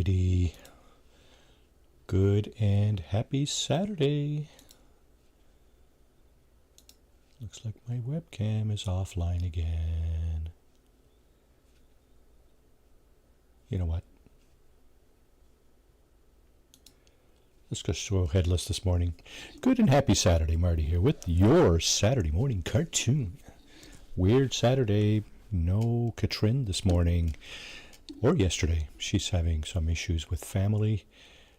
Alrighty. Good and happy Saturday. Looks like my webcam is offline again. You know what? Let's just go headless this morning. Good and happy Saturday. Marty here with your Saturday morning cartoon. Weird Saturday. No Katrin this morning or yesterday. She's having some issues with family.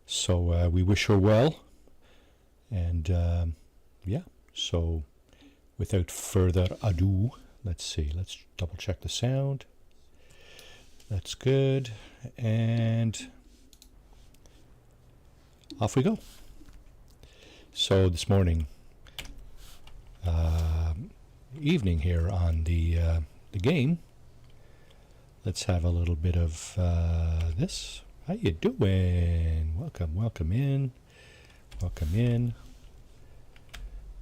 So we wish her well. And yeah, so without further ado, let's see. Let's double check the sound. That's good. And off we go. So this morning, evening here on the game, let's have a little bit of this. How you doing? Welcome in.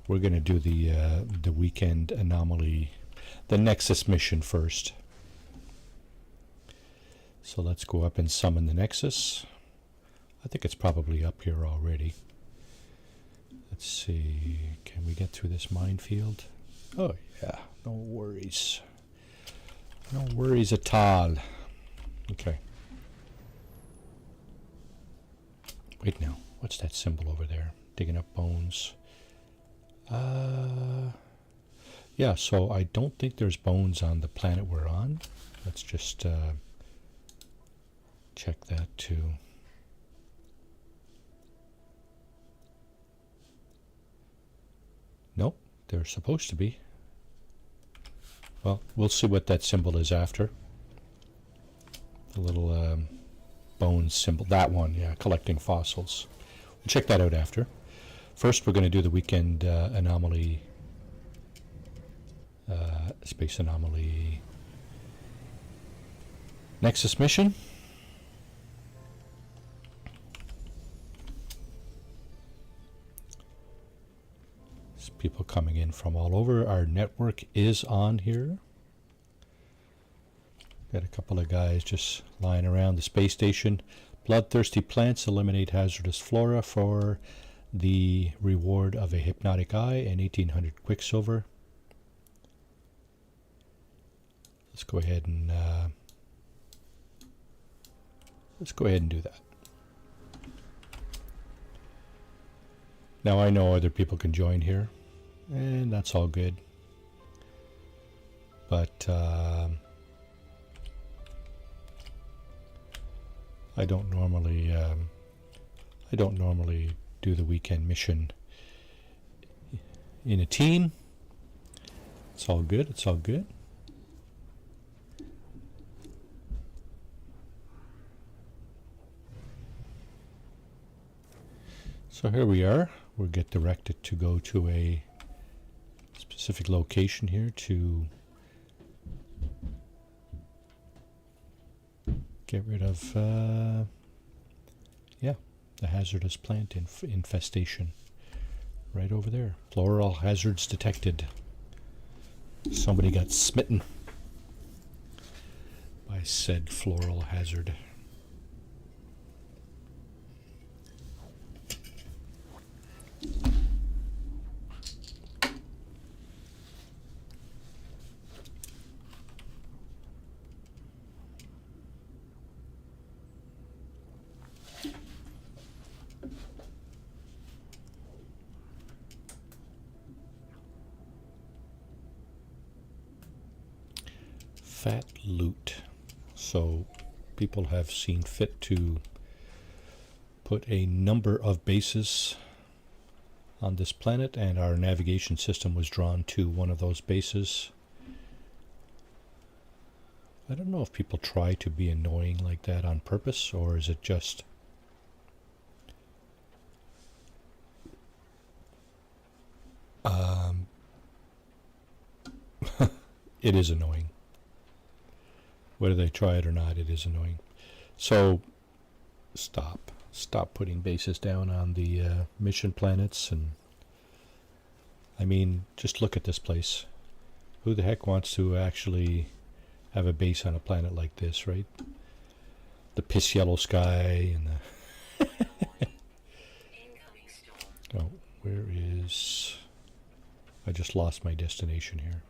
We're gonna do the weekend anomaly, the Nexus mission first. So let's go up and summon the Nexus. I think it's probably up here already. Let's see, can we get through this minefield? Oh yeah, no worries. No worries at all. Okay. Wait now, what's that symbol over there? Digging up bones. Yeah, so I don't think there's bones on the planet we're on. Let's just check that too. Nope, they're supposed to be. Well, we'll see what that symbol is after. The little bone symbol. That one, yeah, collecting fossils. We'll check that out after. First, we're going to do the weekend anomaly, space anomaly Nexus mission. People coming in from all over. Our network is on here. Got a couple of guys just lying around the space station. Bloodthirsty plants eliminate hazardous flora for the reward of a hypnotic eye and 1800 quicksilver. Let's go ahead and do that. Now I know other people can join here, and that's all good. But I don't normally do the weekend mission in a team. It's all good. It's all good. So here we are. We'll get directed to go to a specific location here to get rid of yeah, the hazardous plant infestation right over there. Floral hazards detected. Somebody got smitten by said floral hazard. Fat loot. So people have seen fit to put a number of bases on this planet, and our navigation system was drawn to one of those bases. I don't know if people try to be annoying like that on purpose, or is it just it is annoying. Whether they try it or not, it is annoying. So stop putting bases down on the mission planets. And I mean, just look at this place. Who the heck wants to actually have a base on a planet like this, right? the piss yellow sky and the... Oh, where is... I just lost my destination here.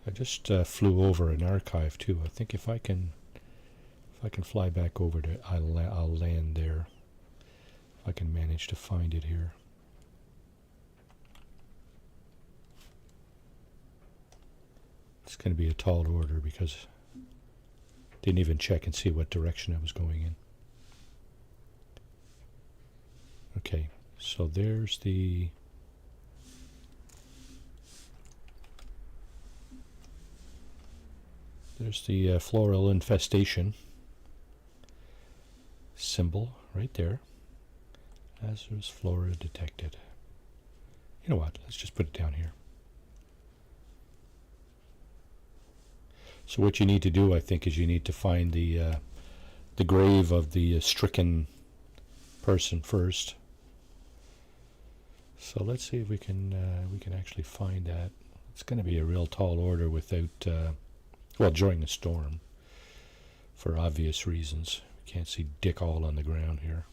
I just flew over an archive too. I think if I can fly back over to, I'll land there. If I can manage to find it here. It's going to be a tall order because I didn't even check and see what direction I was going in. Okay, so there's the... There's the floral infestation symbol right there. Hazardous flora detected. You know what? Let's just put it down here. So what you need to do, I think, is you need to find the grave of the stricken person first. So let's see if we can actually find that. It's going to be a real tall order without. Well, during the storm, for obvious reasons. You can't see dick all on the ground here.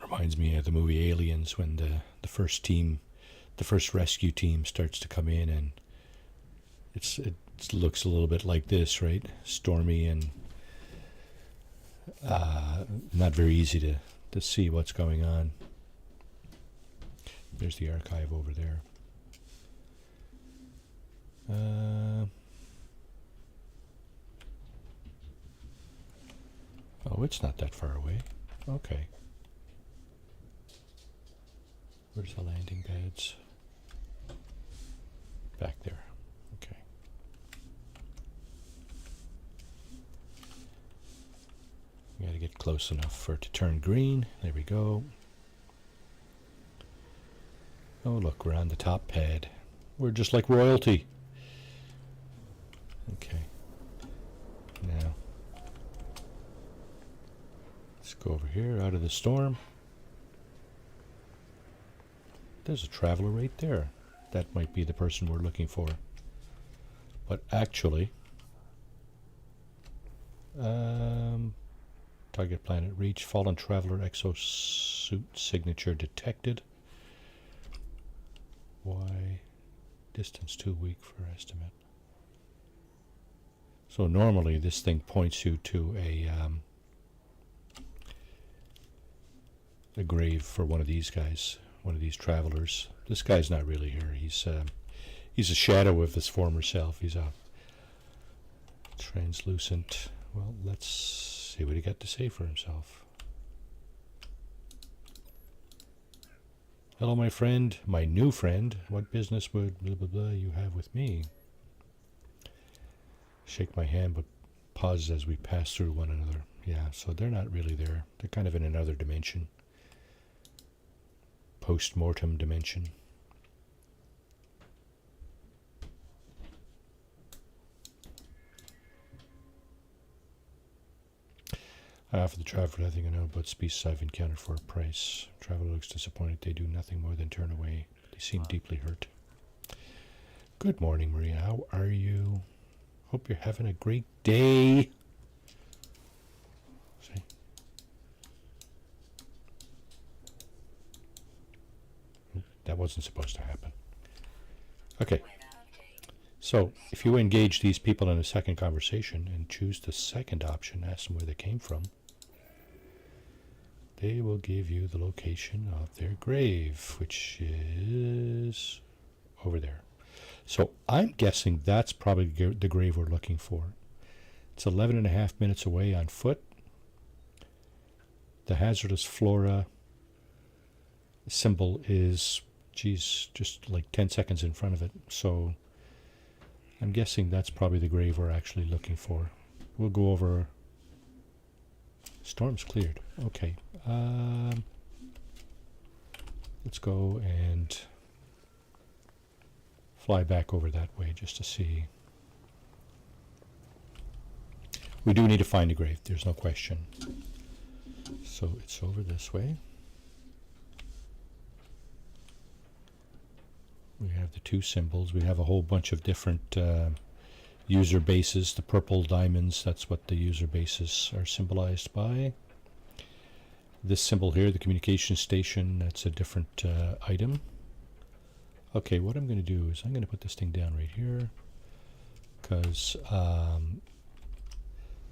Reminds me of the movie Aliens when the first rescue team starts to come in, and it looks a little bit like this, right? Stormy and not very easy to see what's going on. There's the archive over there. Oh, it's not that far away. Okay. Where's the landing pads? Back there. Okay. We gotta get close enough for it to turn green. There we go. Oh, look, we're on the top pad. We're just like royalty. Okay. Now, let's go over here, out of the storm. There's a traveler right there. That might be the person we're looking for. But actually, target planet reach, fallen traveler exosuit signature detected. Why? Distance too weak for estimate. So normally this thing points you to a grave for one of these guys, one of these travelers. This guy's not really here. He's a shadow of his former self. He's a translucent. Well, let's see what he got to say for himself. Hello, my friend, my new friend. What business would blah blah blah you have with me? Shake my hand, but pauses as we pass through one another. Yeah, so they're not really there. They're kind of in another dimension. Post-mortem dimension. I offer the traveler nothing I know about species I've encountered for a price. Traveler looks disappointed. They do nothing more than turn away. They seem deeply hurt. Good morning, Maria. How are you? Hope you're having a great day. See? That wasn't supposed to happen. Okay. So, if you engage these people in a second conversation and choose the second option, ask them where they came from, they will give you the location of their grave, which is over there. So I'm guessing that's probably the grave we're looking for. It's 11 and a half minutes away on foot. The hazardous flora symbol is, geez, just like 10 seconds in front of it. So I'm guessing that's probably the grave we're actually looking for. We'll go over... Storm's cleared. Okay. Let's go and fly back over that way just to see. We do need to find a grave, there's no question. So it's over this way. We have the two symbols. We have a whole bunch of different user bases. The purple diamonds, that's what the user bases are symbolized by. This symbol here, the communication station, that's a different item. Okay, what I'm going to do is I'm going to put this thing down right here, because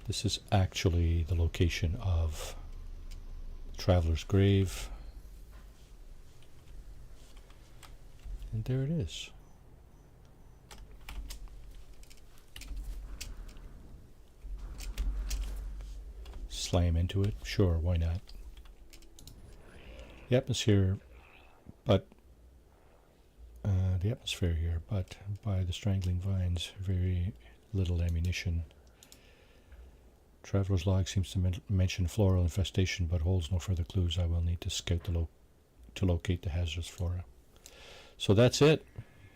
this is actually the location of the traveler's grave. And there it is. Slam into it? Sure, why not? The atmosphere, but by the strangling vines, very little ammunition. Traveler's log seems to mention floral infestation, but holds no further clues. I will need to scout to locate the hazardous flora. So that's it.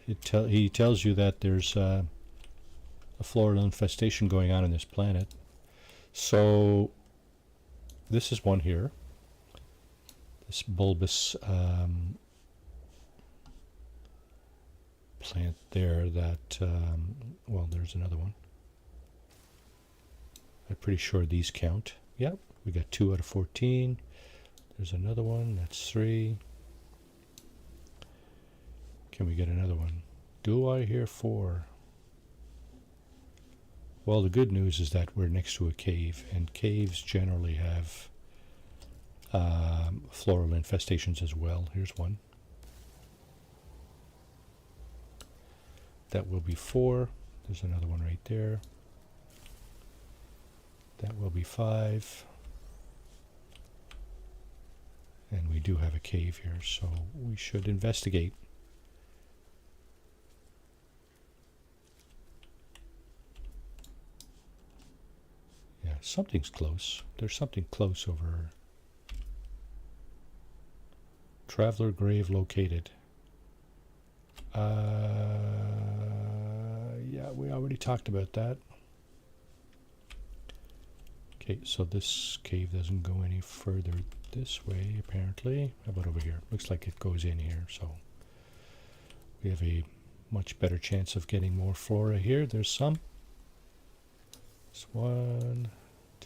He tells you that there's a floral infestation going on this planet. So this is one here. This bulbous plant there that, well, there's another one. I'm pretty sure these count. Yep, we got 2 out of 14. There's another one, that's 3. Can we get another one? Do I hear 4? Well, the good news is that we're next to a cave, and caves generally have floral infestations as well. Here's one. That will be 4. There's another one right there. That will be 5. And we do have a cave here, so we should investigate. Yeah, something's close. There's something close over. Traveler grave located. Yeah, we already talked about that. Okay, so this cave doesn't go any further this way, apparently. How about over here? Looks like it goes in here, so we have a much better chance of getting more flora here. There's some. It's 1,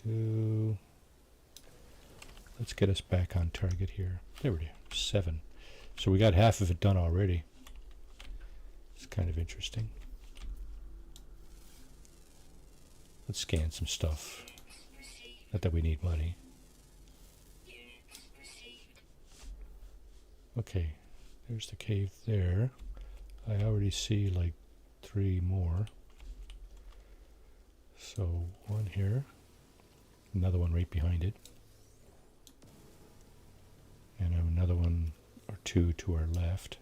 2. Let's get us back on target here. There we go. 7. So we got half of it done already. It's kind of interesting. Let's scan some stuff. Not that we need money. Okay, there's the cave there. I already see like 3 more. So 1 here, another one right behind it, and another one or 2 to our left.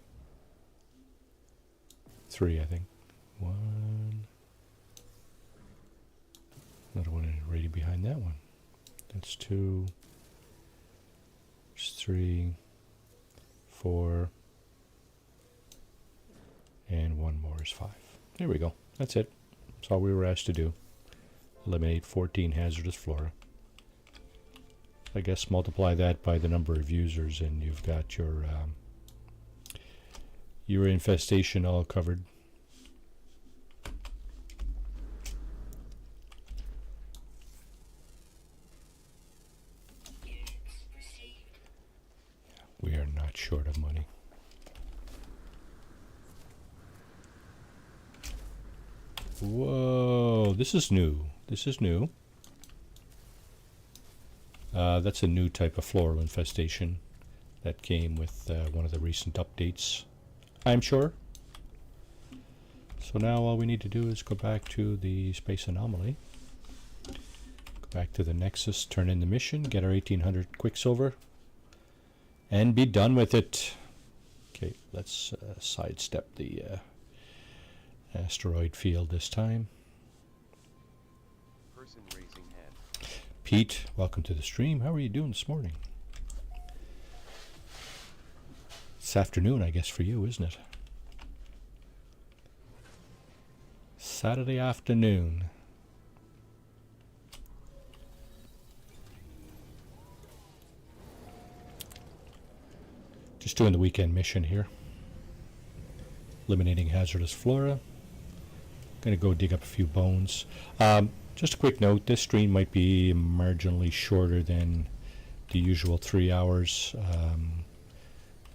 3, I think. 1. Another one right behind that one. That's 2. There's 3, 4, and 1 more is 5. There we go. That's it. That's all we were asked to do. Eliminate 14 hazardous flora. I guess multiply that by the number of users and you've got your infestation all covered. We are not short of money. Whoa, this is new. This is new. That's a new type of floral infestation that came with one of the recent updates, I'm sure. So now all we need to do is go back to the space anomaly. Go back to the Nexus, turn in the mission, get our 1800 Quicksilver, and be done with it. Okay, let's sidestep the asteroid field this time. Person raising hand. Pete, welcome to the stream. How are you doing this morning? It's afternoon, I guess, for you, isn't it? Saturday afternoon. Just doing the weekend mission here. Eliminating hazardous flora. Gonna go dig up a few bones. Just a quick note, this stream might be marginally shorter than the usual 3 hours.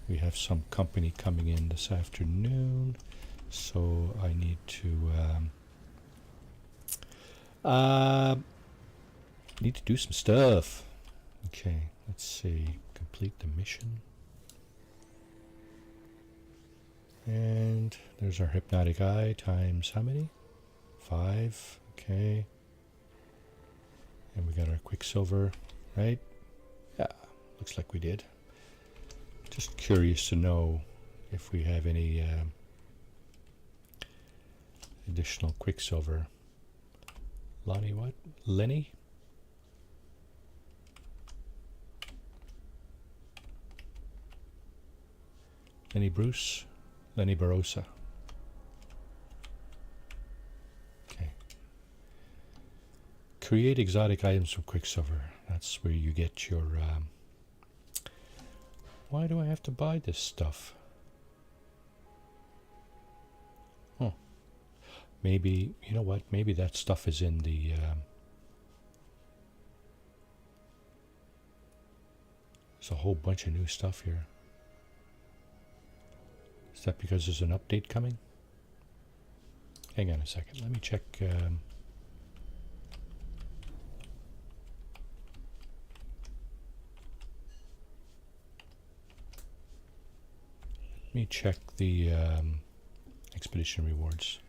We have some company coming in this afternoon, so I need to do some stuff. Okay, let's see. Complete the mission. And there's our hypnotic eye times how many? 5. Okay. And we got our quicksilver, right? Yeah, looks like we did. Just curious to know if we have any additional quicksilver. Lonnie, what? Lenny? Lenny Bruce? Lenny Barossa. Okay. Create exotic items from quicksilver. That's where you get your... why do I have to buy this stuff? Oh. Maybe, you know what? Maybe that stuff is in the... there's a whole bunch of new stuff here. Is that because there's an update coming? Hang on a second. Let me check... let me check the expedition rewards.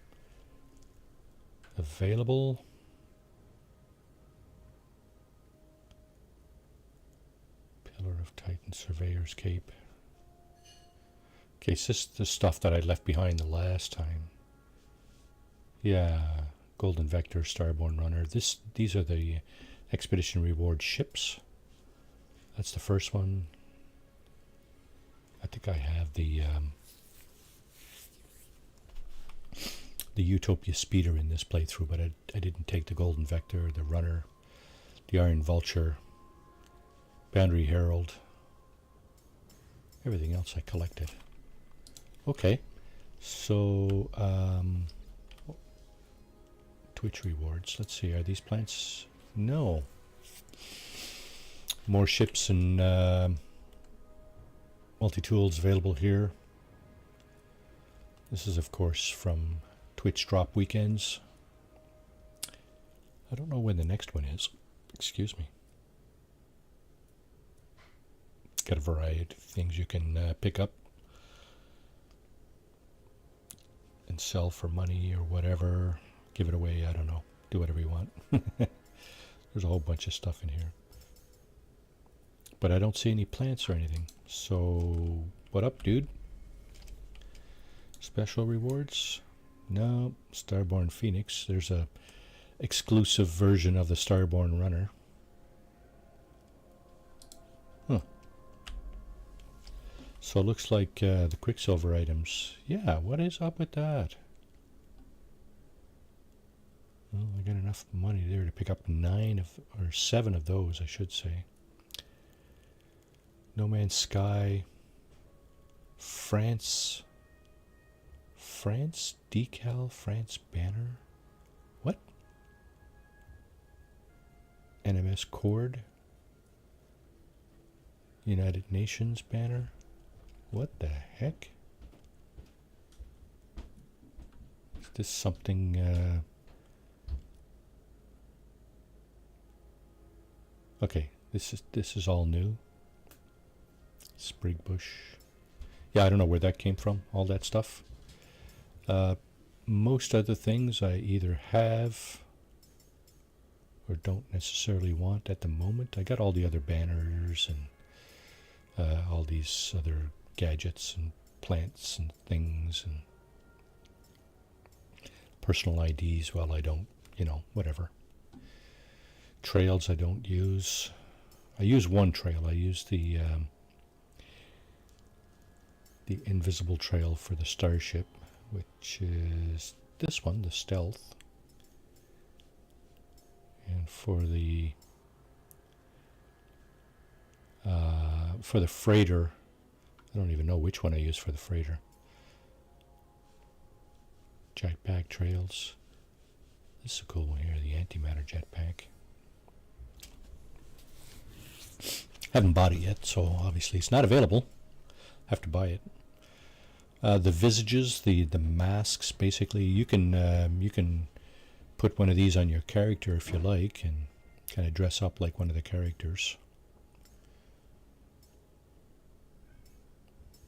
Available. Pillar of Titan Surveyor's Cape. Okay, it's just the stuff that I left behind the last time. Yeah, Golden Vector, Starborn Runner. These are the expedition reward ships. That's the first one. I think I have the Utopia Speeder in this playthrough, but I didn't take the Golden Vector, the Runner, the Iron Vulture, Boundary Herald. Everything else I collected. Okay, so Twitch rewards. Let's see, are these plants? No. More ships and multi-tools available here. This is, of course, from Twitch drop weekends. I don't know when the next one is. Excuse me. Got a variety of things you can pick up and sell for money or whatever. Give it away, I don't know. Do whatever you want. There's a whole bunch of stuff in here. But I don't see any plants or anything. So, what up, dude? Special rewards? No. Starborn Phoenix. There's a exclusive version of the Starborn Runner. Huh. So it looks like the Quicksilver items. Yeah, what is up with that? Well, I got enough money there to pick up 7 of those, I should say. No Man's Sky. France decal, France banner. What? NMS Cord. United Nations banner. What the heck? Is this something... Okay, this is all new. Sprig bush. Yeah, I don't know where that came from, all that stuff. Most other things I either have or don't necessarily want at the moment. I got all the other banners and all these other gadgets and plants and things and personal IDs. Well, I don't, whatever. Trails I don't use. I use one trail. I use the invisible trail for the starship, which is this one, the stealth. And for the freighter, I don't even know which one I use for the freighter. Jetpack trails. This is a cool one here, the antimatter jetpack. Haven't bought it yet, so obviously it's not available. Have to buy it. The visages, the masks, basically, you can put one of these on your character if you like, and kind of dress up like one of the characters.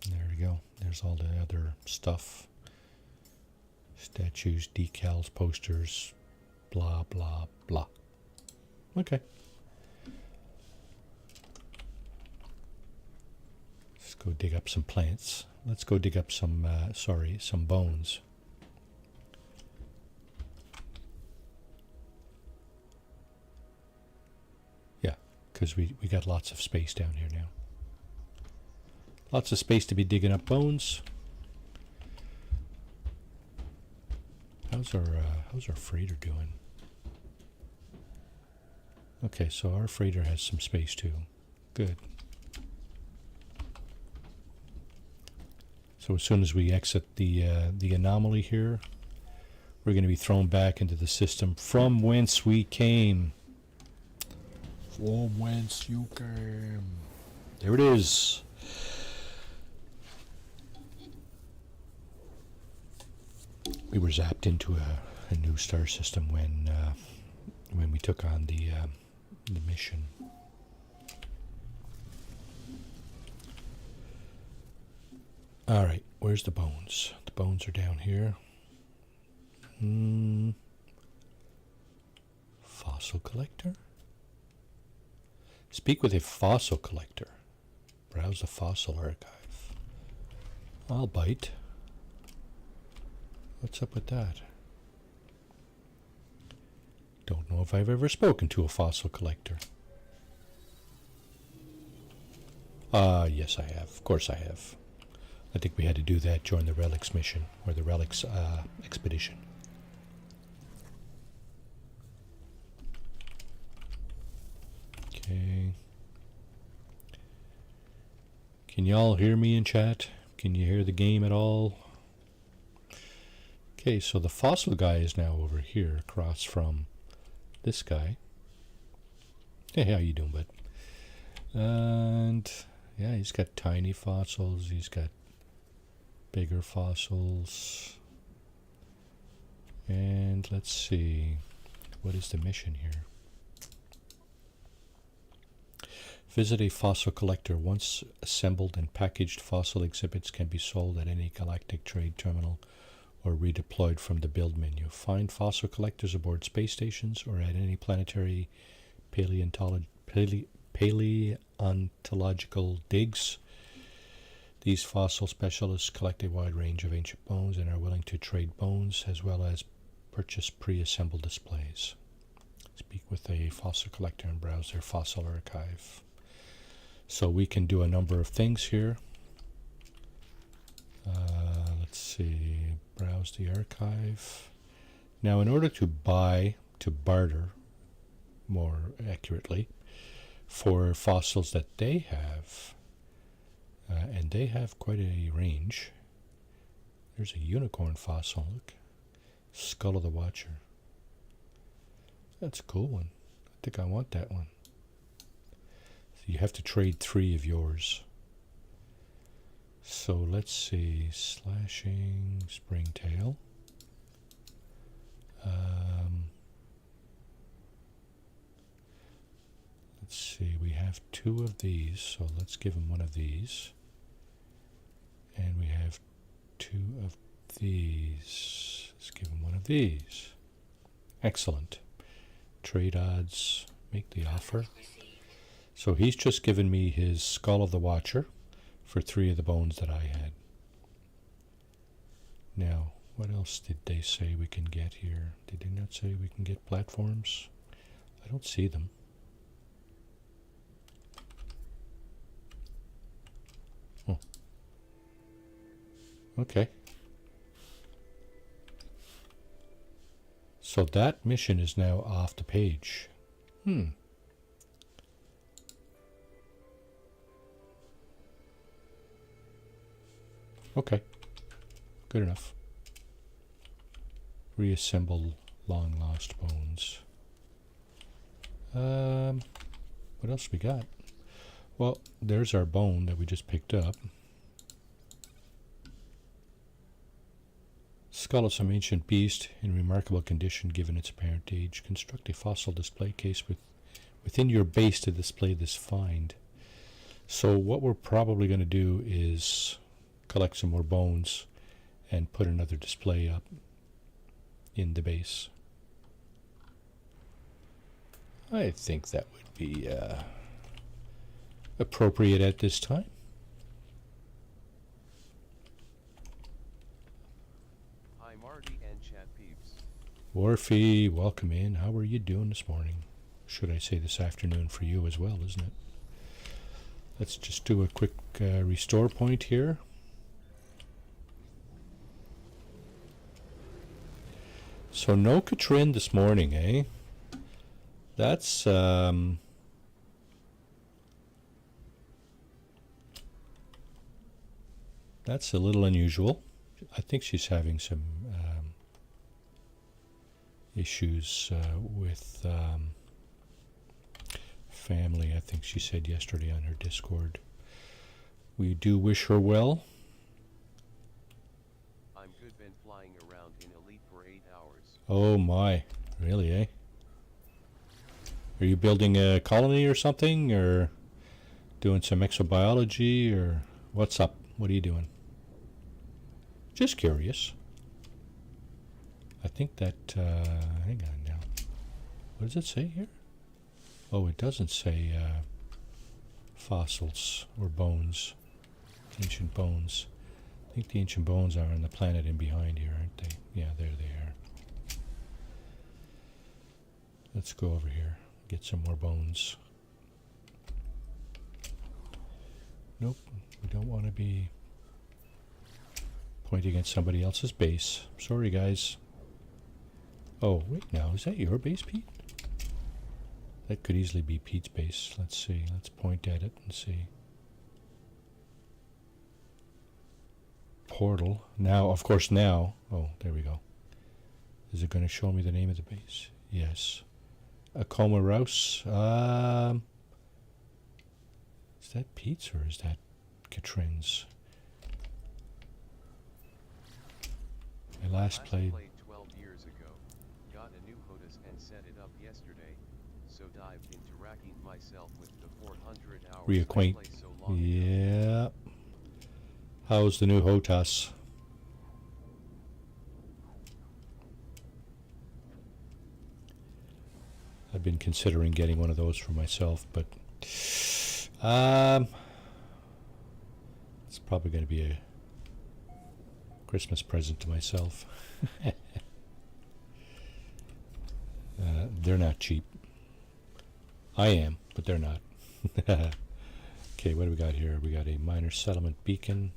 There we go. There's all the other stuff. Statues, decals, posters, blah, blah, blah. Okay. Let's go dig up some plants. Let's go dig up some, some bones. Yeah, because we got lots of space down here now. Lots of space to be digging up bones. How's our freighter doing? Okay, so our freighter has some space too. Good. So as soon as we exit the anomaly here, we're going to be thrown back into the system from whence we came. From whence you came. There it is. We were zapped into a new star system when we took on the mission. All right, where's the bones? The bones are down here. Fossil collector? Speak with a fossil collector. Browse the fossil archive. I'll bite. What's up with that? Don't know if I've ever spoken to a fossil collector. Yes I have. Of course I have. I think we had to do that during the Relics mission, or the Relics expedition. Okay. Can y'all hear me in chat? Can you hear the game at all? Okay, so the fossil guy is now over here, across from this guy. Hey, how you doing, bud? And yeah, he's got tiny fossils. He's got bigger fossils. And let's see, what is the mission here? Visit a fossil collector. Once assembled and packaged fossil exhibits can be sold at any galactic trade terminal or redeployed from the build menu. Find fossil collectors aboard space stations or at any planetary paleontological digs. These fossil specialists collect a wide range of ancient bones and are willing to trade bones as well as purchase pre-assembled displays. Speak with a fossil collector and browse their fossil archive. So we can do a number of things here. Let's see, browse the archive. Now in order to barter, more accurately, for fossils that they have, and they have quite a range. There's a unicorn fossil, look. Skull of the Watcher. That's a cool one. I think I want that one. So you have to trade 3 of yours. So let's see, slashing springtail. Let's see, we have 2 of these, so let's give him one of these. And we have 2 of these. Let's give him one of these. Excellent. Trade odds, make the offer. So he's just given me his Skull of the Watcher for 3 of the bones that I had. Now, what else did they say we can get here? Did they not say we can get platforms? I don't see them. Oh. Okay. So that mission is now off the page. Okay. Good enough. Reassemble long lost bones. What else we got? Well, there's our bone that we just picked up. Skull of some ancient beast in remarkable condition given its apparent age. Construct a fossil display case within your base to display this find. So what we're probably going to do is collect some more bones and put another display up in the base. I think that would be appropriate at this time. Hi Marty and chat peeps. Orphy, welcome in. How are you doing this morning? Should I say this afternoon for you as well, isn't it? Let's just do a quick restore point here. So no Katrin this morning, eh? That's a little unusual. I think she's having some issues with family, I think she said yesterday on her Discord. We do wish her well. I'm good, been flying around in Elite for 8 hours. Oh my, really, eh? Are you building a colony or something, or doing some exobiology, or what's up? What are you doing? Just curious. I think that, hang on now. What does it say here? Oh, it doesn't say fossils or bones, ancient bones. I think the ancient bones are on the planet in behind here, aren't they? Yeah, there they are. Let's go over here, get some more bones. Nope, we don't want to be pointing at somebody else's base. Sorry, guys. Oh, wait, now, is that your base, Pete? That could easily be Pete's base. Let's see. Let's point at it and see. Portal. Now, of course, now. Oh, there we go. Is it going to show me the name of the base? Yes. Acoma Rouse. Is that Pete's or is that Katrin's? I last played 12 years ago. Got a new HOTAS and set it up yesterday. So dived into racking myself with the 400 hours reacquaint. I play so long ago. Yeah. How's the new HOTAS? I've been considering getting one of those for myself, but it's probably going to be a Christmas present to myself. They're not cheap. I am, but they're not. Okay, what do we got here? We got a minor settlement beacon.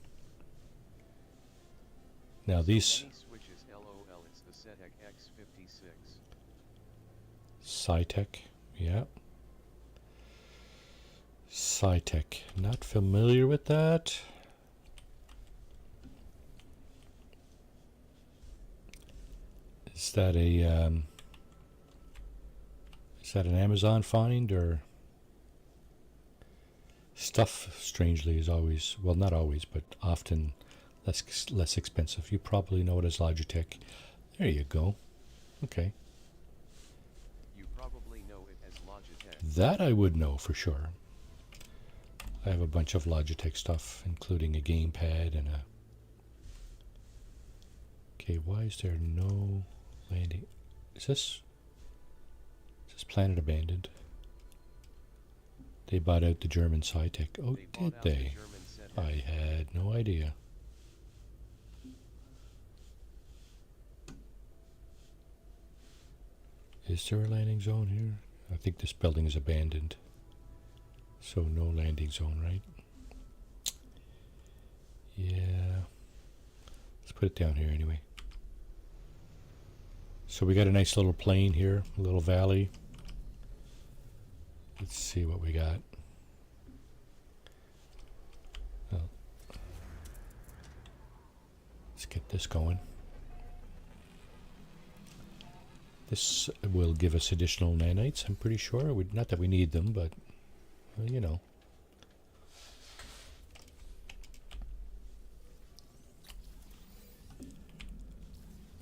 Now these Any switches LOL, it's the SETEC X56. SciTech, yeah. SciTech, not familiar with that. Is that an Amazon find, or stuff? Strangely, is always, well, not always, but often less expensive. You probably know it as Logitech. There you go. Okay, You probably know it as Logitech. that I would know for sure. I have a bunch of Logitech stuff, including a gamepad and a. Okay, why is there no landing? Is this planet abandoned? They bought out the German SciTech. Oh, They bought did out the they? German SETEC. I had no idea. Is there a landing zone here? I think this building is abandoned. So no landing zone, right? Yeah. Let's put it down here anyway. So we got a nice little plain here, a little valley. Let's see what we got. Oh. Let's get this going. This will give us additional nanites, I'm pretty sure. Not that we need them, but, well, you know.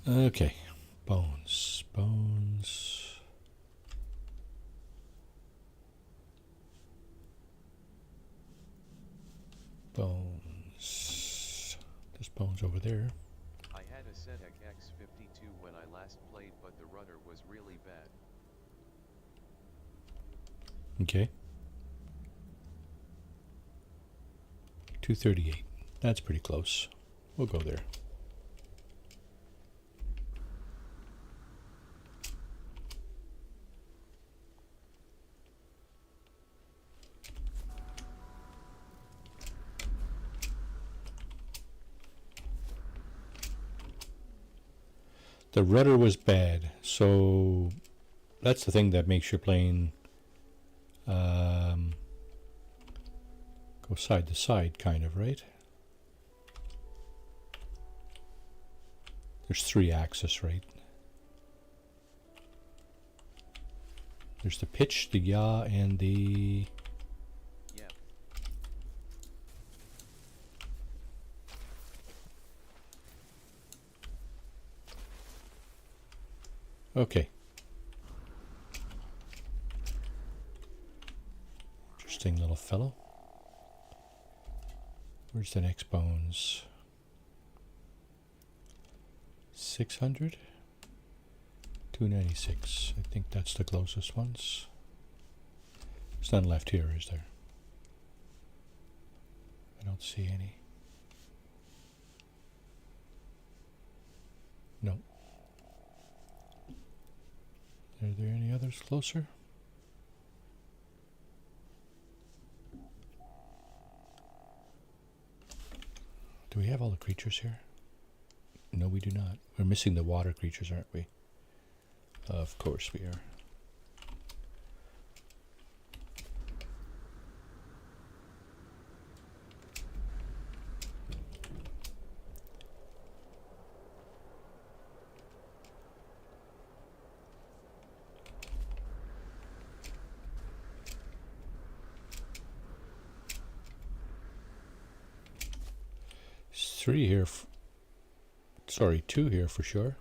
Okay, bones, bones. Bones. There's bones over there. I had a Sedec X52 when I last played, but the rudder was really bad. Okay. 238. That's pretty close. We'll go there. The rudder was bad, so that's the thing that makes your plane go side to side, kind of, right? There's 3 axes, right? There's the pitch, the yaw, and the... Yep. Okay. Interesting little fellow. Where's the next bones? 600? 296. I think that's the closest ones. There's none left here, is there? I don't see any. No. Are there any others closer? Do we have all the creatures here? No, we do not. We're missing the water creatures, aren't we? Of course we are. There's 3 here. Sorry, 2 here for sure.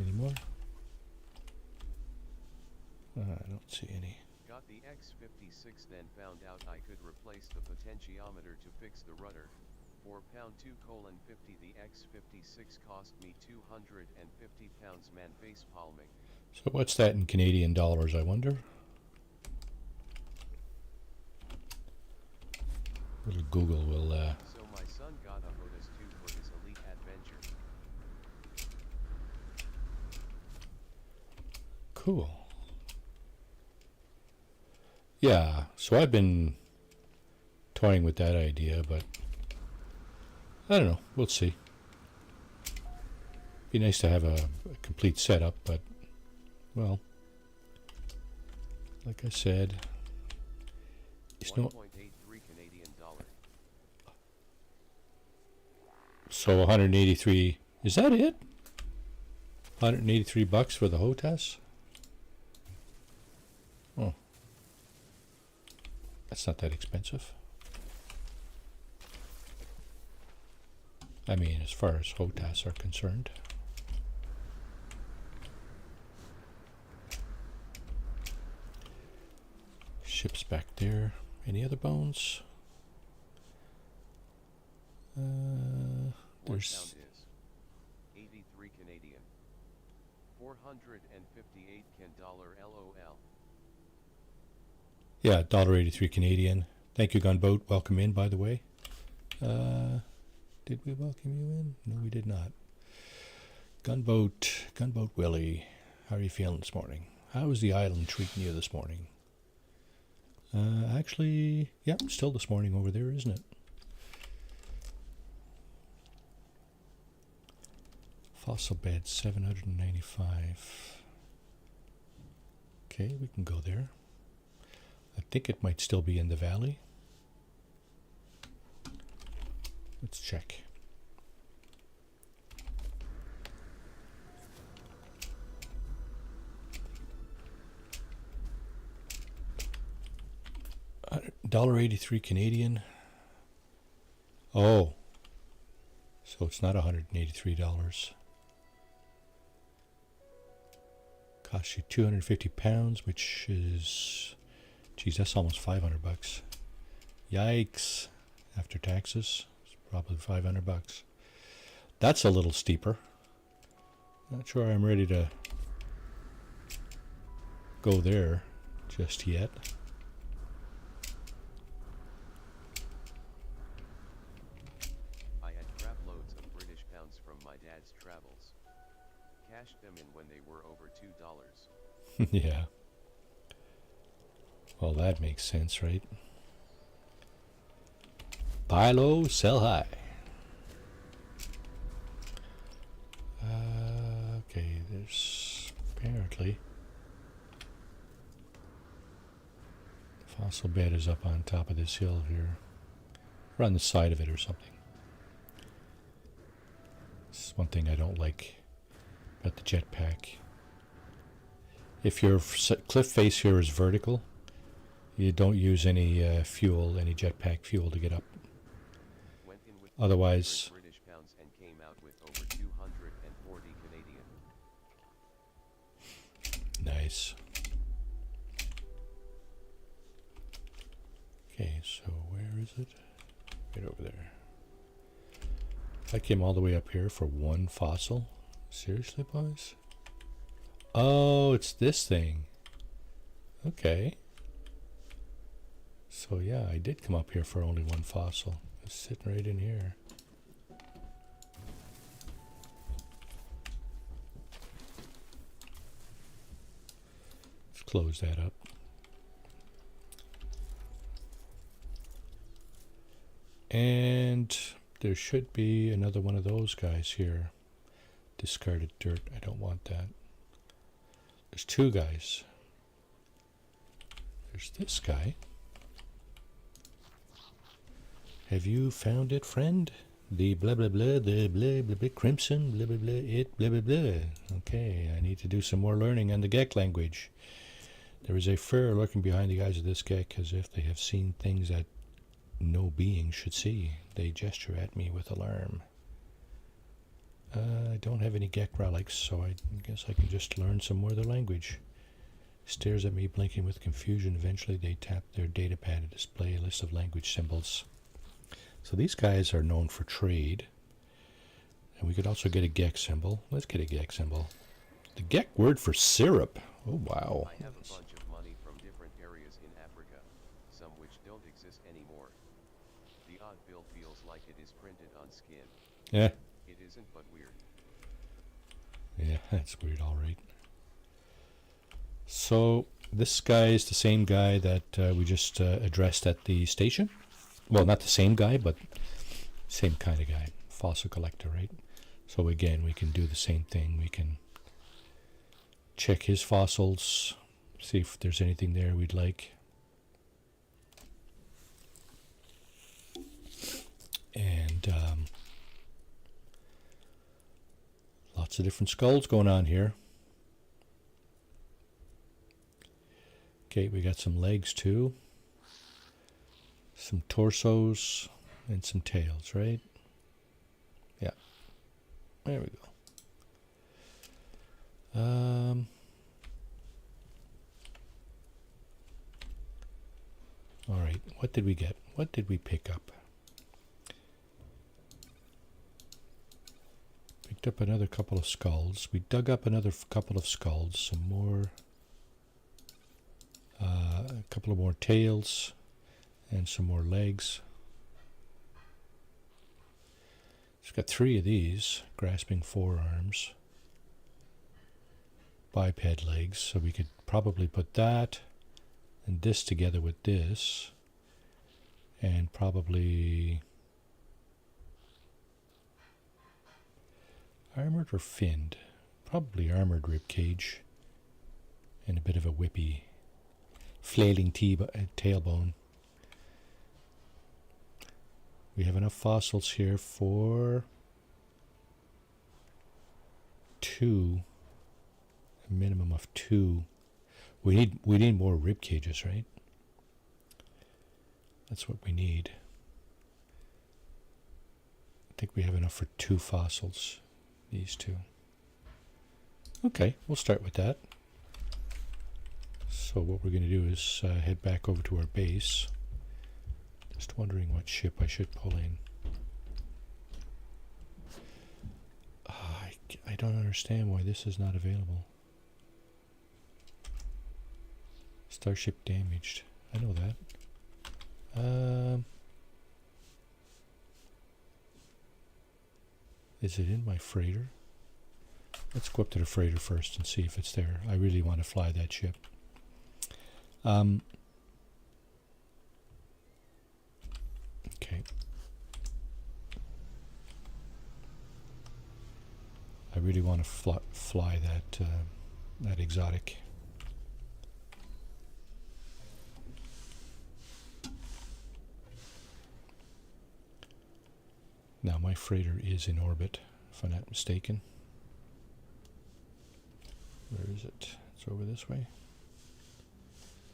Any more? I don't see any. Got the X56, then found out I could replace the potentiometer to fix the rudder. For pound 2:50, the X56 cost me 250 pounds, man, face palming. So what's that in Canadian dollars, I wonder? Little Google will... So my son got a Hodis 2 for his elite adventure. Cool. Yeah, so I've been toying with that idea, but I don't know. We'll see. Be nice to have a complete setup, but, well, like I said, it's no... 1.83 Canadian dollar. So 183, is that it? 183 bucks for the HOTAS? Oh. That's not that expensive. I mean, as far as HOTAS are concerned. Ship's back there. Any other bones? There's... Pound is 83 Canadian. 458 can dollar LOL. Yeah, $1.83 Canadian. Thank you, Gunboat. Welcome in, by the way. Did we welcome you in? No, we did not. Gunboat Willie, how are you feeling this morning? How is the island treating you this morning? Actually, yeah, still this morning over there, isn't it? Fossil bed, 795. Okay, we can go there. I think it might still be in the valley. Let's check. $1.83 Canadian. Oh, so it's not $183. Costs you 250 pounds, which is, geez, that's almost 500 bucks. Yikes! After taxes, it's probably 500 bucks. That's a little steeper. Not sure I'm ready to go there just yet. I had crap loads of British pounds from my dad's travels. Cashed them in when they were over $2. Yeah. Well, that makes sense, right? Buy low, sell high. Okay, there's apparently the fossil bed is up on top of this hill here, or on the side of it or something. This is one thing I don't like about the jetpack. If your cliff face here is vertical, you don't use any fuel, any jetpack fuel to get up. Went in with Otherwise, British pounds and came out with over 240 Canadian. nice. Okay, so where is it? Right over there. I came all the way up here for one fossil. Seriously, boys? Oh, it's this thing. Okay. So yeah, I did come up here for only one fossil. It's sitting right in here. Let's close that up. And there should be another one of those guys here. Discarded dirt. I don't want that. There's two guys. There's this guy. Have you found it, friend? The blah blah blah, the blah blah blah, crimson, blah blah blah, it, blah blah blah. Okay, I need to do some more learning on the Gek language. There is a fear lurking behind the eyes of this Gek, as if they have seen things that no being should see. They gesture at me with alarm. I don't have any Gek relics, so I guess I can just learn some more of their language. Stares at me, blinking with confusion. Eventually, they tap their data pad to display a list of language symbols. So these guys are known for trade. And we could also get a Gek symbol. Let's get a Gek symbol. The Gek word for syrup. Oh, wow. I have a bunch of money from different areas in Africa, some which don't exist anymore. The odd bill feels like it is printed on skin. Yeah. It isn't, but weird. Yeah, that's weird, all right. So this guy is the same guy that we just addressed at the station. Well, not the same guy, but same kind of guy. Fossil collector, right? So again, we can do the same thing. We can check his fossils, see if there's anything there we'd like. And lots of different skulls going on here. Okay, we got some legs too. Some torsos and some tails, right? Yeah. There we go. All right, what did we get? What did we pick up? Picked up another couple of skulls. We dug up another couple of skulls. Some more, a couple of more tails, and some more legs. It's got 3 of these, grasping forearms, biped legs, so we could probably put that and this together with this, and probably armored or finned, probably armored rib cage, and a bit of a whippy, flailing tailbone. We have enough fossils here for 2, a minimum of 2. We need more rib cages, right? That's what we need. I think we have enough for 2 fossils, these 2. Okay, we'll start with that. So what we're going to do is head back over to our base. Just wondering what ship I should pull in. I don't understand why this is not available. Starship damaged. I know that. Is it in my freighter? Let's go up to the freighter first and see if it's there. I really want to fly that ship. Okay. I really want to fly that that exotic. Now my freighter is in orbit, if I'm not mistaken. Where is it? It's over this way.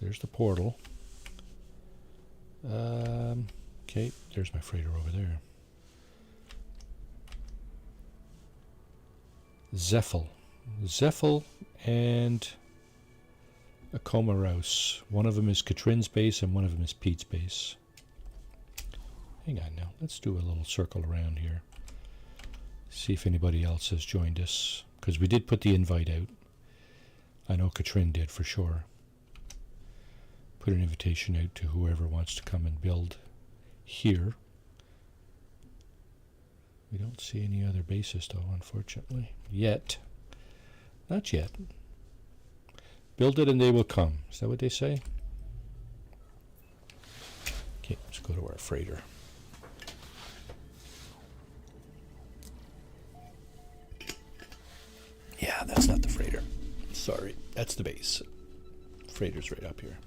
There's the portal. Okay, there's my freighter over there. Zephyl and a Comoros. One of them is Katrin's base and one of them is Pete's base. Hang on now, let's do a little circle around here. See if anybody else has joined us, because we did put the invite out. I know Katrin did for sure. Put an invitation out to whoever wants to come and build here. We don't see any other bases though, unfortunately. Yet. Not yet. Build it and they will come. Is that what they say? Okay, let's go to our freighter. Yeah, that's not the freighter. Sorry, that's the base. Freighter's right up here.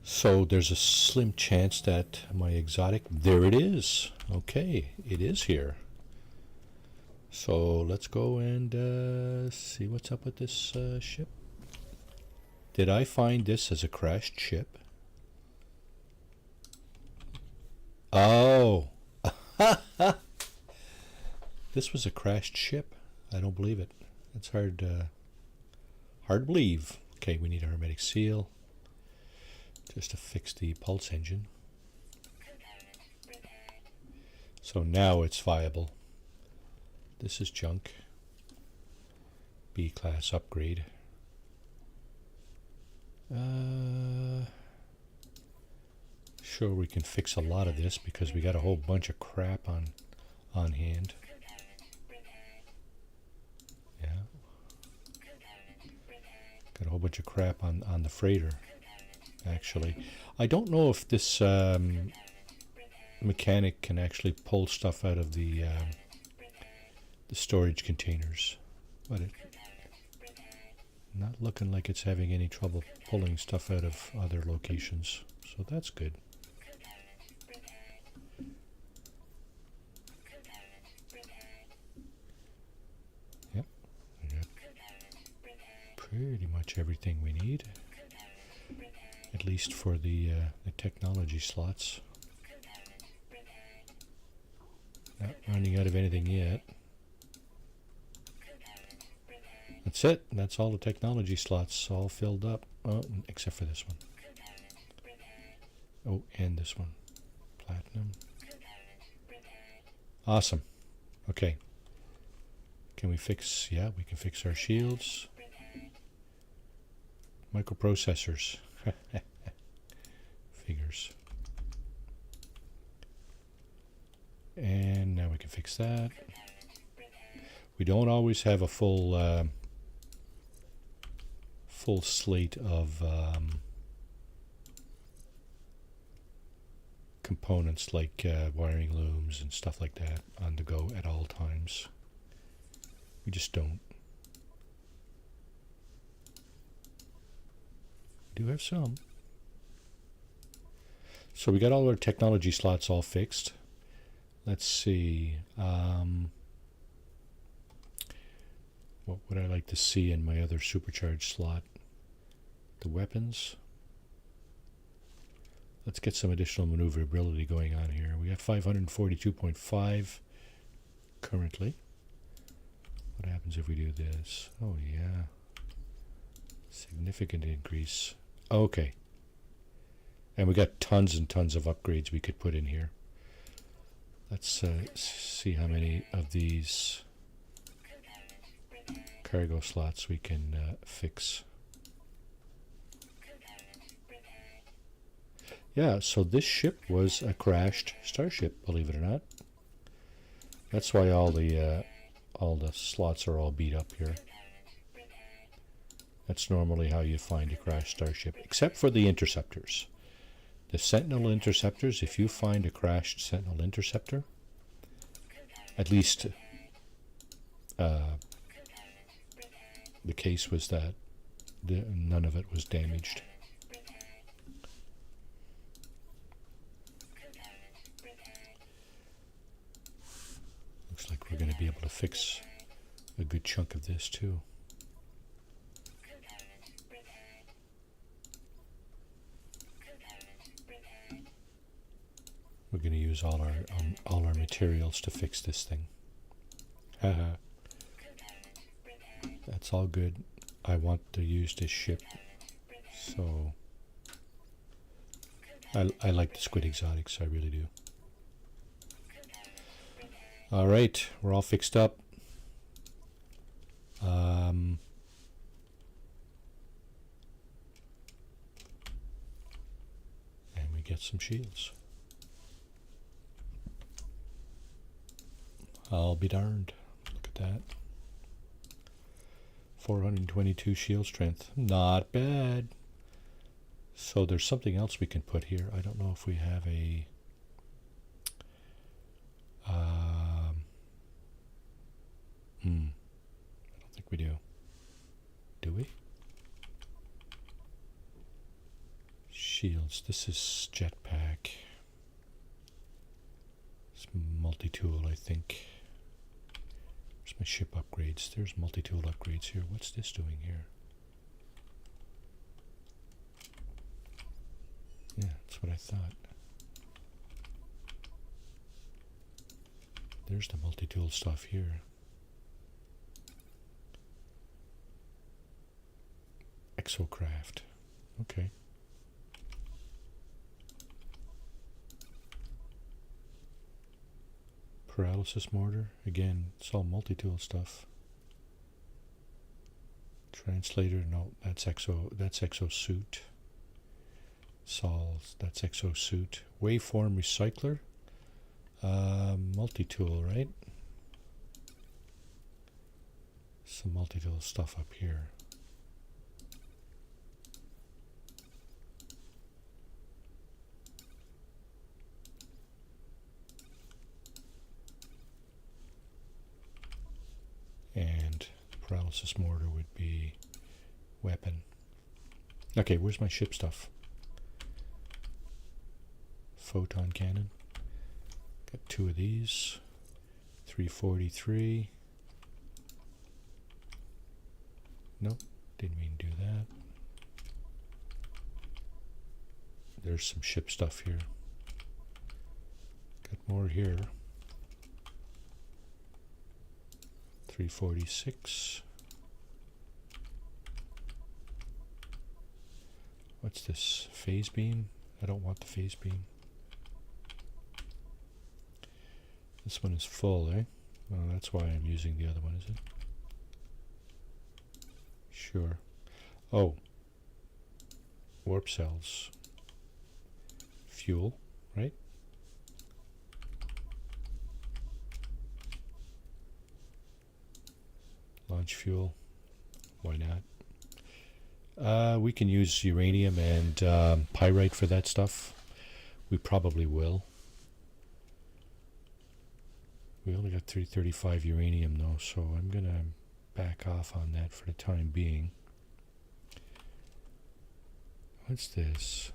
So there's a slim chance that my exotic, there it is. Okay, it is here. So let's go and see what's up with this ship. Did I find this as a crashed ship? Oh. This was a crashed ship. I don't believe it. It's hard to believe. Okay, we need a hermetic seal just to fix the pulse engine. So now it's viable. This is junk. B-class upgrade. Sure, we can fix a lot of this because we got a whole bunch of crap on hand. Yeah. Got a whole bunch of crap on the freighter, actually. I don't know if this mechanic can actually pull stuff out of the storage containers, but it not looking like it's having any trouble pulling stuff out of other locations, so that's good. Yep, we got pretty much everything we need, at least for the technology slots. Not running out of anything yet. That's it. That's all the technology slots all filled up. Oh, except for this one. Oh, and this one. Platinum. Awesome. Okay. Can we fix... Yeah, we can fix our shields. Microprocessors. Figures. And now we can fix that. We don't always have a full full slate of components like wiring looms and stuff like that on the go at all times. We just don't. We do have some. So we got all our technology slots all fixed. Let's see. What would I like to see in my other supercharged slot? The weapons. Let's get some additional maneuverability going on here. We have 542.5 currently. What happens if we do this? Oh yeah. Significant increase. Okay. And we got tons and tons of upgrades we could put in here. Let's see how many of these cargo slots we can fix. Yeah, so this ship was a crashed starship, believe it or not. That's why all the slots are all beat up here. That's normally how you find a crashed starship, except for the interceptors. The Sentinel interceptors, if you find a crashed Sentinel interceptor, at least the case was that none of it was damaged. Looks like we're going to be able to fix a good chunk of this too. We're going to use all our materials to fix this thing. Haha. That's all good. I want to use this ship, so I like the squid exotics. I really do. All right, we're all fixed up. And we get some shields. I'll be darned. Look at that. 422 shield strength. Not bad. So there's something else we can put here. I don't know if we have a... I don't think we do. Do we? Shields. This is jetpack. It's multi-tool, I think. Where's my ship upgrades? There's multi-tool upgrades here. What's this doing here? Yeah, that's what I thought. There's the multi-tool stuff here. Exocraft. Okay. Paralysis mortar. Again, it's all multi-tool stuff. Translator. No, that's exosuit. Solves. That's exosuit. Waveform recycler. Multi-tool, right? Some multi-tool stuff up here. And the paralysis mortar would be weapon. Okay, where's my ship stuff? Photon cannon. Got 2 of these. 343. Nope, didn't mean to do that. There's some ship stuff here. Got more here. 346. What's this? Phase beam? I don't want the phase beam. This one is full, eh? Oh, that's why I'm using the other one, is it? Sure. Oh. Warp cells. Fuel, right? Launch fuel. Why not? We can use uranium and pyrite for that stuff. We probably will. We only got 335 uranium though, so I'm going to back off on that for the time being. What's this?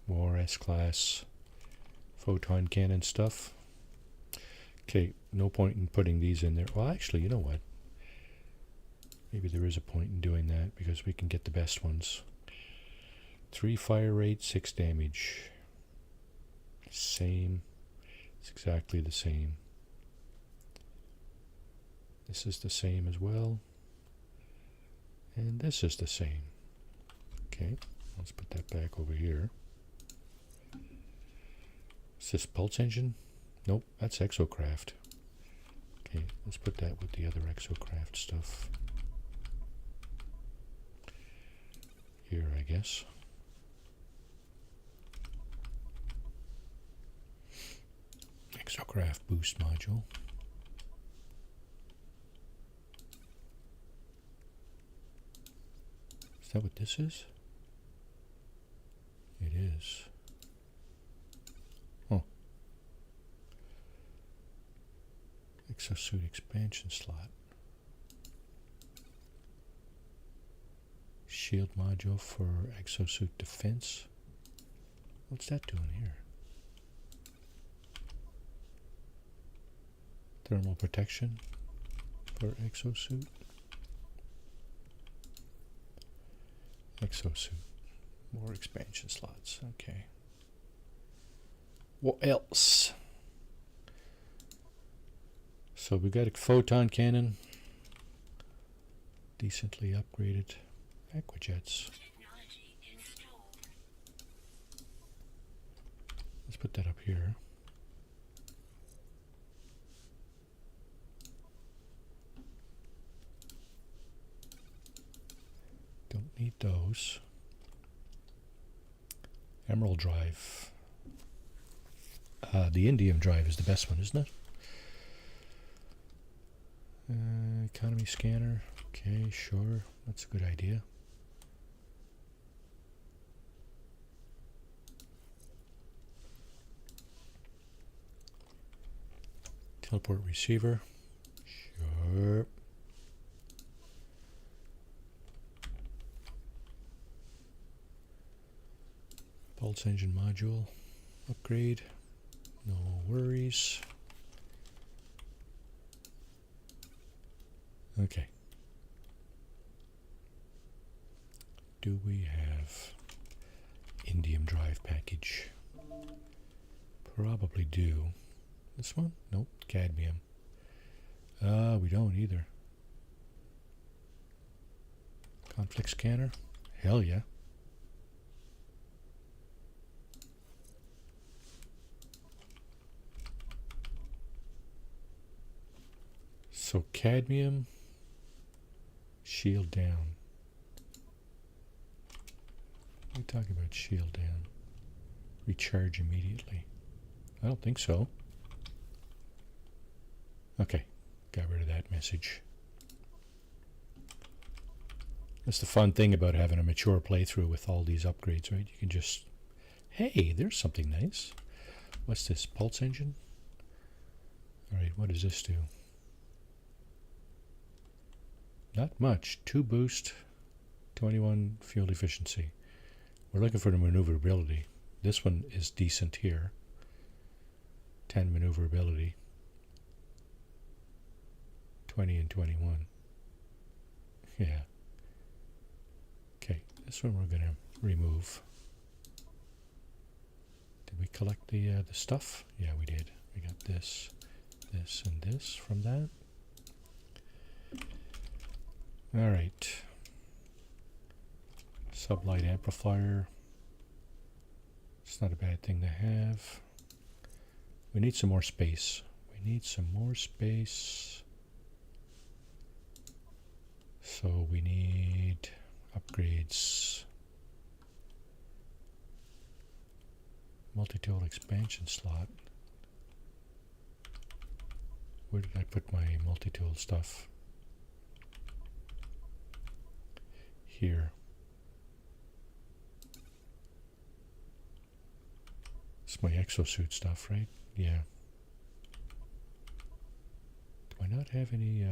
More S-class photon cannon stuff. Okay, no point in putting these in there. Well, actually, you know what? Maybe there is a point in doing that because we can get the best ones. 3 fire rate, 6 damage. Same. It's exactly the same. This is the same as well. And this is the same. Okay, let's put that back over here. Is this pulse engine? Nope, that's exocraft. Okay, let's put that with the other exocraft stuff. Here, I guess. Exocraft boost module. Is that what this is? It is. Oh. Exosuit expansion slot. Shield module for exosuit defense. What's that doing here? Thermal protection for exosuit. Exosuit. More expansion slots. Okay. What else? So we got a photon cannon. Decently upgraded. Aquajets. Let's put that up here. Don't need those. Emerald drive. The indium drive is the best one, isn't it? Economy scanner. Okay, sure. That's a good idea. Teleport receiver. Sure. Pulse engine module. Upgrade. No worries. Okay. Do we have indium drive package? Probably do. This one? Nope. Cadmium. We don't either. Conflict scanner? Hell yeah. So cadmium, shield down. What are we talking about shield down? Recharge immediately. I don't think so. Okay, got rid of that message. That's the fun thing about having a mature playthrough with all these upgrades, right? You can just, hey, there's something nice. What's this, pulse engine? Alright, what does this do? Not much. 2 boost, 21 fuel efficiency. We're looking for the maneuverability. This one is decent here. 10 maneuverability. 20 and 21. Yeah. Okay, this one we're going to remove. Did we collect the stuff? Yeah, we did. We got this, this, and this from that. All right. Sublight amplifier. It's not a bad thing to have. We need some more space. We need some more space. So we need upgrades. Multi-tool expansion slot. Where did I put my multi-tool stuff? here. It's my exosuit stuff, right? Yeah. Do I not have any...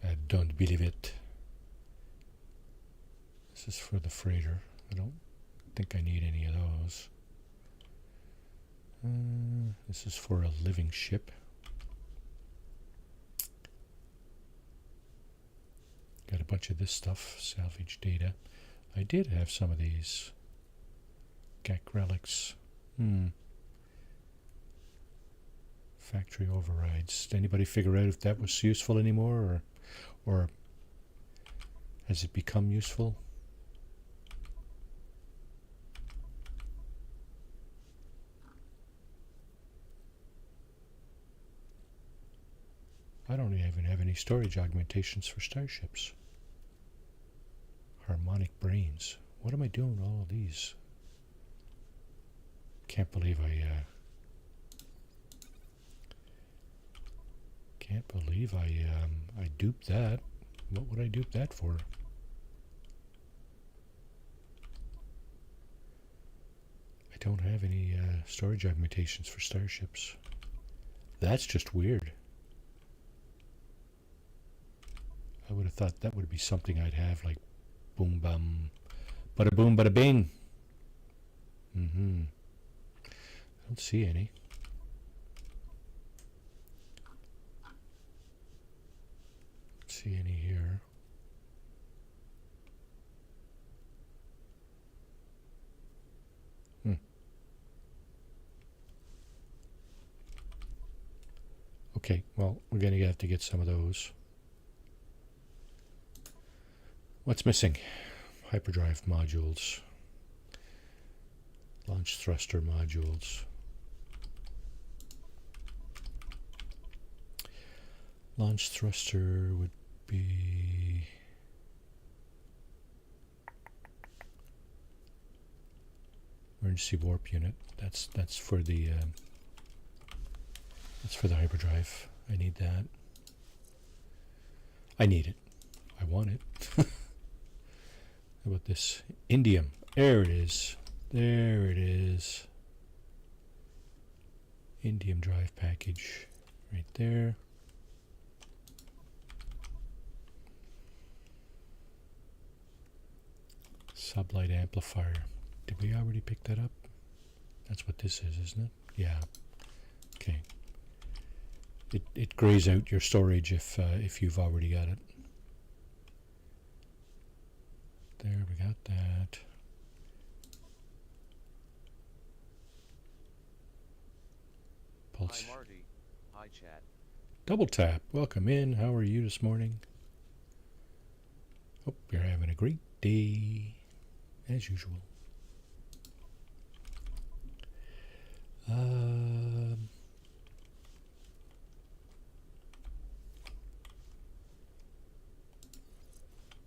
I don't believe it. This is for the freighter. I don't think I need any of those. This is for a living ship. Got a bunch of this stuff, salvage data. I did have some of these. Relics. Factory overrides. Did anybody figure out if that was useful anymore, or has it become useful? I don't even have any storage augmentations for starships. Harmonic brains. What am I doing with all of these? Can't believe I duped that. What would I dupe that for? I don't have any storage augmentations for starships. That's just weird. I would have thought that would be something I'd have, like boom bum, bada boom bada bing. I don't see any. Don't see any here. Okay, well, we're going to have to get some of those. What's missing? Hyperdrive modules. Launch thruster modules. Launch thruster would be... emergency warp unit. That's for the hyperdrive. I need that. I need it. I want it. How about this? Indium. There it is. There it is. Indium drive package. Right there. Sublight amplifier. Did we already pick that up? That's what this is, isn't it? Yeah. Okay. It grays out your storage if you've already got it. There, we got that. Pulse. Hi Marty. Hi chat. Double tap. Welcome in. How are you this morning? Hope you're having a great day, as usual.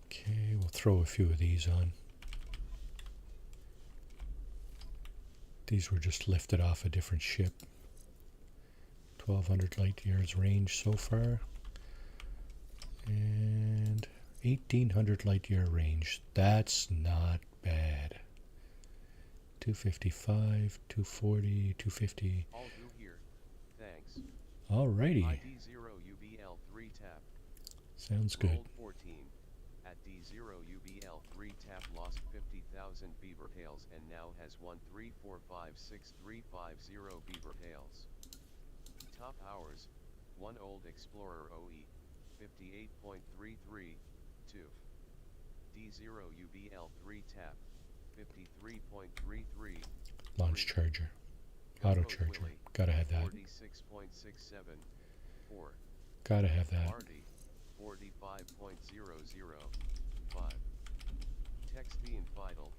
Okay, we'll throw a few of these on. These were just lifted off a different ship. 1200 light years range so far. And 1800 light year range. That's not bad. 255, 240, 250. All do here. Thanks. Alrighty. ID0UBL3 tap. Sounds good. Rolled 14. At D0UBL3 tap lost 50,000 beaver tails and now has 134563550 beaver tails. Top hours, 1 old Explorer OE, 58.33, 2. D0UBL3 tap, 53.33. Launch charger. Auto charger. Gotta have that. 46.67, 4. Gotta have that. Marty, 45.005. Text the and Fidel,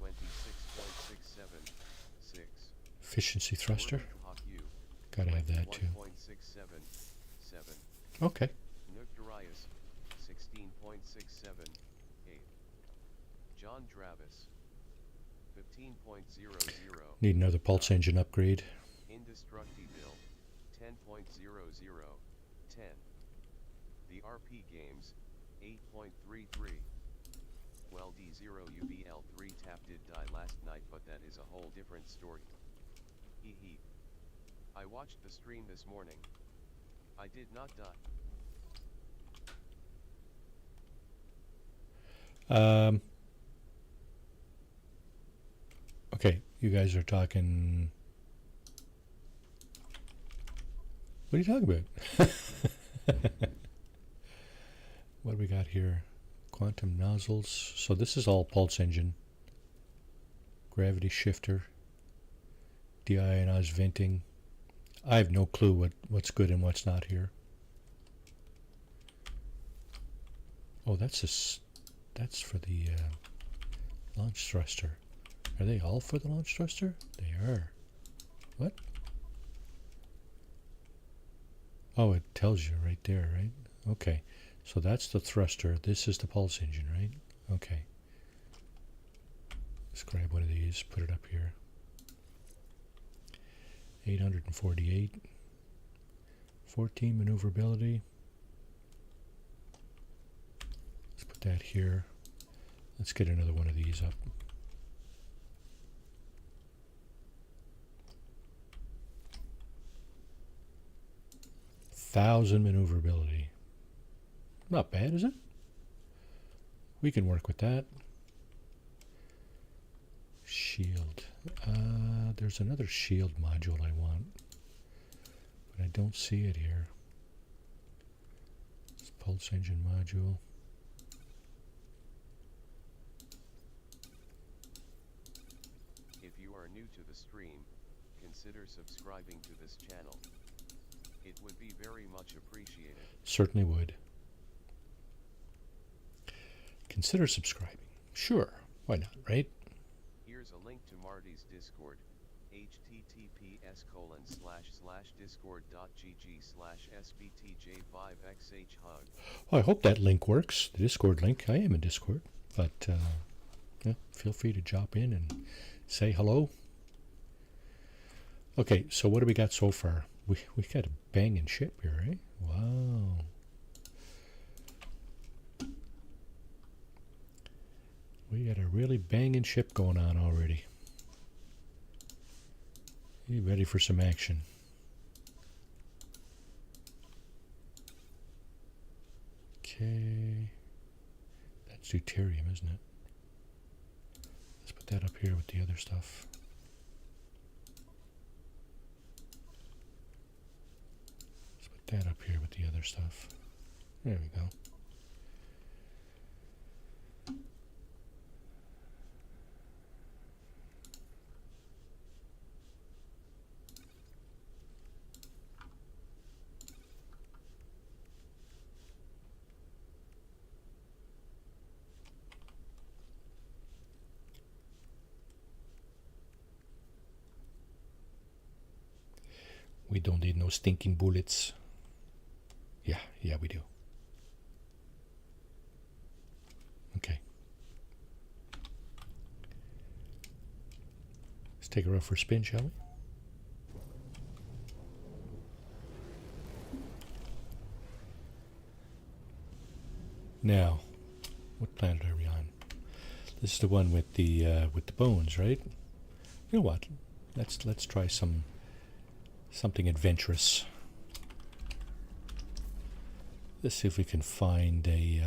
26.67, 6. Efficiency thruster. Hawk U, Gotta have that too. 1.67, 7. Okay. Nook Darius, 16.67, 8. John Travis, 15.00. Need another pulse engine upgrade. Indestructible, 10.00. 0.33. Well, D0UBL3 tap did die last night, but that is a whole different story. Hee hee. I watched the stream this morning. I did not die. Okay, you guys are talking. What are you talking about? What do we got here? Quantum nozzles. So this is all pulse engine. Gravity shifter. Deionized venting. I have no clue what's good and what's not here. Oh, that's for the launch thruster. Are they all for the launch thruster? They are. What? Oh, it tells you right there, right? Okay. So that's the thruster. This is the pulse engine, right? Okay. Let's grab one of these, put it up here. 848. 14 maneuverability. Let's put that here. Let's get another one of these up. Thousand maneuverability. Not bad, is it? We can work with that. Shield. There's another shield module I want, but I don't see it here. It's pulse engine module. If you are new to the stream, consider subscribing to this channel. It would be very much appreciated. Certainly would. Consider subscribing. Sure, why not, right? Here's a link to Marty's Discord, https://discord.gg/sbtj5xhhug. Well, I hope that link works, the Discord link. I am in Discord, but yeah, feel free to drop in and say hello. Okay, so what do we got so far? We got a banging ship here, right? Wow. We got a really banging ship going on already. You ready for some action? Okay. That's deuterium, isn't it? Let's put that up here with the other stuff. Let's put that up here with the other stuff. There we go. We don't need no stinking bullets. Yeah, we do. Okay. Let's take her up for a spin, shall we? Now, what planet are we on? This is the one with the bones, right? You know what? Let's try something adventurous. Let's see if we can find a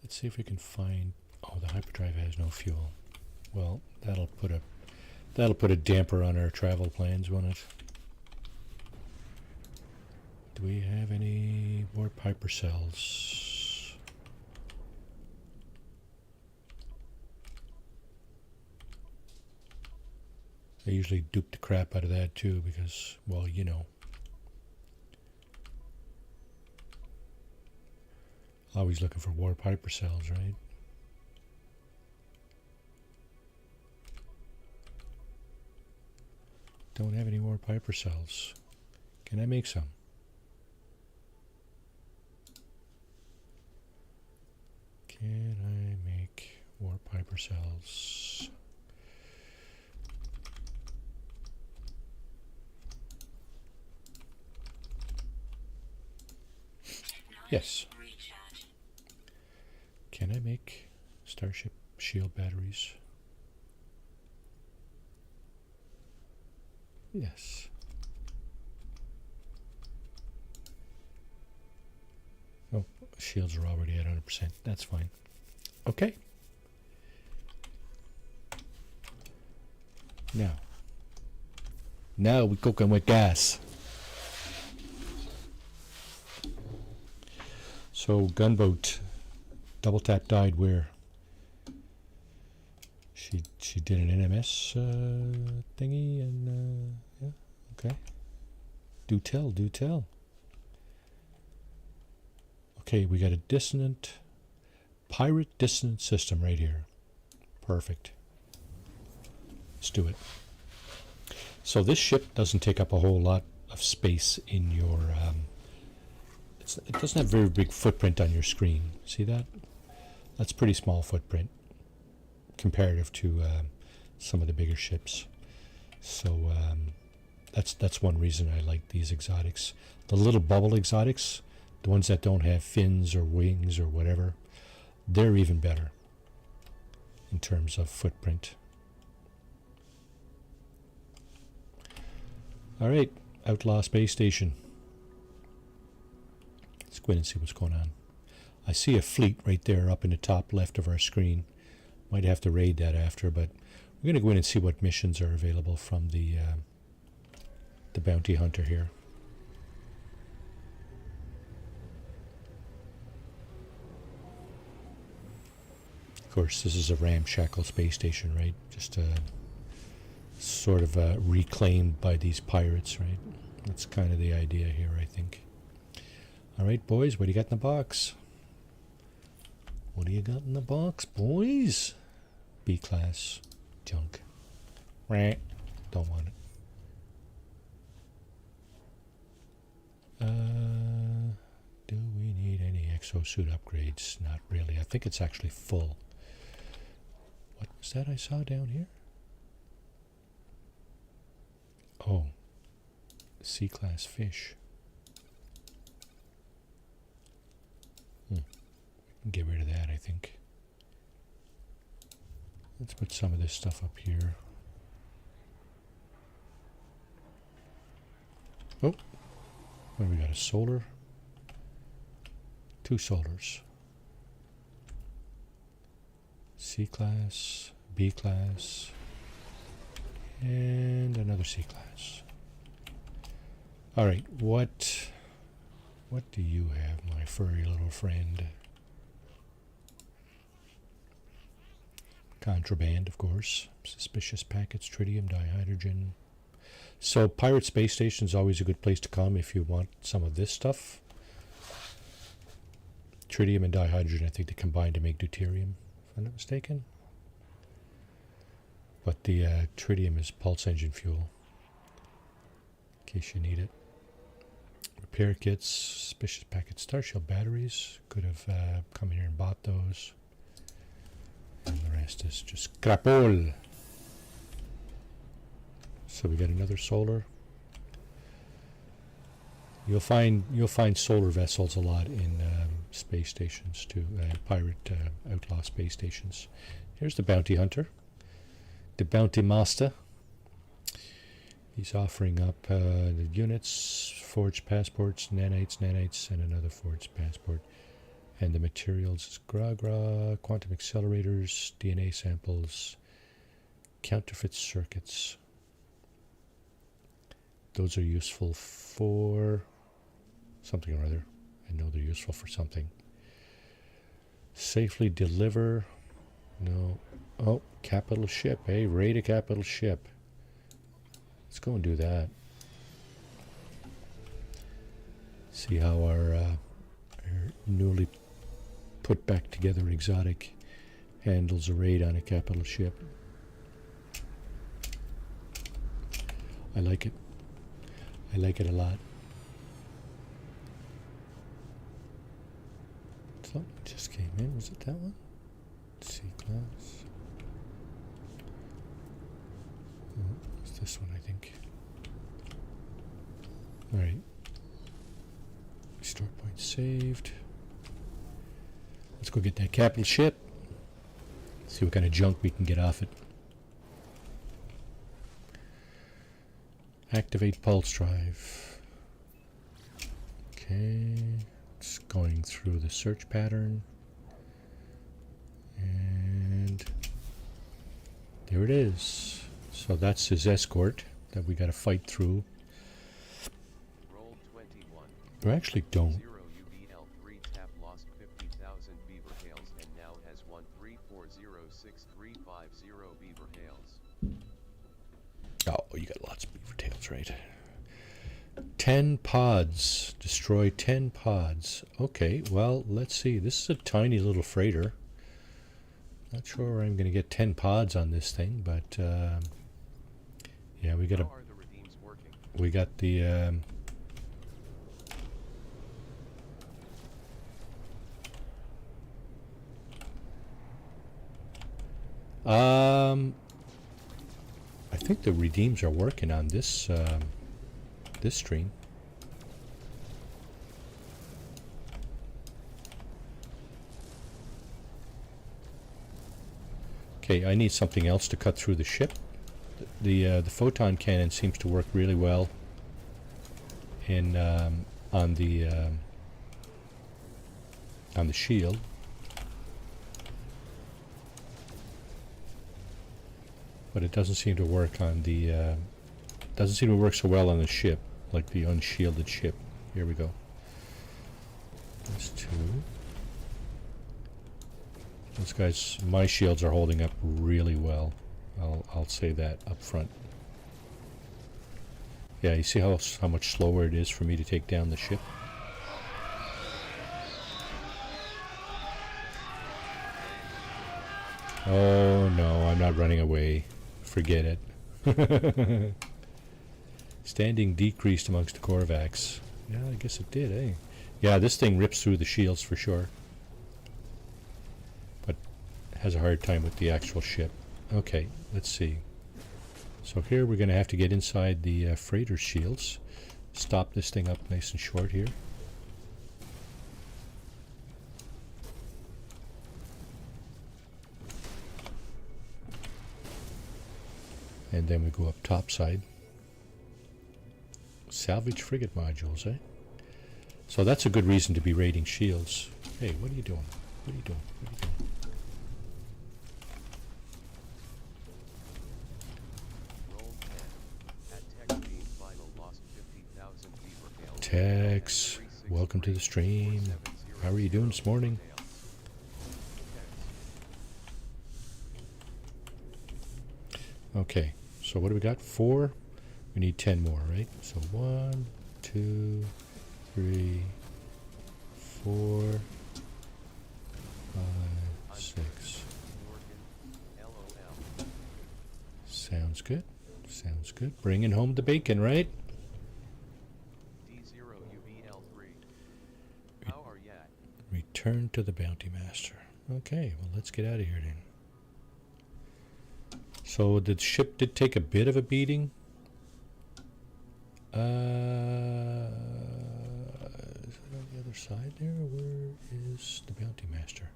let's see if we can find. Oh, the hyperdrive has no fuel. Well, that'll put a damper on our travel plans, won't it? Do we have any warp hypercells? I usually dupe the crap out of that too because, well, you know. Always looking for warp hypercells, right? Don't have any warp hypercells. Can I make some? Can I make warp hypercells? Yes. Can I make Starship shield batteries? Yes. Oh, shields are already at 100%. That's fine. Okay. Now we're cooking with gas. So gunboat, double tap died where? She did an NMS thingy and yeah, okay. Do tell. Okay, we got a pirate dissonant system right here. Perfect. Let's do it. So this ship doesn't take up a whole lot of space in your. It doesn't have a very big footprint on your screen. See that? That's pretty small footprint comparative to some of the bigger ships. So that's one reason I like these exotics. The little bubble exotics, the ones that don't have fins or wings or whatever, they're even better in terms of footprint. All right, Outlaw Space Station. Let's go in and see what's going on. I see a fleet right there up in the top left of our screen. Might have to raid that after, but we're going to go in and see what missions are available from the bounty hunter here. Of course, this is a ramshackle space station, right? Just sort of reclaimed by these pirates, right? That's kind of the idea here, I think. All right, boys, what do you got in the box? What do you got in the box, boys? B-class junk. Right. Don't want it. Do we need any exosuit upgrades? Not really. I think it's actually full. What was that I saw down here? Oh, C-class fish. We can get rid of that, I think. Let's put some of this stuff up here. Oh, what do we got? A solar? 2 solars. C-class, B-class, and another C-class. All right, what do you have, my furry little friend? Contraband, of course. Suspicious packets, tritium, dihydrogen. So Pirate Space Station is always a good place to come if you want some of this stuff. Tritium and dihydrogen, I think they combine to make deuterium, if I'm not mistaken. But the tritium is pulse engine fuel, in case you need it. Repair kits, suspicious packets, Starshield batteries. Could have come here and bought those. And the rest is just crapole. So we got another solar. You'll find solar vessels a lot in space stations too, pirate outlaw space stations. Here's the bounty hunter, the bounty master. He's offering up the units, forged passports, nanites, and another forged passport. And the materials is gra, quantum accelerators, DNA samples, counterfeit circuits. Those are useful for something or other. I know they're useful for something. Safely deliver. No. Oh, capital ship. Hey, raid a capital ship. Let's go and do that. See how our newly put back together exotic handles a raid on a capital ship. I like it. I like it a lot. Something just came in. Was it that one? C-class. Oh, it's this one, I think. Alright. Restore point saved. go get that capital ship. See what kind of junk we can get off it. Activate pulse drive. Okay. It's going through the search pattern. And there it is. So that's his escort that we got to fight through. Roll 21. We actually don't. 0 UBL3 tap lost 50,000 beaver tails and now has 1340635 beaver tails. Oh, you got lots of beaver tails, right? 10 pods. Destroy 10 pods. Okay, well, let's see. This is a tiny little freighter. Not sure where I'm going to get 10 pods on this thing, but yeah, we got How are the redeems working? we got the I think the redeems are working on this this stream. Okay, I need something else to cut through the ship. The photon cannon seems to work really well in on the shield. But it doesn't seem to work on the doesn't seem to work so well on the ship, like the unshielded ship. Here we go. There's two. Those guys, my shields are holding up really well. I'll say that up front. Yeah, you see how much slower it is for me to take down the ship? Oh no, I'm not running away. Forget it. Standing decreased amongst the Korvax. Yeah, I guess it did, eh? Yeah, this thing rips through the shields for sure. But has a hard time with the actual ship. Okay, let's see. So here we're going to have to get inside the freighter shields. Stop this thing up nice and short here. And then we go up topside. Salvage frigate modules, eh? So that's a good reason to be raiding shields. Hey, what are you doing? What are you doing? What are you doing? Roll 10. At Tech Beam Final lost 50,000 beaver tails. Tex, welcome to the stream. How are you doing this morning? Okay, so what do we got? 4. We need 10 more, right? So 1, 2, 3, 4, 5, 6. Sounds good. Sounds good. Bringing home the bacon, right? D0UBL3. How are ya? Return to the Bounty Master. Okay, well, let's get out of here then. So the ship did take a bit of a beating. Is it on the other side there? Where is the Bounty Master?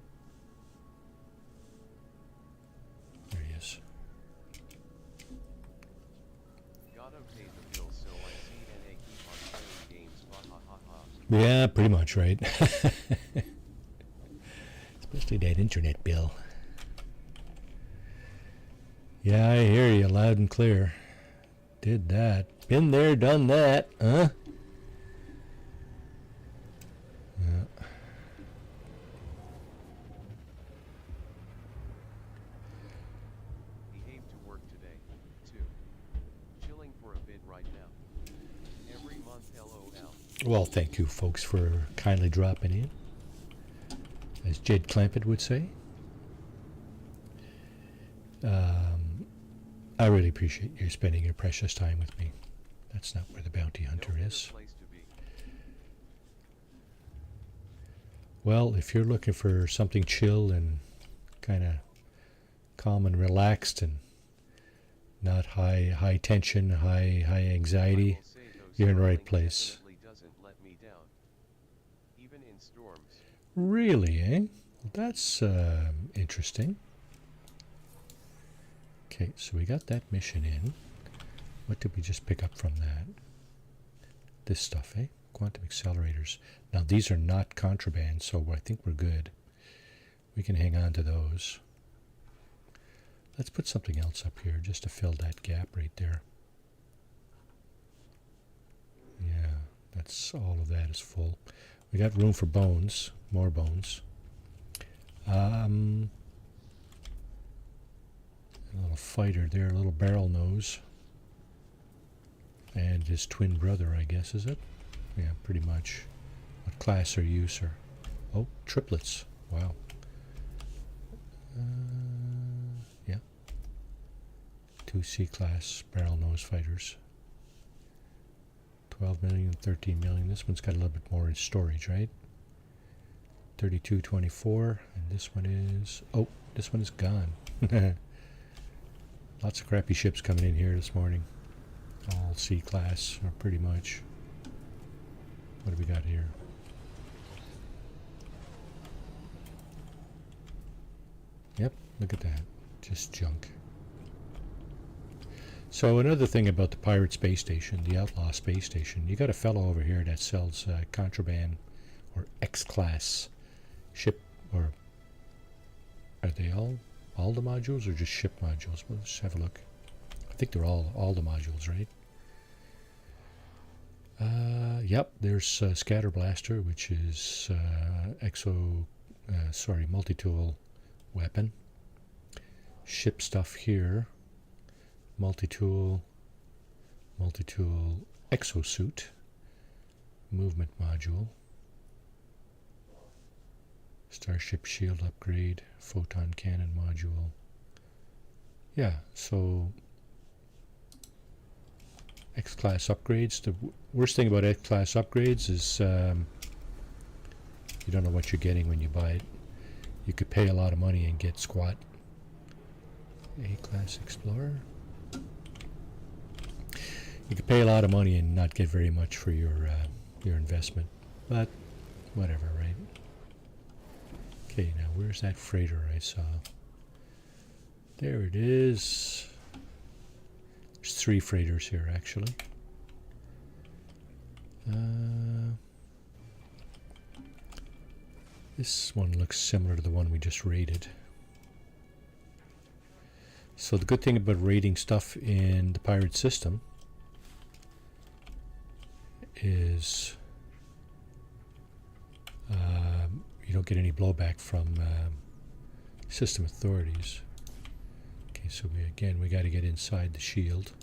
There he is. Gotta pay the bills, so I see NA keep on playing games. Ha ha ha ha. Yeah, pretty much, right? Especially that internet bill. Yeah, I hear you loud and clear. Did that. Been there, done that, huh? Yeah. Behave to work today, too. Chilling for a bit right now. Every month, LOL. Well, thank you, folks, for kindly dropping in. As Jed Clampett would say. I really appreciate you spending your precious time with me. That's not where the bounty hunter No better is. place to be. Well, if you're looking for something chill and kind of calm and relaxed and not high tension, high anxiety, I will say though, you're in the right Starlink place. definitely doesn't let me down. Even in storms. Really, eh? Well, that's interesting. Okay, so we got that mission in. What did we just pick up from that? This stuff, eh? Quantum accelerators. Now, these are not contraband, so I think we're good. We can hang on to those. Let's put something else up here just to fill that gap right there. Yeah, that's all of that is full. We got room for bones, more bones. A little fighter there, a little barrel nose. And his twin brother, I guess, is it? Yeah, pretty much. What class are you, sir? Oh, triplets. Wow. Yeah. 2 C-class barrel nose fighters. 12 million, 13 million. This one's got a little bit more in storage, right? 3224. And this one is... Oh, this one is gone. Lots of crappy ships coming in here this morning. All C-class, or pretty much. What do we got here? Yep, look at that. Just junk. So another thing about the pirate space station, the outlaw space station, you got a fellow over here that sells contraband or X-class ship, or are they all the modules or just ship modules? Well, let's have a look. I think they're all the modules, right? Yep, there's Scatter Blaster, which is multi-tool weapon. Ship stuff here. Multi-tool exosuit. Movement module. Starship shield upgrade. Photon cannon module. Yeah, so X-class upgrades. The worst thing about X-class upgrades is you don't know what you're getting when you buy it. You could pay a lot of money and get squat. A-class Explorer. You could pay a lot of money and not get very much for your investment, but whatever, right? Okay, now where's that freighter I saw? There it is. There's 3 freighters here, actually. This one looks similar to the one we just raided. So the good thing about raiding stuff in the pirate system is you don't get any blowback from system authorities. Okay, so we got to get inside the shield.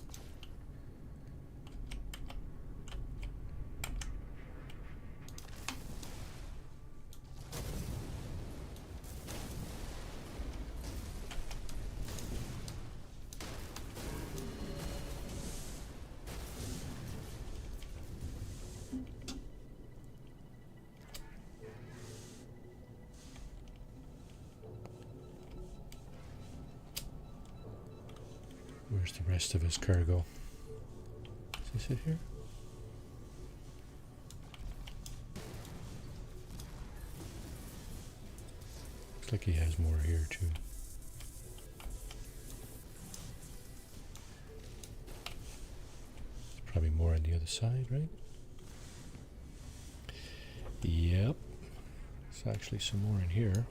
Where's the rest of his cargo? Is this it here? Looks like he has more here too. There's probably more on the other side, right? Yep. There's actually some more in here.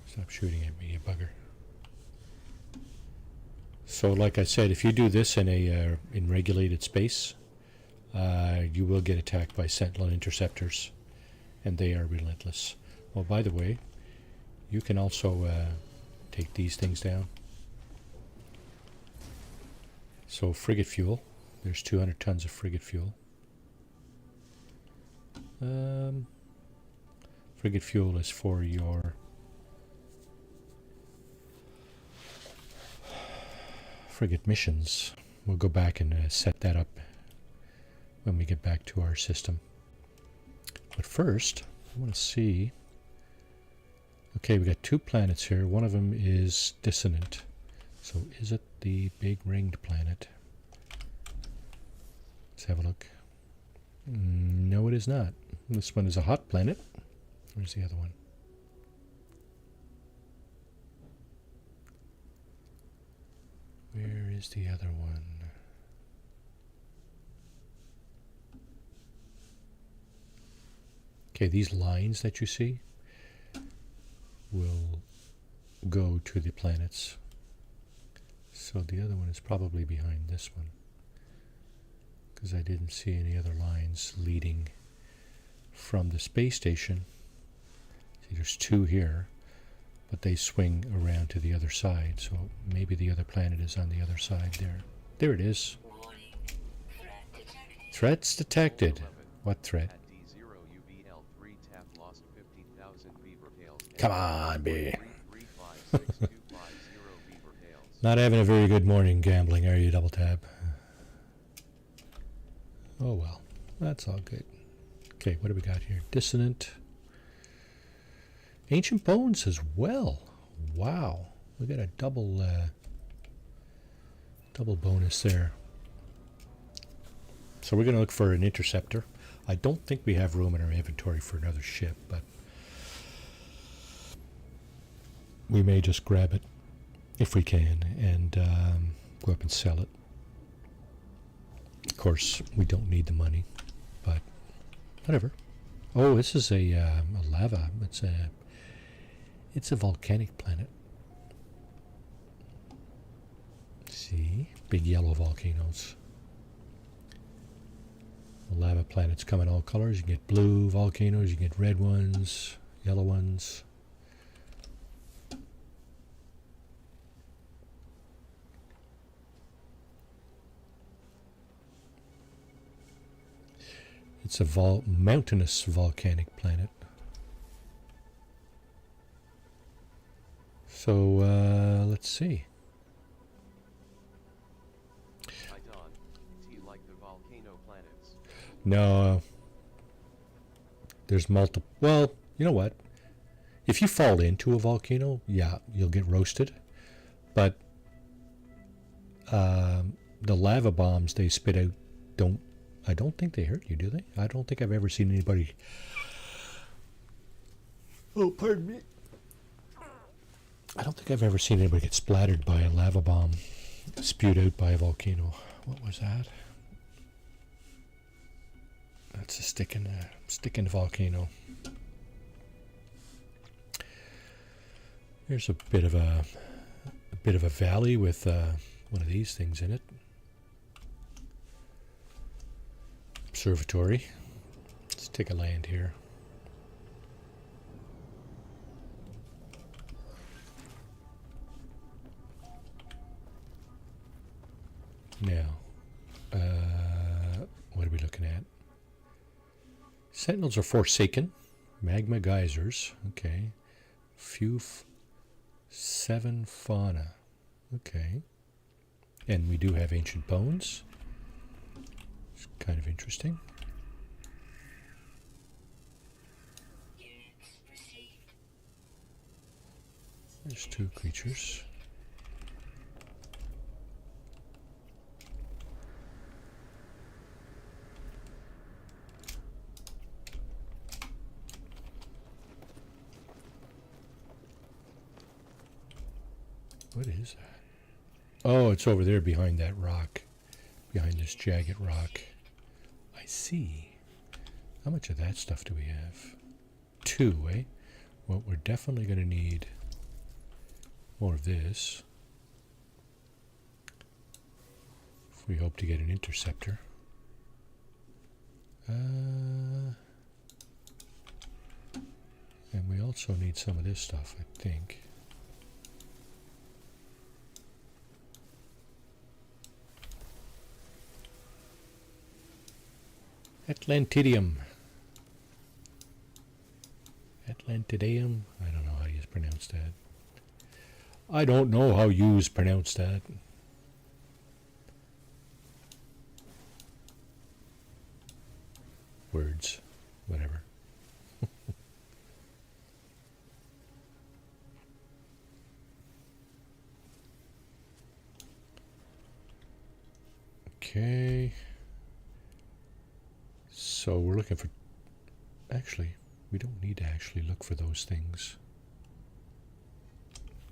Stop shooting at me, you bugger. So, like I said, if you do this in a in regulated space, you will get attacked by Sentinel interceptors, and they are relentless. Well, by the way, you can also take these things down. So, frigate fuel. There's 200 tons of frigate fuel. Frigate fuel is for your frigate missions. We'll go back and set that up when we get back to our system. But first, I want to see... Okay, we got 2 planets here. One of them is dissonant. So is it the big ringed planet? Let's have a look. No, it is not. This one is a hot planet. Where's the other one? Where is the other one? Okay, these lines that you see will go to the planets. So the other one is probably behind this one, because I didn't see any other lines leading from the space station. See, there's two here, but they swing around to the other side, so maybe the other planet is on the other side there. There it is. Threats detected. What threat? At D0 UVL3 tap lost 50,000 beaver tails. Come on, B. 3356250 beaver tails. Not having a very good morning gambling, are you, Double Tab? Oh well, that's all good. Okay, what do we got here? Dissonant. Ancient Bones as well. Wow, we got a double bonus there. So we're going to look for an interceptor. I don't think we have room in our inventory for another ship, but we may just grab it if we can and go up and sell it. Of course, we don't need the money, but whatever. Oh, this is a lava. It's a volcanic planet. See, big yellow volcanoes. The lava planets come in all colors. You can get blue volcanoes, you can get red ones, yellow ones. It's a mountainous volcanic planet. So, let's see. Hi Don, do you like the volcano planets? No, there's multiple. Well, you know what? If you fall into a volcano, yeah, you'll get roasted. But the lava bombs they spit out I don't think they hurt you, do they? I don't think I've ever seen anybody. Oh, pardon me. I don't think I've ever seen anybody get splattered by a lava bomb spewed out by a volcano. What was that? That's a stick in the volcano. There's a bit of a valley with one of these things in it. Observatory. Let's take a land here. Now, what are we looking at? Sentinels are forsaken. Magma geysers. Okay. 7 fauna. Okay. And we do have ancient bones. It's kind of interesting. There's 2 creatures. What is that? Oh, it's over there behind that rock. Behind this jagged rock. I see. How much of that stuff do we have? 2, eh? Well, we're definitely going to need more of this if we hope to get an interceptor. And we also need some of this stuff, I think. Atlantidium. Atlantidium? I don't know how you pronounce that. I don't know how you pronounce that. Words. Whatever. Okay. So we're looking for... Actually, we don't need to actually look for those things,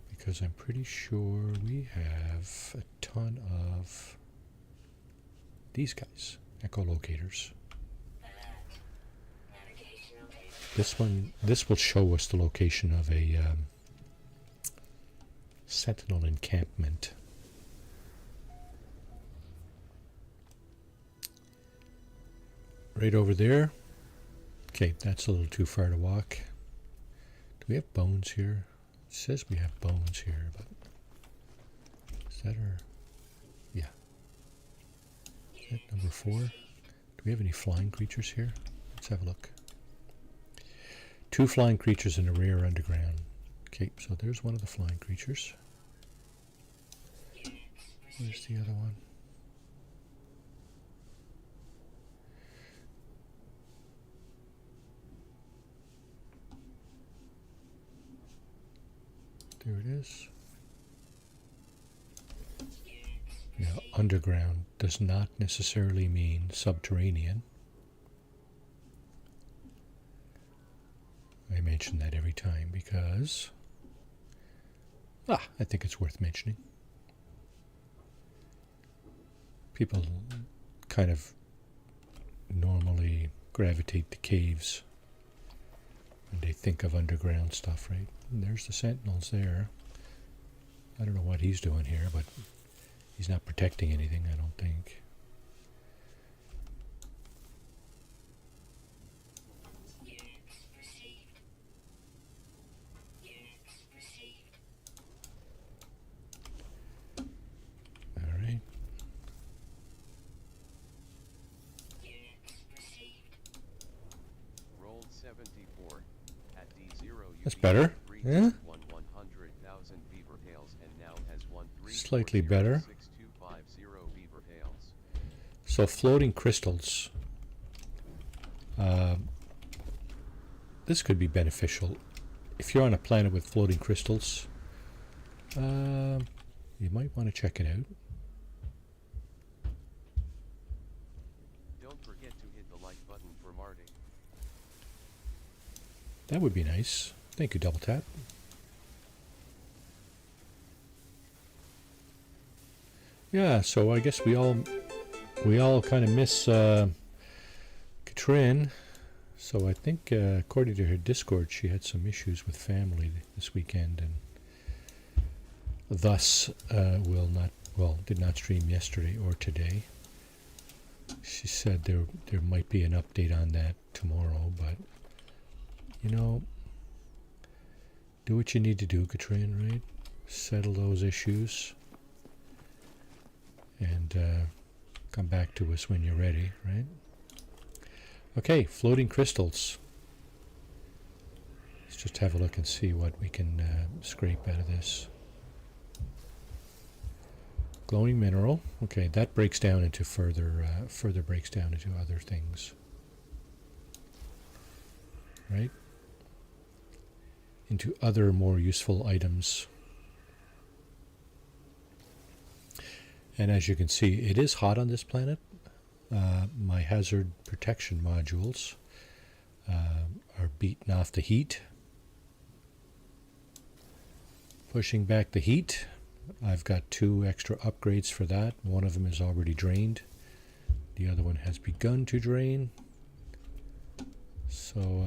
because I'm pretty sure we have a ton of these guys, echolocators. This will show us the location of a sentinel encampment. Right over there. Okay, that's a little too far to walk. Do we have bones here? It says we have bones here, but is that our... Yeah. Is that number 4? Do we have any flying creatures here? Let's have a look. 2 flying creatures in a rare underground. Okay, so there's one of the flying creatures. Where's the other one? There it is. Now, underground does not necessarily mean subterranean. I mention that every time because I think it's worth mentioning. People kind of normally gravitate to caves when they think of underground stuff, right? And there's the sentinels there. I don't know what he's doing here, but he's not protecting anything, I don't think. That's better. Yeah. Slightly better. So floating crystals. This could be beneficial. If you're on a planet with floating crystals, you might want to check it out. Don't forget to hit the like button for Marty. That would be nice. Thank you, Double Tap. Yeah, so I guess we all kind of miss Katrin. So I think, according to her Discord, she had some issues with family this weekend, and thus did not stream yesterday or today. She said there might be an update on that tomorrow, but you know, do what you need to do, Katrin, right? Settle those issues and come back to us when you're ready, right? Okay, floating crystals. Let's just have a look and see what we can scrape out of this. Glowing mineral. Okay, that breaks down into further breaks down into other things, right? Into other more useful items. And as you can see, it is hot on this planet. My hazard protection modules are beating off the heat, pushing back the heat. I've got 2 extra upgrades for that. One of them is already drained. The other one has begun to drain. So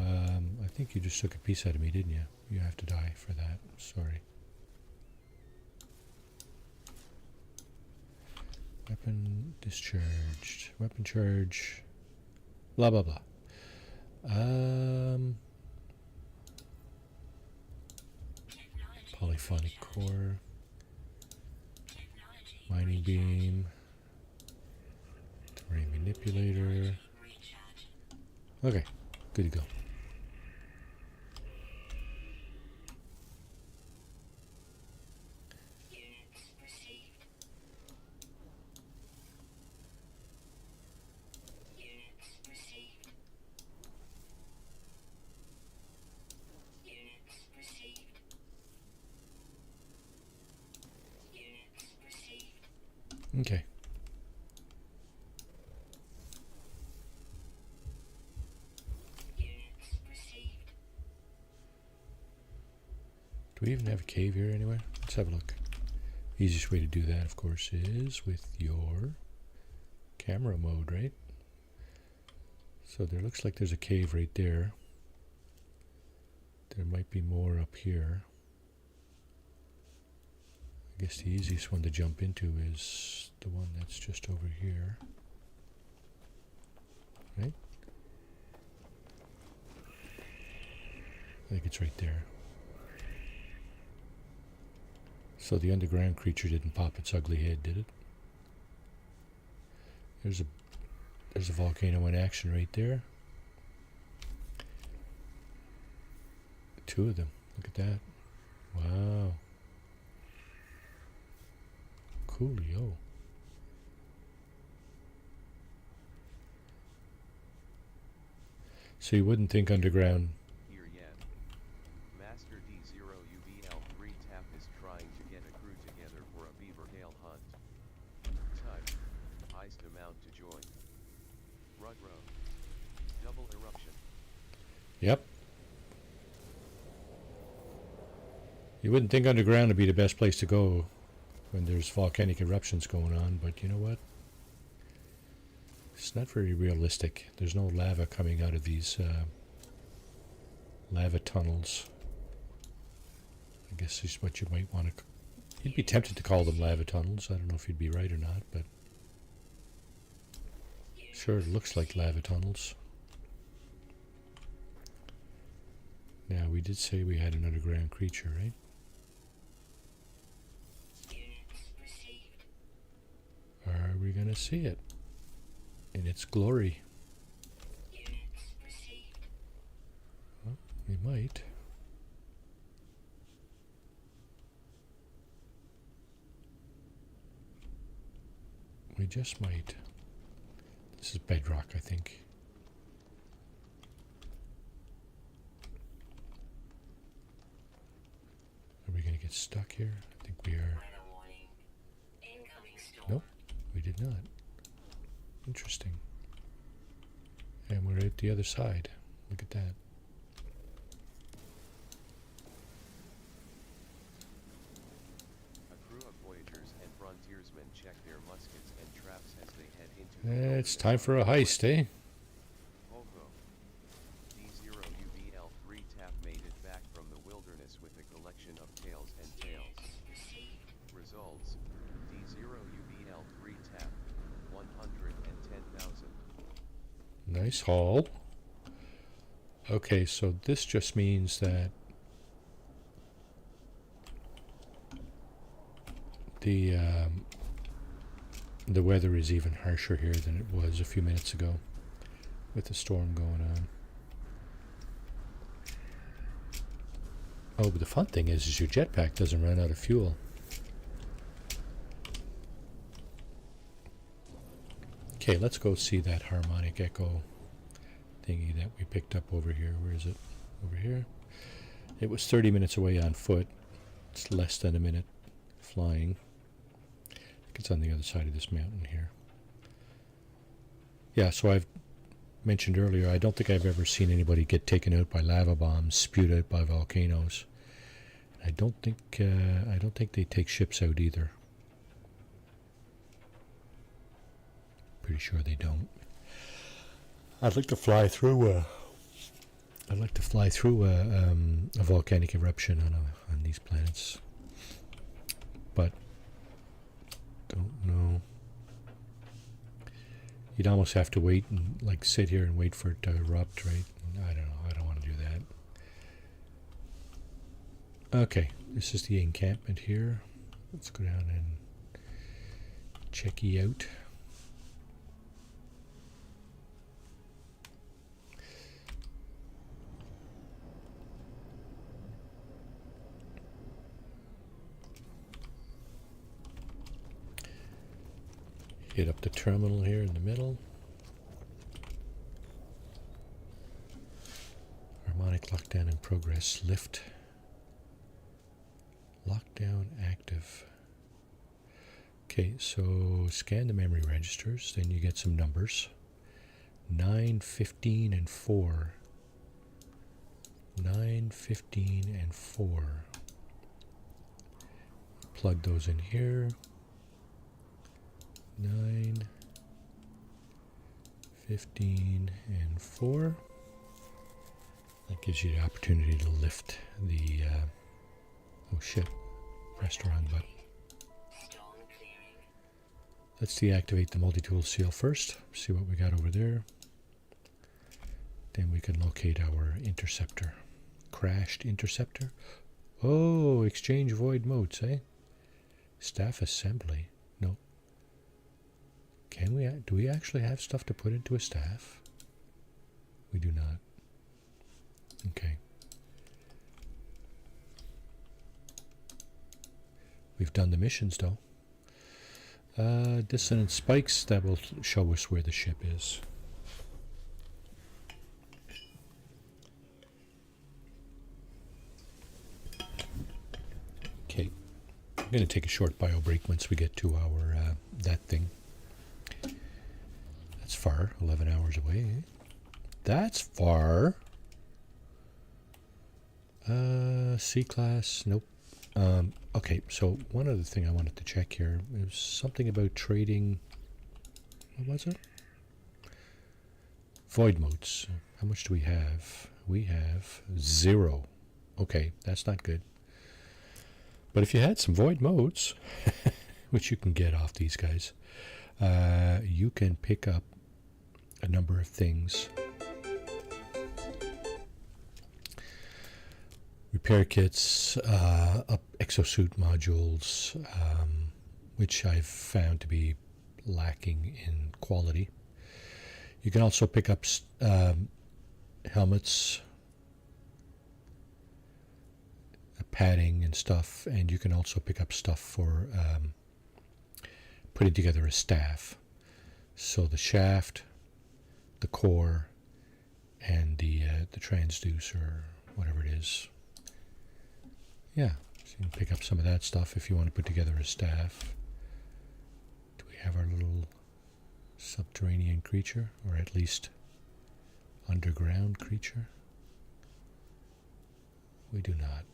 I think you just took a piece out of me, didn't you? You have to die for that. Sorry. Weapon discharged. Weapon charge. Blah, blah, blah. Polyphonic core. Mining beam. Terrain manipulator. Okay, good to go. Okay. Do we even have a cave here anywhere? Let's have a look. Easiest way to do that, of course, is with your camera mode, right? So there looks like there's a cave right there. There might be more up here. I guess the easiest one to jump into is the one that's just over here. Right? I think it's right there. So the underground creature didn't pop its ugly head, did it? There's a volcano in action right there. Two of them. Look at that. Wow. Coolio. So you wouldn't think underground. Here yet. Master D0UBL3 Tap is trying to get a crew together for a beaver tail hunt. Type. Iced amount to join. Rugro. Double eruption. Yep. You wouldn't think underground would be the best place to go when there's volcanic eruptions going on, but you know what? It's not very realistic. There's no lava coming out of these lava tunnels. I guess is what you might want to... You'd be tempted to call them lava tunnels. I don't know if you'd be right or not, but... Sure, it looks like lava tunnels. Now, we did say we had an underground creature, right? Are we going to see it in its glory? Well, we might. We just might. This is bedrock, I think. Are we going to get stuck here? I think we are. Nope, we did not. Interesting. And we're at the other side. Look at that. A crew of voyagers and frontiersmen check their muskets and traps as they head into the It's time for a heist, eh? Hogo. D0UBL3 Tap made it back from the wilderness with a collection of tails and tails. Results. D0UBL3 Tap. 110,000. Nice haul. Okay, so this just means that the weather is even harsher here than it was a few minutes ago with the storm going on. Oh, but the fun thing is your jetpack doesn't run out of fuel. Okay, let's go see that harmonic echo thingy that we picked up over here. Where is it? Over here. It was 30 minutes away on foot. It's less than a minute flying. I think it's on the other side of this mountain here. Yeah, so I've mentioned earlier, I don't think I've ever seen anybody get taken out by lava bombs spewed out by volcanoes. I don't think they take ships out either. Pretty sure they don't. I'd like to fly through a volcanic eruption on these planets, but don't know. You'd almost have to wait and like sit here and wait for it to erupt, right? I don't know. I don't want to do that. Okay, this is the encampment here. Let's go down and check ye out. Hit up the terminal here in the middle. Harmonic lockdown in progress. Lift. Lockdown active. Okay, so scan the memory registers, then you get some numbers. 9, 15, and 4. 9, 15, and 4. plug those in here. 9, 15, and 4. That gives you the opportunity to lift the, oh shit, pressed the wrong button. Let's deactivate the multi-tool seal first, see what we got over there. Then we can locate our interceptor. Crashed interceptor. Oh, exchange void modes, eh? Staff assembly. No. Can we, do we actually have stuff to put into a staff? We do not. Okay. We've done the missions though. Dissonant spikes, that will show us where the ship is. Okay. I'm going to take a short bio break once we get to our, that thing. That's far, 11 hours away. Eh? That's far. C-class, nope. Okay, so one other thing I wanted to check here. It was something about trading. What was it? Void modes. How much do we have? We have 0. Okay, that's not good. But if you had some void modes, which you can get off these guys, you can pick up a number of things. Repair kits, exosuit modules, which I've found to be lacking in quality. You can also pick up helmets, padding and stuff, and you can also pick up stuff for putting together a staff. So the shaft, the core, and the transducer, whatever it is. Yeah, so you can pick up some of that stuff if you want to put together a staff. Do we have our little subterranean creature, or at least underground creature? We do not.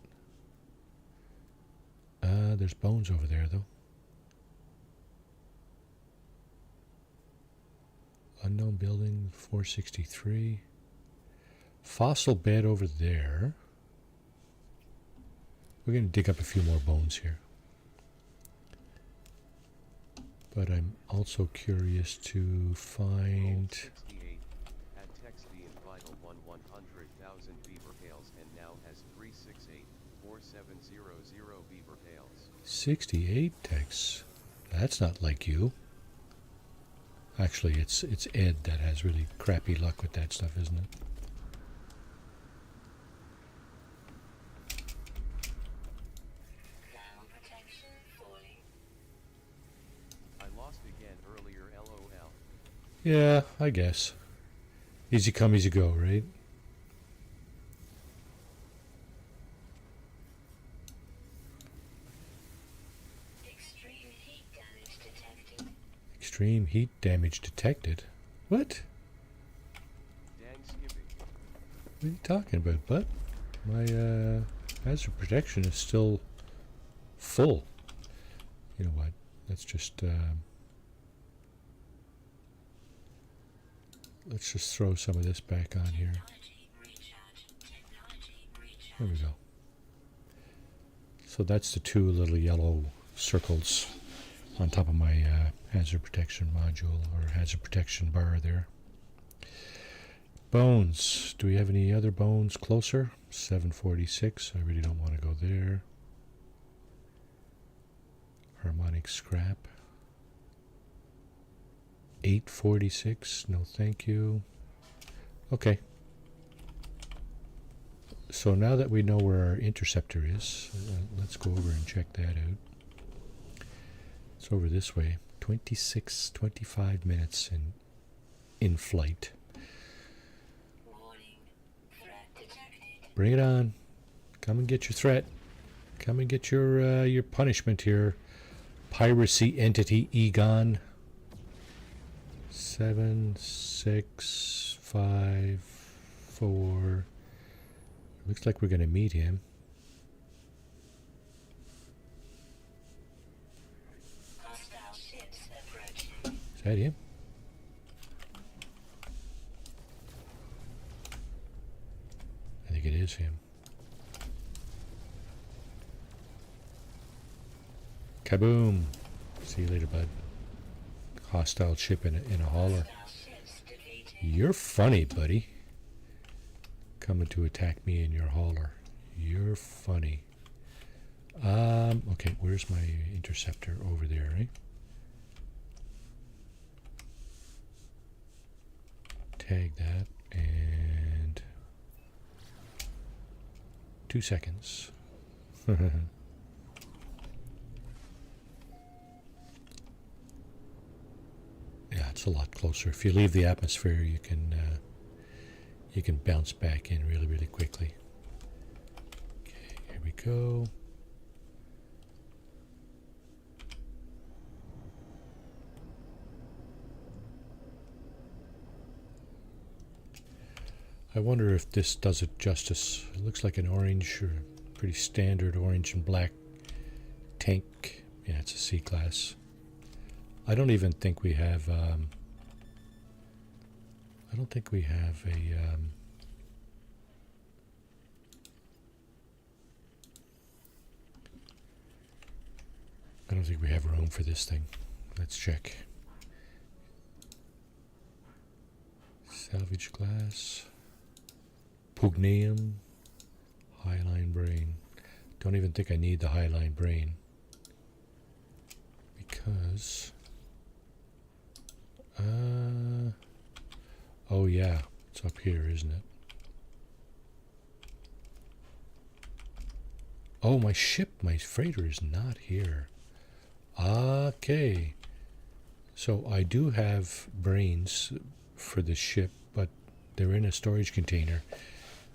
There's bones over there, though. Unknown building, 463. Fossil bed over there. We're going to dig up a few more bones here. But I'm also curious to find... Had text the vital 100,000 beaver tails and now has 368,4700 beaver tails. 68 texts. That's not like you. Actually, it's Ed that has really crappy luck with that stuff, isn't it? I lost again earlier, LOL. Yeah, I guess. Easy come, easy go, right? Extreme heat damage detected. What? Dang skipping. What are you talking about, bud? My hazard protection is still full. You know what? Let's just throw some of this back on here. There we go. So that's the two little yellow circles on top of my hazard protection module, or hazard protection bar there. Bones. Do we have any other bones closer? 746. I really don't want to go there. Harmonic scrap. 846. No thank you. Okay. So now that we know where our interceptor is, let's go over and check that out. It's over this way. 25 minutes in flight. Bring it on. Come and get your threat. Come and get your punishment here. Piracy entity Egon. 7, 6, 5, 4. Looks like we're going to meet him. that him? I think it is him. Kaboom! See you later, bud. Hostile ship in a hauler. You're funny, buddy. Coming to attack me in your hauler. You're funny. Okay, where's my interceptor? Over there, right? Tag that, and 2 seconds. Yeah, it's a lot closer. If you leave the atmosphere, you can bounce back in really, really quickly. Okay, here we go. I wonder if this does it justice. It looks like an orange, or pretty standard orange and black tank. Yeah, it's a C-class. I don't even think we have. I don't think we have a. I don't think we have room for this thing. Let's check. Salvage glass. Pugneum. Highline brain. Don't even think I need the highline brain. Because. Oh yeah, it's up here, isn't it? Oh, my ship, my freighter is not here. Okay. So I do have brains for the ship, but they're in a storage container.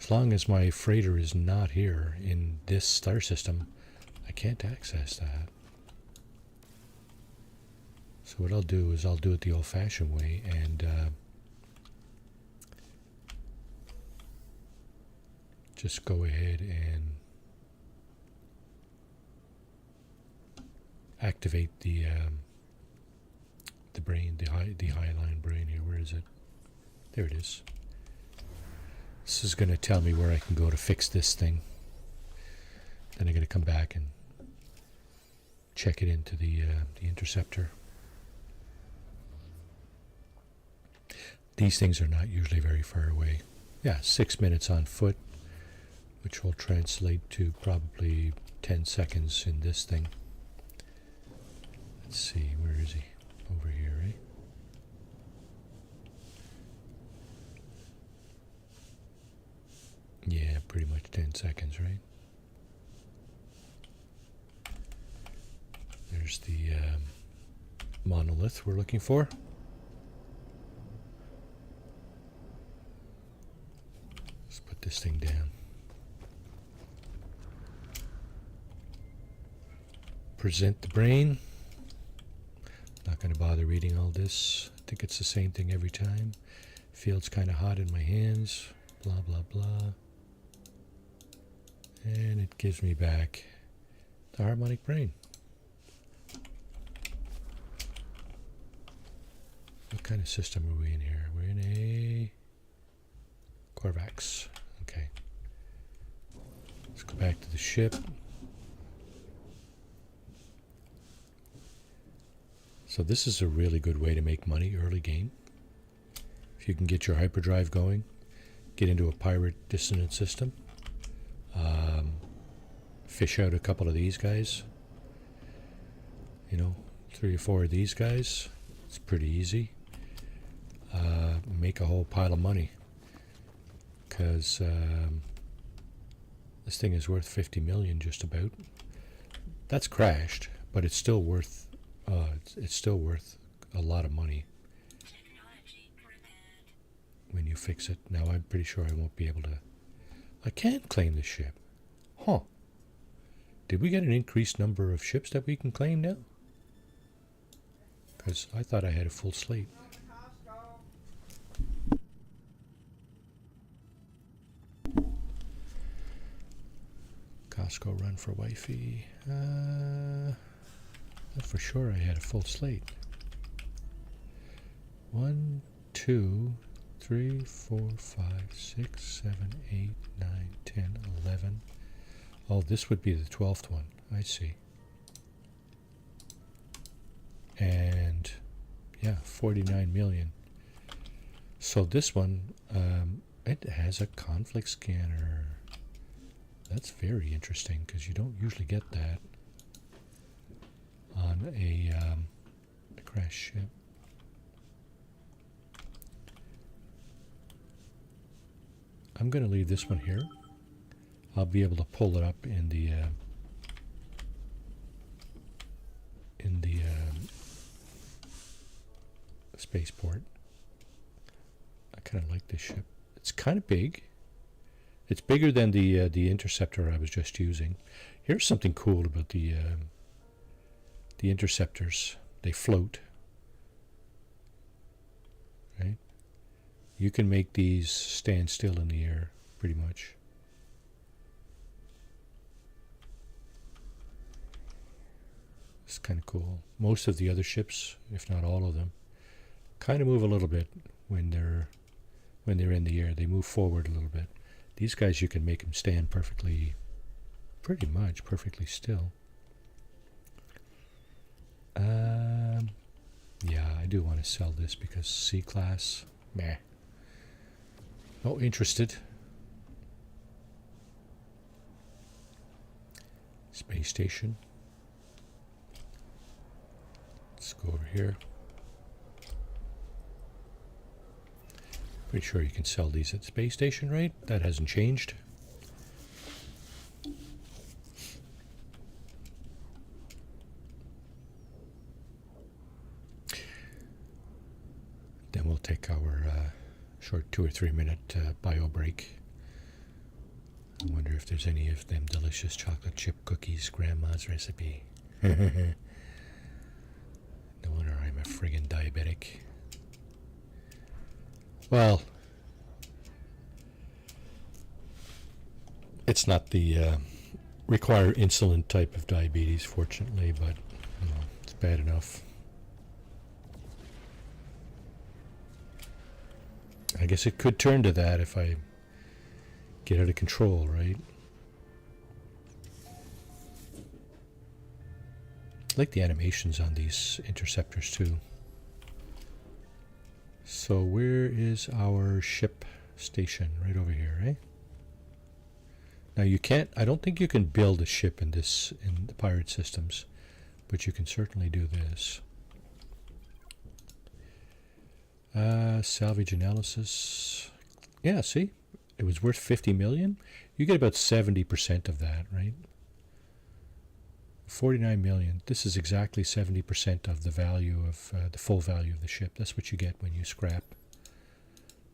As long as my freighter is not here in this star system, I can't access that. So what I'll do is I'll do it the old-fashioned way and just go ahead and activate the brain, the highline brain here. Where is it? There it is. This is going to tell me where I can go to fix this thing. Then I'm going to come back and check it into the interceptor. These things are not usually very far away. Yeah, 6 minutes on foot, which will translate to probably 10 seconds in this thing. Let's see, where is he? Over here, right? Yeah, pretty much 10 seconds, right? There's the monolith we're looking for. Let's put this thing down. Present the brain. Not going to bother reading all this. I think it's the same thing every time. Feels kind of hot in my hands. Blah, blah, blah. And it gives me back the harmonic brain. What kind of system are we in here? We're in a Corvax. Okay. Let's go back to the ship. So this is a really good way to make money early game. If you can get your hyperdrive going, get into a pirate dissonant system, fish out a couple of these guys, 3 or 4 of these guys, it's pretty easy. Make a whole pile of money, because this thing is worth 50 million just about. That's crashed, but it's still worth a lot of money when you fix it. Now I'm pretty sure I won't be able to. I can't claim the ship. Huh. Did we get an increased number of ships that we can claim now? Because I thought I had a full slate. Costco run for wifey. For sure I had a full slate. 1, 2, 3, 4, 5, 6, 7, 8, 9, 10, 11. Oh, this would be the 12th one. I see. And yeah, 49 million. So this one, it has a conflict scanner. That's very interesting because you don't usually get that on a crash ship. I'm going to leave this one here. I'll be able to pull it up in the spaceport. I kind of like this ship. It's kind of big. It's bigger than the interceptor I was just using. Here's something cool about the interceptors. They float. Right? You can make these stand still in the air, pretty much. It's kind of cool. Most of the other ships, if not all of them, kind of move a little bit when they're in the air. They move forward a little bit. These guys, you can make them stand perfectly, pretty much perfectly still. Yeah, I do want to sell this because C-class, meh. Not interested. Space station. Let's go over here. Pretty sure you can sell these at the space station, right? That hasn't changed. Then we'll take our short 2 or 3 minute bio break. I wonder if there's any of them delicious chocolate chip cookies, Grandma's recipe. No wonder I'm a friggin' diabetic. Well, it's not the require insulin type of diabetes, fortunately, but you know, it's bad enough. I guess it could turn to that if I get out of control, right? I like the animations on these interceptors too. So where is our ship station? Right over here, eh? Now you can't, I don't think you can build a ship in the pirate systems, but you can certainly do this. Salvage analysis. Yeah, see? It was worth 50 million. You get about 70% of that, right? 49 million. This is exactly 70% of the value of the full value of the ship. That's what you get when you scrap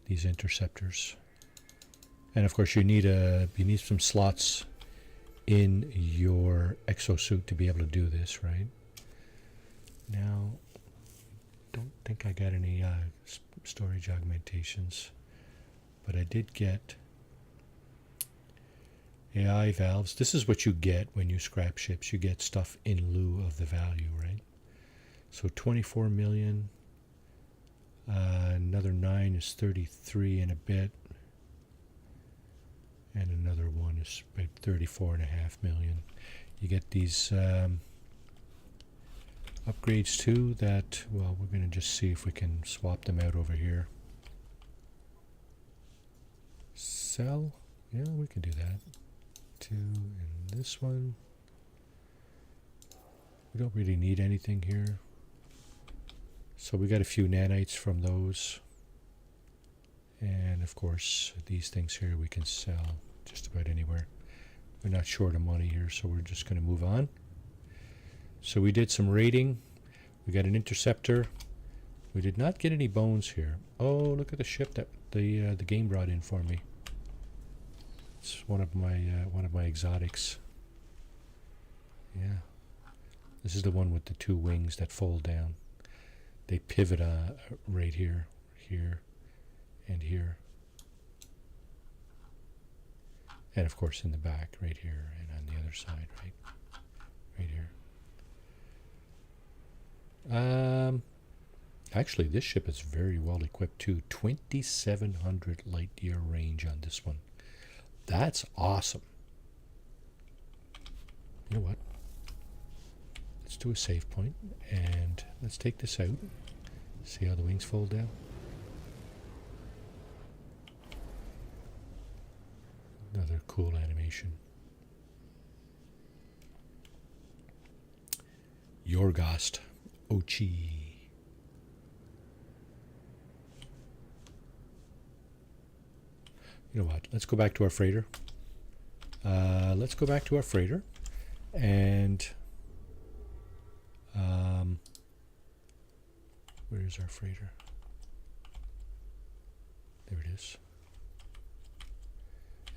these interceptors. And of course, you need some slots in your exosuit to be able to do this, right? Now, don't think I got any storage augmentations, but I did get AI valves. This is what you get when you scrap ships. You get stuff in lieu of the value, right? So 24 million. Another 9 is 33 and a bit. And another one is about 34.5 million. You get these upgrades too that, well, we're going to just see if we can swap them out over here. Sell? Yeah, we can do that. 2 and this one. We don't really need anything here. So we got a few nanites from those. And of course, these things here we can sell just about anywhere. We're not short of money here, so we're just going to move on. So we did some raiding. We got an interceptor. We did not get any bones here. Oh, look at the ship that the game brought in for me. It's one of my exotics. Yeah, this is the one with the 2 wings that fold down. They pivot right here, here, and here, and of course in the back, right here, and on the other side, right here. Actually, this ship is very well equipped too. 2,700 light year range on this one. That's awesome. You know what? Let's do a save point and let's take this out. See how the wings fold down? Another cool animation. Yorgast Ochi. You know what? Let's go back to our freighter. And where's our freighter? There it is.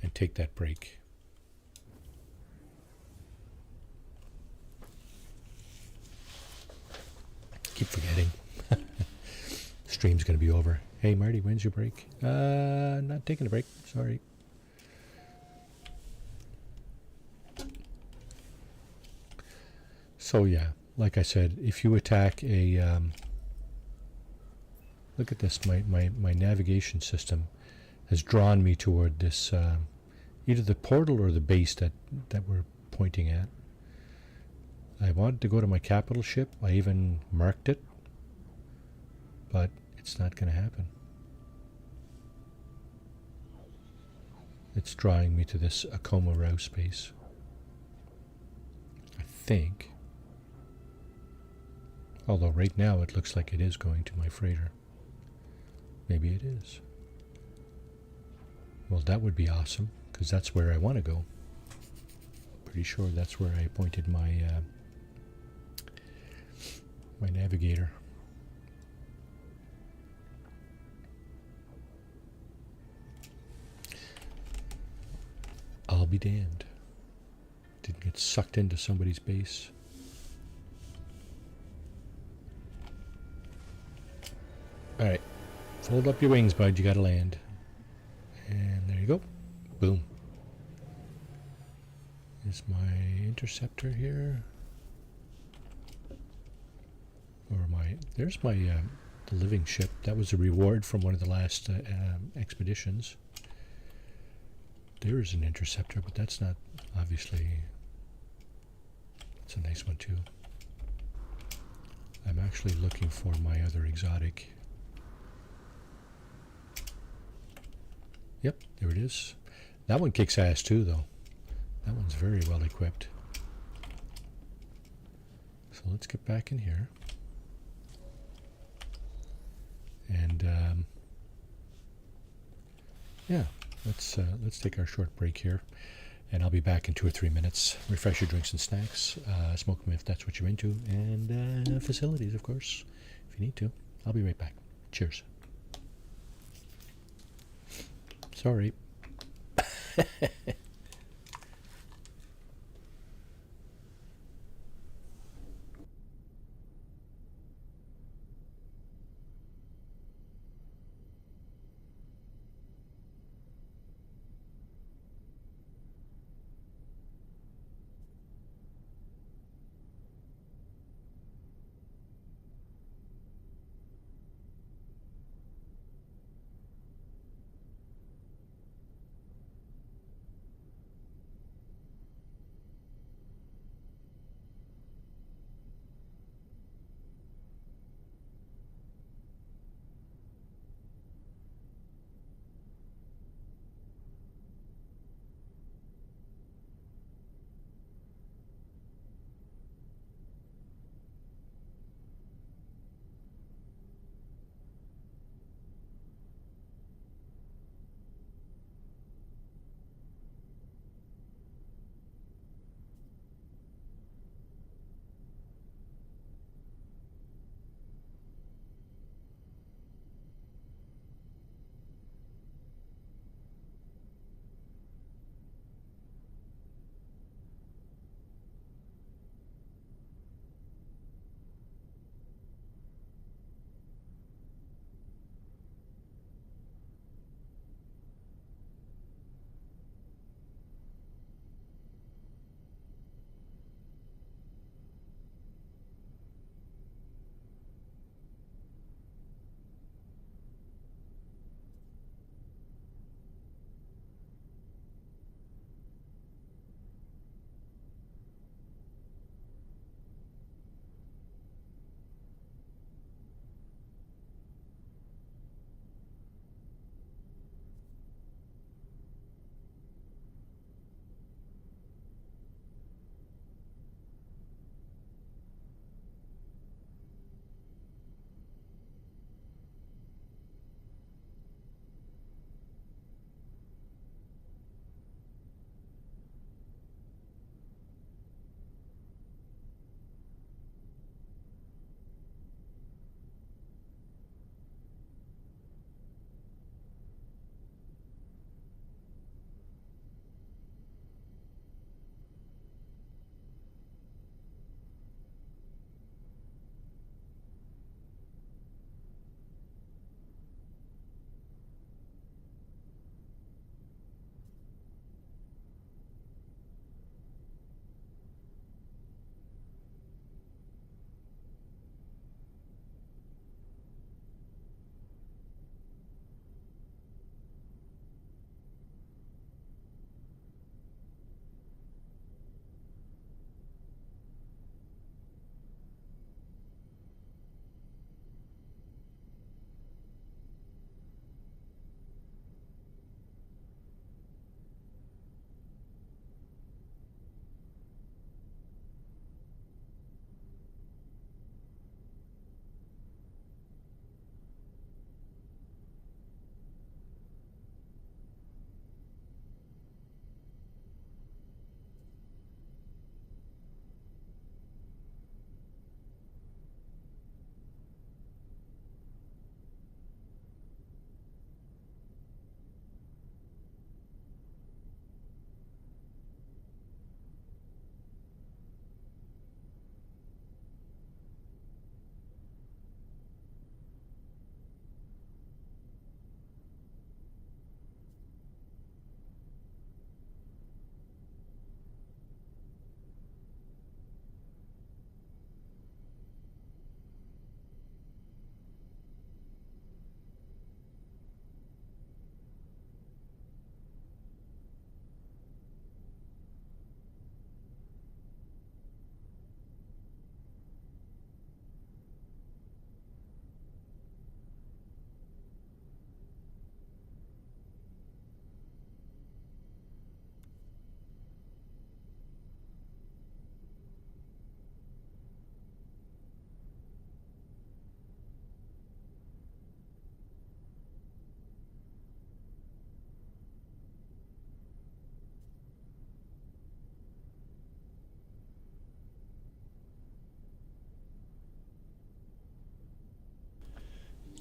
And take that break. Keep forgetting. Stream's going to be over. Hey, Marty, when's your break? Not taking a break. Sorry. So yeah, like I said, if you attack a... look at this. My navigation system has drawn me toward this... either the portal or the base that we're pointing at. I wanted to go to my capital ship. I even marked it. But it's not going to happen. It's drawing me to this Acoma Row space. I think. Although right now it looks like it is going to my freighter. Maybe it is. Well, that would be awesome, because that's where I want to go. Pretty sure that's where I pointed my my navigator. I'll be damned. Didn't get sucked into somebody's base. Alright. Fold up your wings, bud. You gotta land. And there you go. Boom. Is my interceptor here? Or there's my the living ship. That was a reward from one of the last expeditions. There is an interceptor, but that's not, obviously, it's a nice one too. I'm actually looking for my other exotic. Yep, there it is. That one kicks ass too, though. That one's very well equipped. So let's get back in here. And yeah, let's take our short break here, and I'll be back in 2 or 3 minutes. Refresh your drinks and snacks, smoke them if that's what you're into, and facilities, of course, if you need to. I'll be right back. Cheers. Sorry.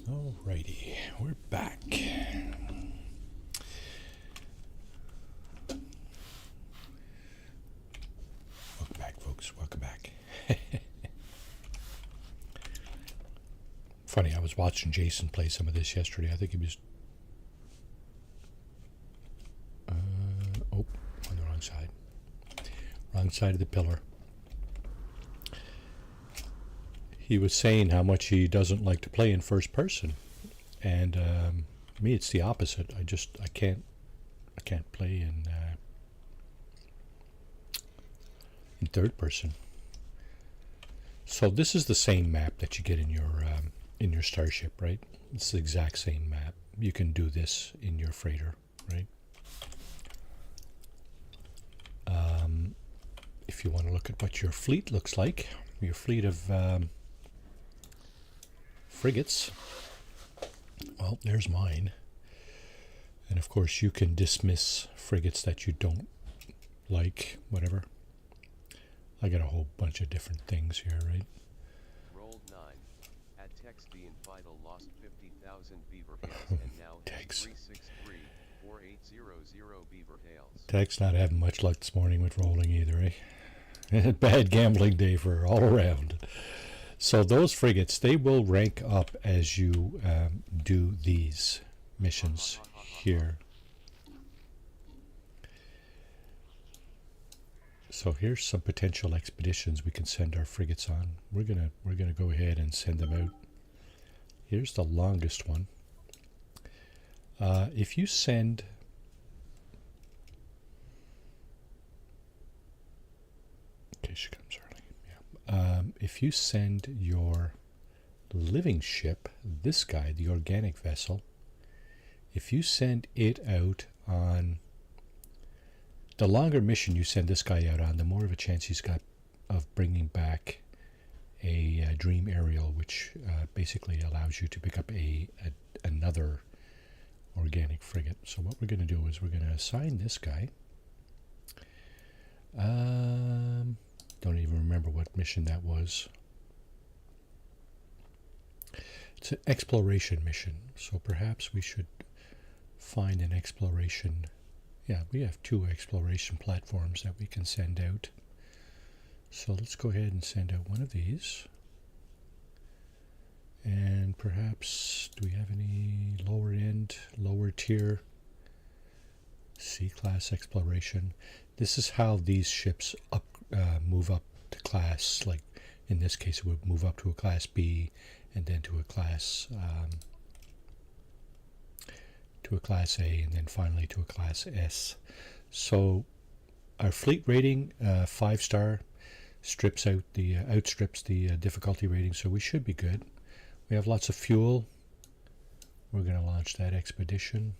Alrighty, we're back. Welcome back, folks. Welcome back. Funny, I was watching Jason play some of this yesterday. I think he was on the wrong side. Wrong side of the pillar. He was saying how much he doesn't like to play in first person, and me, it's the opposite. I can't play in third person. So this is the same map that you get in your starship, right? It's the exact same map. You can do this in your freighter, right? If you want to look at what your fleet looks like, your fleet of frigates, well, there's mine. And of course you can dismiss frigates that you don't like, whatever. I got a whole bunch of different things here, right? Rolled 9. At text the Infidel lost 50,000 beaver tails and now has 363,4800 beaver tails. Tech's not having much luck this morning with rolling either, eh? Bad gambling day for all around. So those frigates, they will rank up as you do these missions here. So here's some potential expeditions we can send our frigates on. We're gonna go ahead and send them out. Here's the longest one. If you send she comes early. Yeah. If you send your living ship, this guy, the organic vessel, if you send it out on the longer mission you send this guy out on, the more of a chance he's got of bringing back a dream aerial, which basically allows you to pick up another organic frigate. So what we're going to do is we're going to assign this guy. Don't even remember what mission that was. It's an exploration mission, so perhaps we should find an exploration. Yeah, we have 2 exploration platforms that we can send out. So let's go ahead and send out one of these. And perhaps, do we have any lower tier C-class exploration? This is how these ships move up to class. Like in this case, it would move up to a class B, and then to a class A, and then finally to a class S. So our fleet rating, 5-star, outstrips the difficulty rating, so we should be good. We have lots of fuel. We're going to launch that expedition.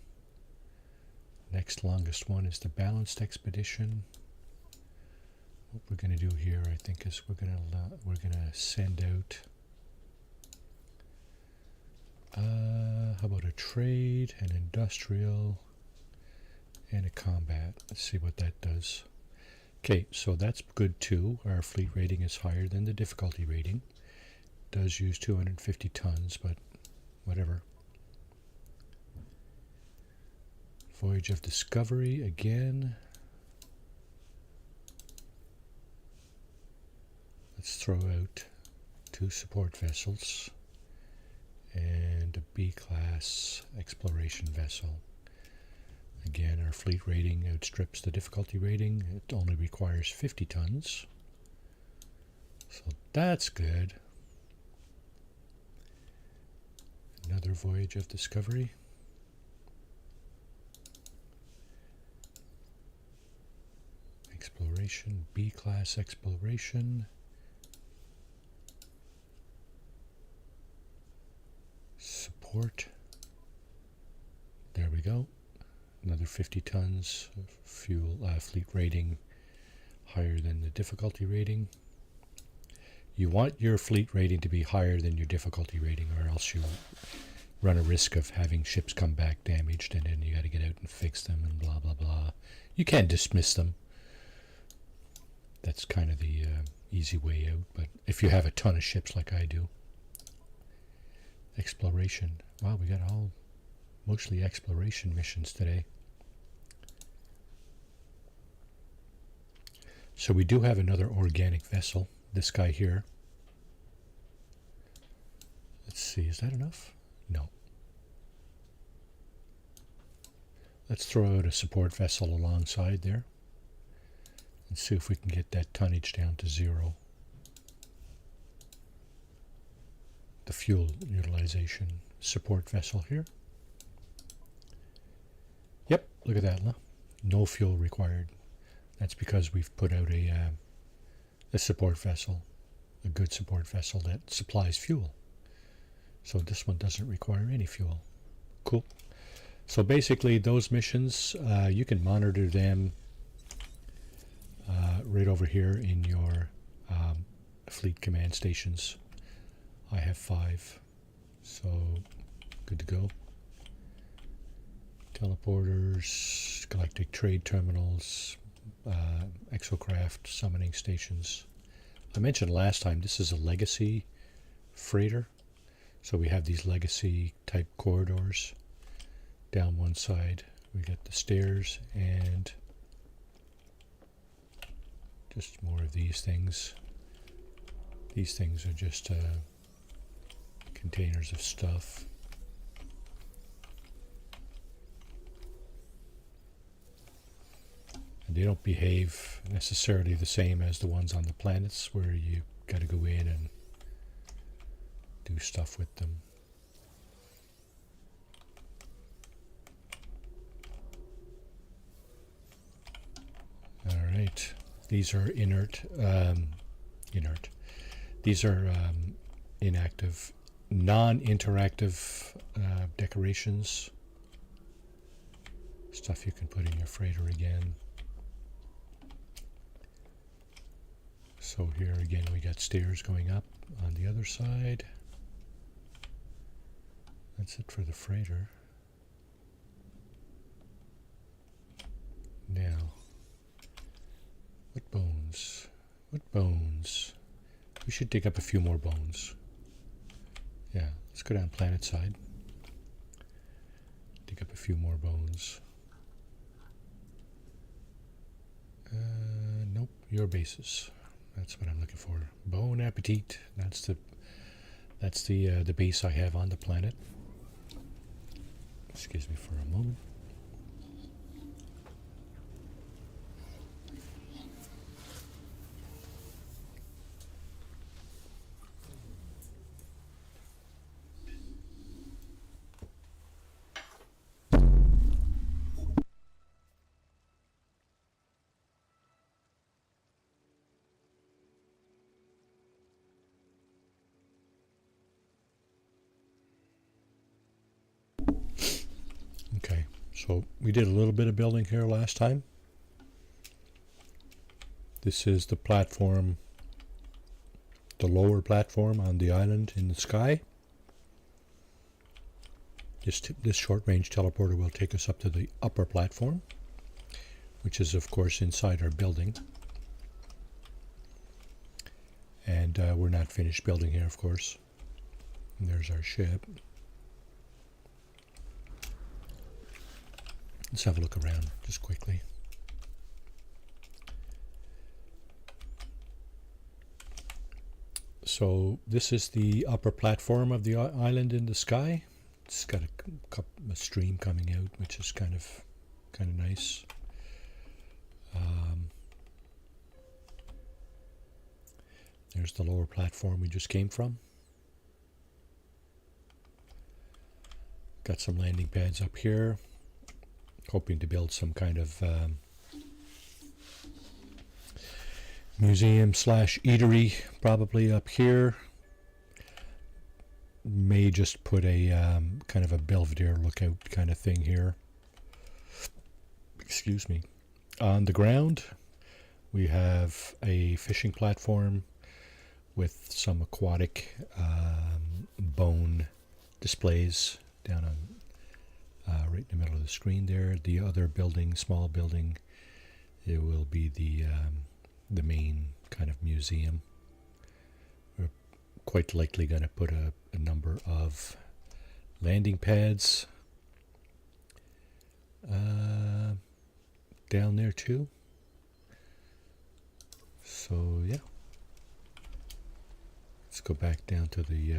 Next longest one is the balanced expedition. What we're going to do here, I think, is we're going to send out. How about a trade, an industrial, and a combat? Let's see what that does. Okay, so that's good too. Our fleet rating is higher than the difficulty rating. Does use 250 tons, but whatever. Voyage of Discovery again. Let's throw out 2 support vessels and a B-class exploration vessel. Again, our fleet rating outstrips the difficulty rating. It only requires 50 tons. So that's good. Another Voyage of Discovery. Exploration, B-class exploration. Support. There we go. Another 50 tons of fuel, fleet rating higher than the difficulty rating. You want your fleet rating to be higher than your difficulty rating, or else you run a risk of having ships come back damaged, and then you got to get out and fix them and blah blah blah. You can't dismiss them. That's kind of the easy way out. But if you have a ton of ships like I do, Exploration. Wow, we got all mostly exploration missions today. So we do have another organic vessel, this guy here. Let's see, is that enough? No. Let's throw out a support vessel alongside there and see if we can get that tonnage down to 0. The fuel utilization support vessel here. Yep, look at that, huh? No fuel required. That's because we've put out a support vessel, a good support vessel that supplies fuel. So this one doesn't require any fuel. Cool. So basically those missions, you can monitor them right over here in your fleet command stations. I have 5, so good to go. Teleporters, galactic trade terminals, exocraft summoning stations. I mentioned last time this is a legacy freighter, so we have these legacy type corridors. Down one side we get the stairs and just more of these things. These things are just containers of stuff. And they don't behave necessarily the same as the ones on the planets where you got to go in and do stuff with them. All right, these are inert. These are inactive, non-interactive decorations. Stuff you can put in your freighter again. So here again we got stairs going up on the other side. That's it for the freighter. Now, what bones? What bones? We should dig up a few more bones. Yeah, let's go down planet side. Dig up a few more bones. Nope, your bases. That's what I'm looking for. Bone Appetit. That's the base I have on the planet. Excuse me for a moment. Okay, so we did a little bit of building here last time. This is the platform, the lower platform on the island in the sky. This short-range teleporter will take us up to the upper platform, which is of course inside our building. And we're not finished building here, of course. And there's our ship. Let's have a look around just quickly. So this is the upper platform of the island in the sky. It's got a stream coming out, which is kind of nice. There's the lower platform we just came from. Got some landing pads up here. Hoping to build some kind of museum / eatery probably up here. May just put a kind of a Belvedere lookout kind of thing here. Excuse me. On the ground we have a fishing platform with some aquatic bone displays down on right in the middle of the screen there. The other building, small building, it will be the main kind of museum. We're quite likely going to put a number of landing pads down there too. So yeah, let's go back down to the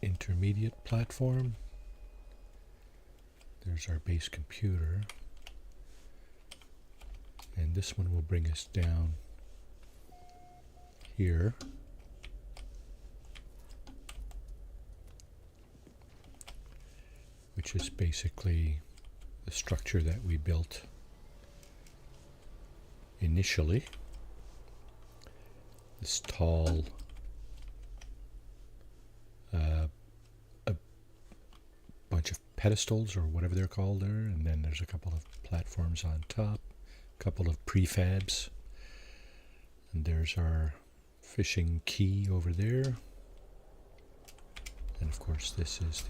intermediate platform. There's our base computer, and this one will bring us down here. Which is basically the structure that we built initially. This tall a bunch of pedestals or whatever they're called there, and then there's a couple of platforms on top, a couple of prefabs, and there's our fishing quay over there, and of course this is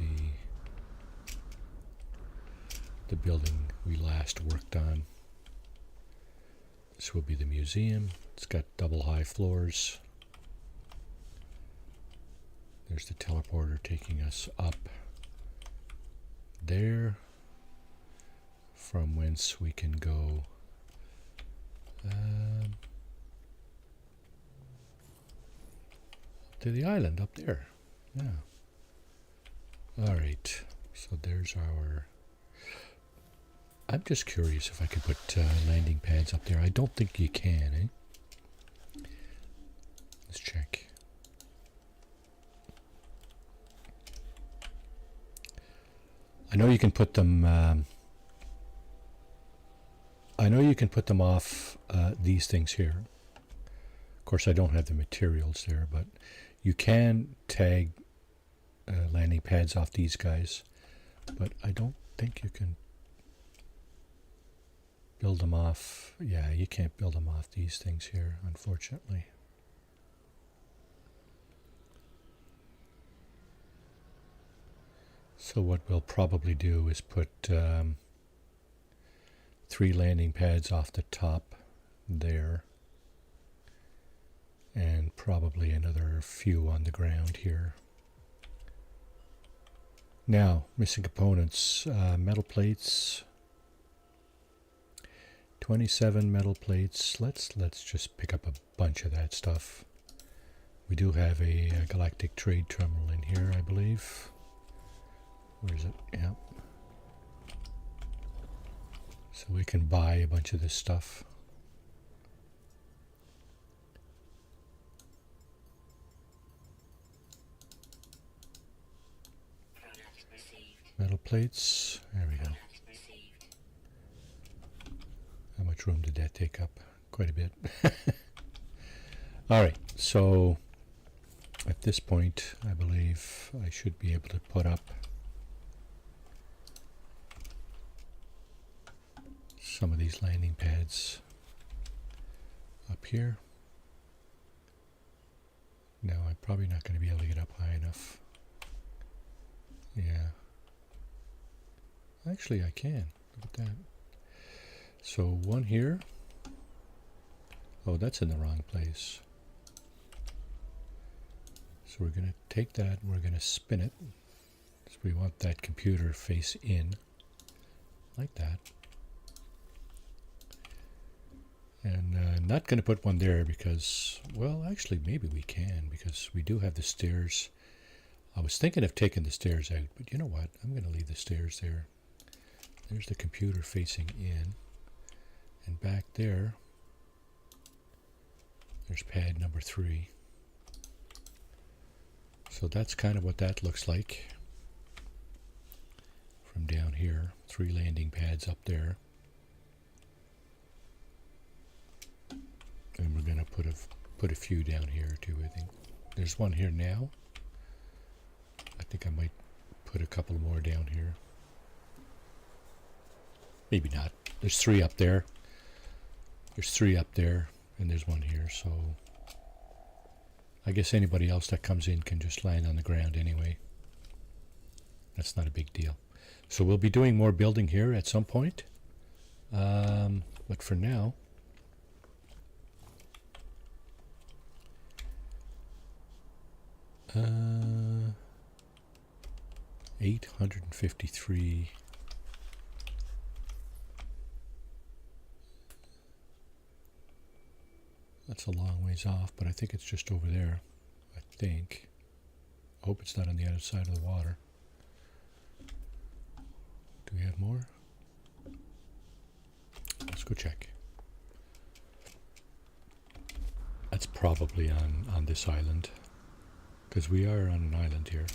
the building we last worked on. This will be the museum. It's got double high floors. There's the teleporter taking us up there, from whence we can go to the island up there. Yeah. Alright, so there's our... I'm just curious if I could put landing pads up there. I don't think you can, eh? Let's check. I know you can put them. I know you can put them off these things here. Of course, I don't have the materials there, but you can tag landing pads off these guys. But I don't think you can build them off. Yeah, you can't build them off these things here, unfortunately. So what we'll probably do is put 3 landing pads off the top there, and probably another few on the ground here. Now, missing components, metal plates. 27 metal plates. Let's just pick up a bunch of that stuff. We do have a galactic trade terminal in here, I believe. Where is it? Yeah. So we can buy a bunch of this stuff. Metal plates. There we go. How much room did that take up? Quite a bit. Alright, so at this point, I believe I should be able to put up some of these landing pads up here. No, I'm probably not going to be able to get up high enough. Yeah. Actually, I can. Look at that. So one here. Oh, that's in the wrong place. So we're going to take that and we're going to spin it. So we want that computer face in, like that. And not going to put one there because, well, actually maybe we can, because we do have the stairs. I was thinking of taking the stairs out, but you know what? I'm going to leave the stairs there. There's the computer facing in. And back there, there's pad number 3. So that's kind of what that looks like from down here. 3 landing pads up there. And we're going to put a few down here too, I think. There's one here now. I think I might put a couple more down here. Maybe not. There's 3 up there. There's 3 up there, and there's one here, so I guess anybody else that comes in can just land on the ground anyway. That's not a big deal. So we'll be doing more building here at some point. But for now, $8 53. That's a long ways off, but I think it's just over there. I think. I hope it's not on the other side of the water. Do we have more? Let's go check. That's probably on this island, because we are on an island here.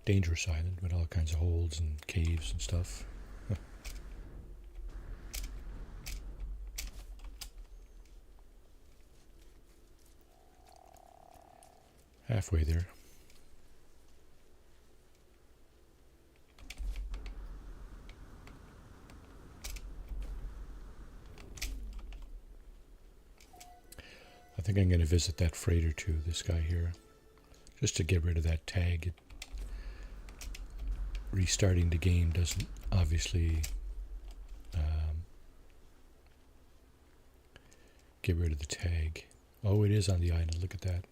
Dangerous island with all kinds of holes and caves and stuff. Halfway there. I think I'm going to visit that freighter too, this guy here, just to get rid of that tag. Restarting the game doesn't obviously get rid of the tag. Oh, it is on the island. Look at that.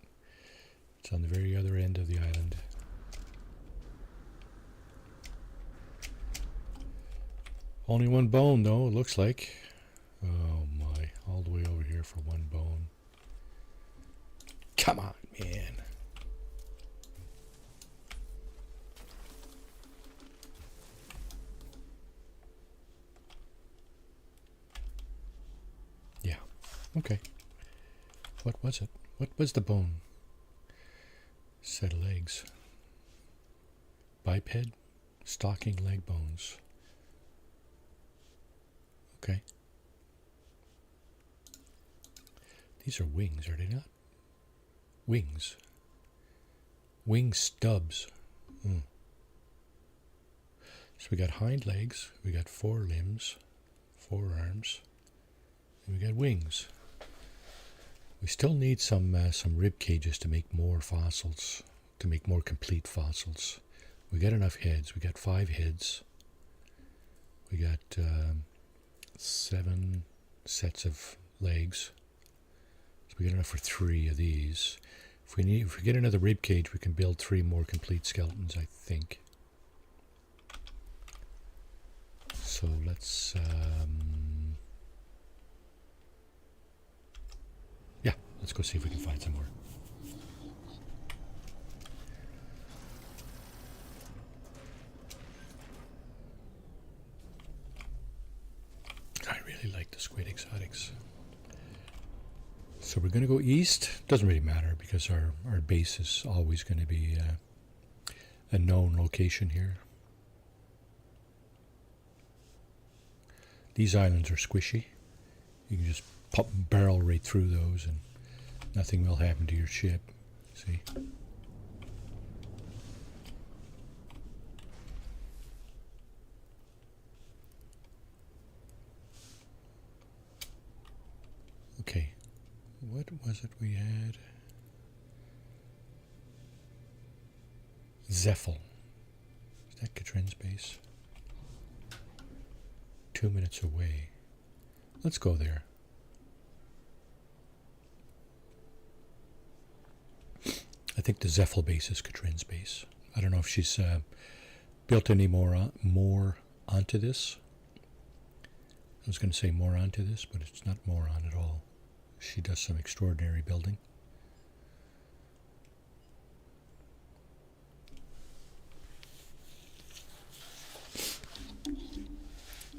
It's on the very other end of the island. Only one bone though, it looks like. Oh my, all the way over here for one bone. Come on, man. Yeah, okay. What was it? What was the bone? Set of legs. Biped? Stalking leg bones. Okay. These are wings, are they not? Wings. Wing stubs. So we got hind legs, we got forelimbs, forearms, and we got wings. We still need some rib cages to make more fossils, to make more complete fossils. We got enough heads. We got 5 heads. We got 7 sets of legs. So we got enough for 3 of these. If we get another rib cage, we can build 3 more complete skeletons, I think. So let's let's go see if we can find some more. I really like the squid exotics. So we're going to go east. Doesn't really matter because our base is always going to be a known location here. These islands are squishy. You can just barrel right through those and nothing will happen to your ship. See? Okay. What was it we had? Zephyl. Is that Katrin's base? 2 minutes away. Let's go there. I think the Zephyl base is Katrin's base. I don't know if she's built any more onto this. I was going to say more onto this, but it's not more on at all. She does some extraordinary building.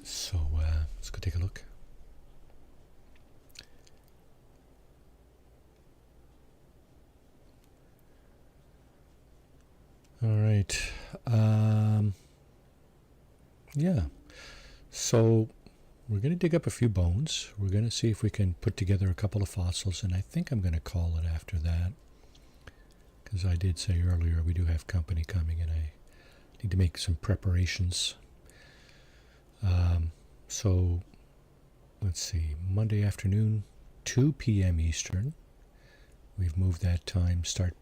So let's go take a look. All right. Yeah. So we're going to dig up a few bones. We're going to see if we can put together a couple of fossils, and I think I'm going to call it after that. Because I did say earlier we do have company coming, and I need to make some preparations. So let's see. Monday afternoon, 2 p.m. Eastern. We've moved that time, start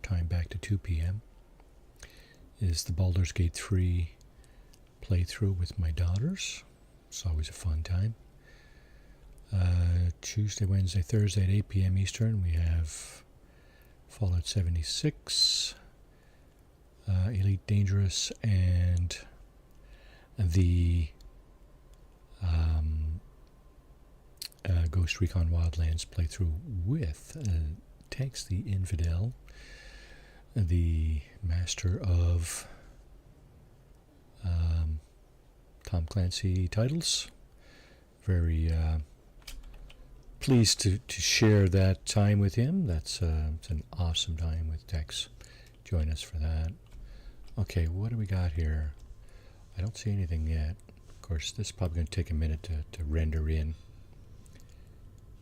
time back to 2 p.m. is the Baldur's Gate 3 playthrough with my daughters. It's always a fun time. Tuesday, Wednesday, Thursday at 8 p.m. Eastern, we have Fallout 76, Elite Dangerous, and the Ghost Recon Wildlands playthrough with Tanks the Infidel, the master of Tom Clancy titles. Very pleased to share that time with him. It's an awesome time with Tex. Join us for that. Okay, what do we got here? I don't see anything yet. Of course, this is probably going to take a minute to render in.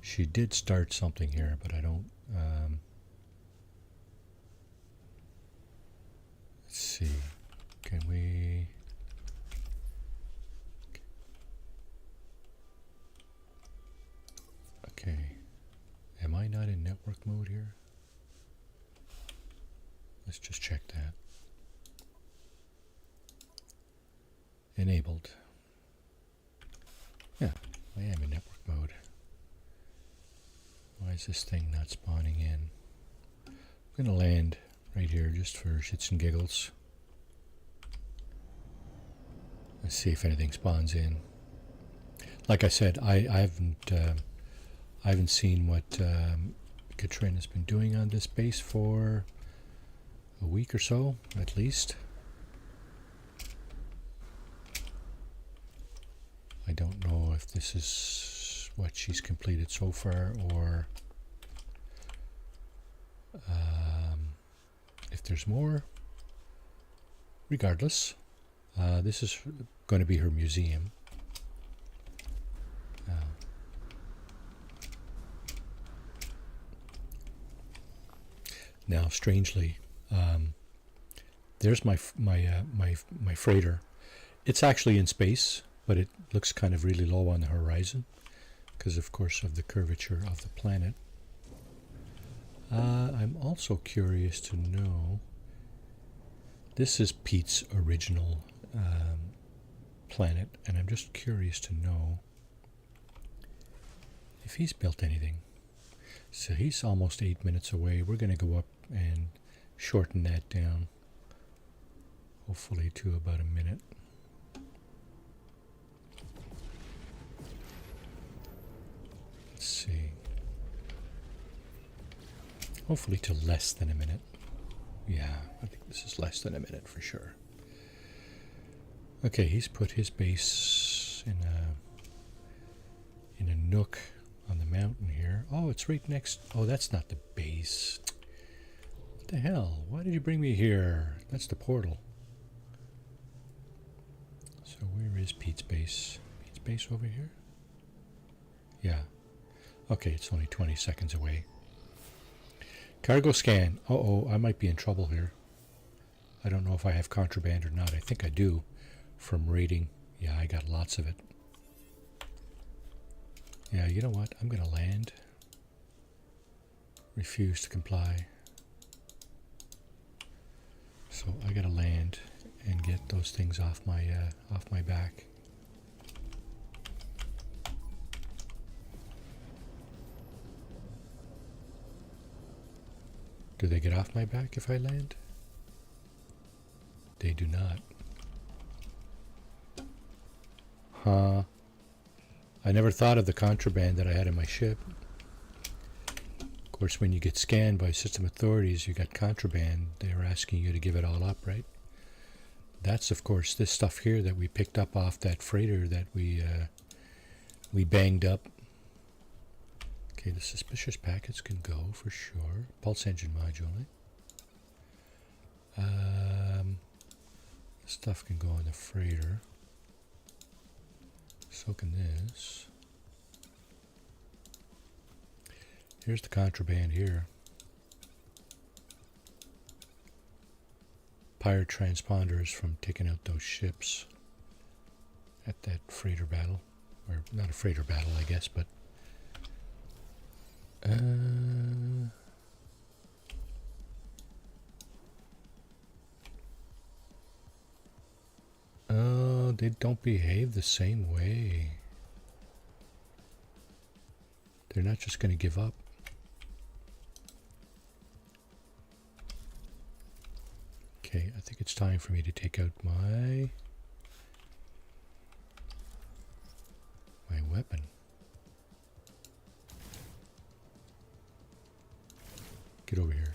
She did start something here, but I don't... let's see. Can we... Okay. Am I not in network mode here? Let's just check that. Enabled. Yeah, I am in network mode. Why is this thing not spawning in? I'm going to land right here just for shits and giggles. Let's see if anything spawns in. Like I said, I haven't seen what Katrin has been doing on this base for a week or so, at least. I don't know if this is what she's completed so far, or if there's more. Regardless, this is going to be her museum. Now, strangely, there's my freighter. It's actually in space, but it looks kind of really low on the horizon because, of course, of the curvature of the planet. I'm also curious to know, this is Pete's original planet, and I'm just curious to know if he's built anything. So he's almost 8 minutes away. We're going to go up and shorten that down, hopefully to about a minute. Let's see. Hopefully to less than a minute. Yeah, I think this is less than a minute for sure. Okay, he's put his base in a nook on the mountain here. Oh, it's right next. Oh, that's not the base. What the hell? Why did you bring me here? That's the portal. So where is Pete's base? Pete's base over here? Yeah. Okay, it's only 20 seconds away. Cargo scan. Uh-oh, I might be in trouble here. I don't know if I have contraband or not. I think I do from raiding. Yeah, I got lots of it. Yeah, you know what? I'm going to land. Refuse to comply. So I got to land and get those things off my back. Do they get off my back if I land? They do not. Huh. I never thought of the contraband that I had in my ship. Of course, when you get scanned by system authorities, you got contraband. They're asking you to give it all up, right? That's, of course, this stuff here that we picked up off that freighter that we banged up. Okay, the suspicious packets can go for sure. Pulse engine module. Stuff can go on the freighter. So can this. Here's the contraband here. Pirate transponders from taking out those ships at that freighter battle. Or not a freighter battle, I guess, but oh, they don't behave the same way. They're not just going to give up. Okay, I think it's time for me to take out my weapon. Get over here.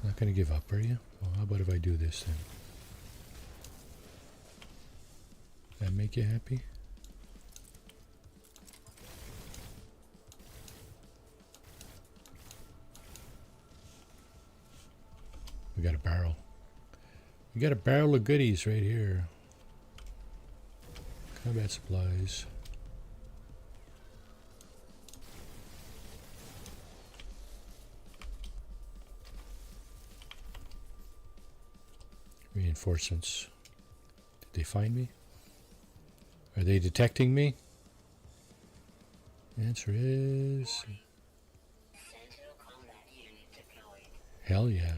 Not going to give up, are you? Well, how about if I do this then? That make you happy? We got a barrel. We got a barrel of goodies right here. Combat supplies. Reinforcements. Did they find me? Are they detecting me? The answer is... Sentinel combat unit deployed. hell yeah.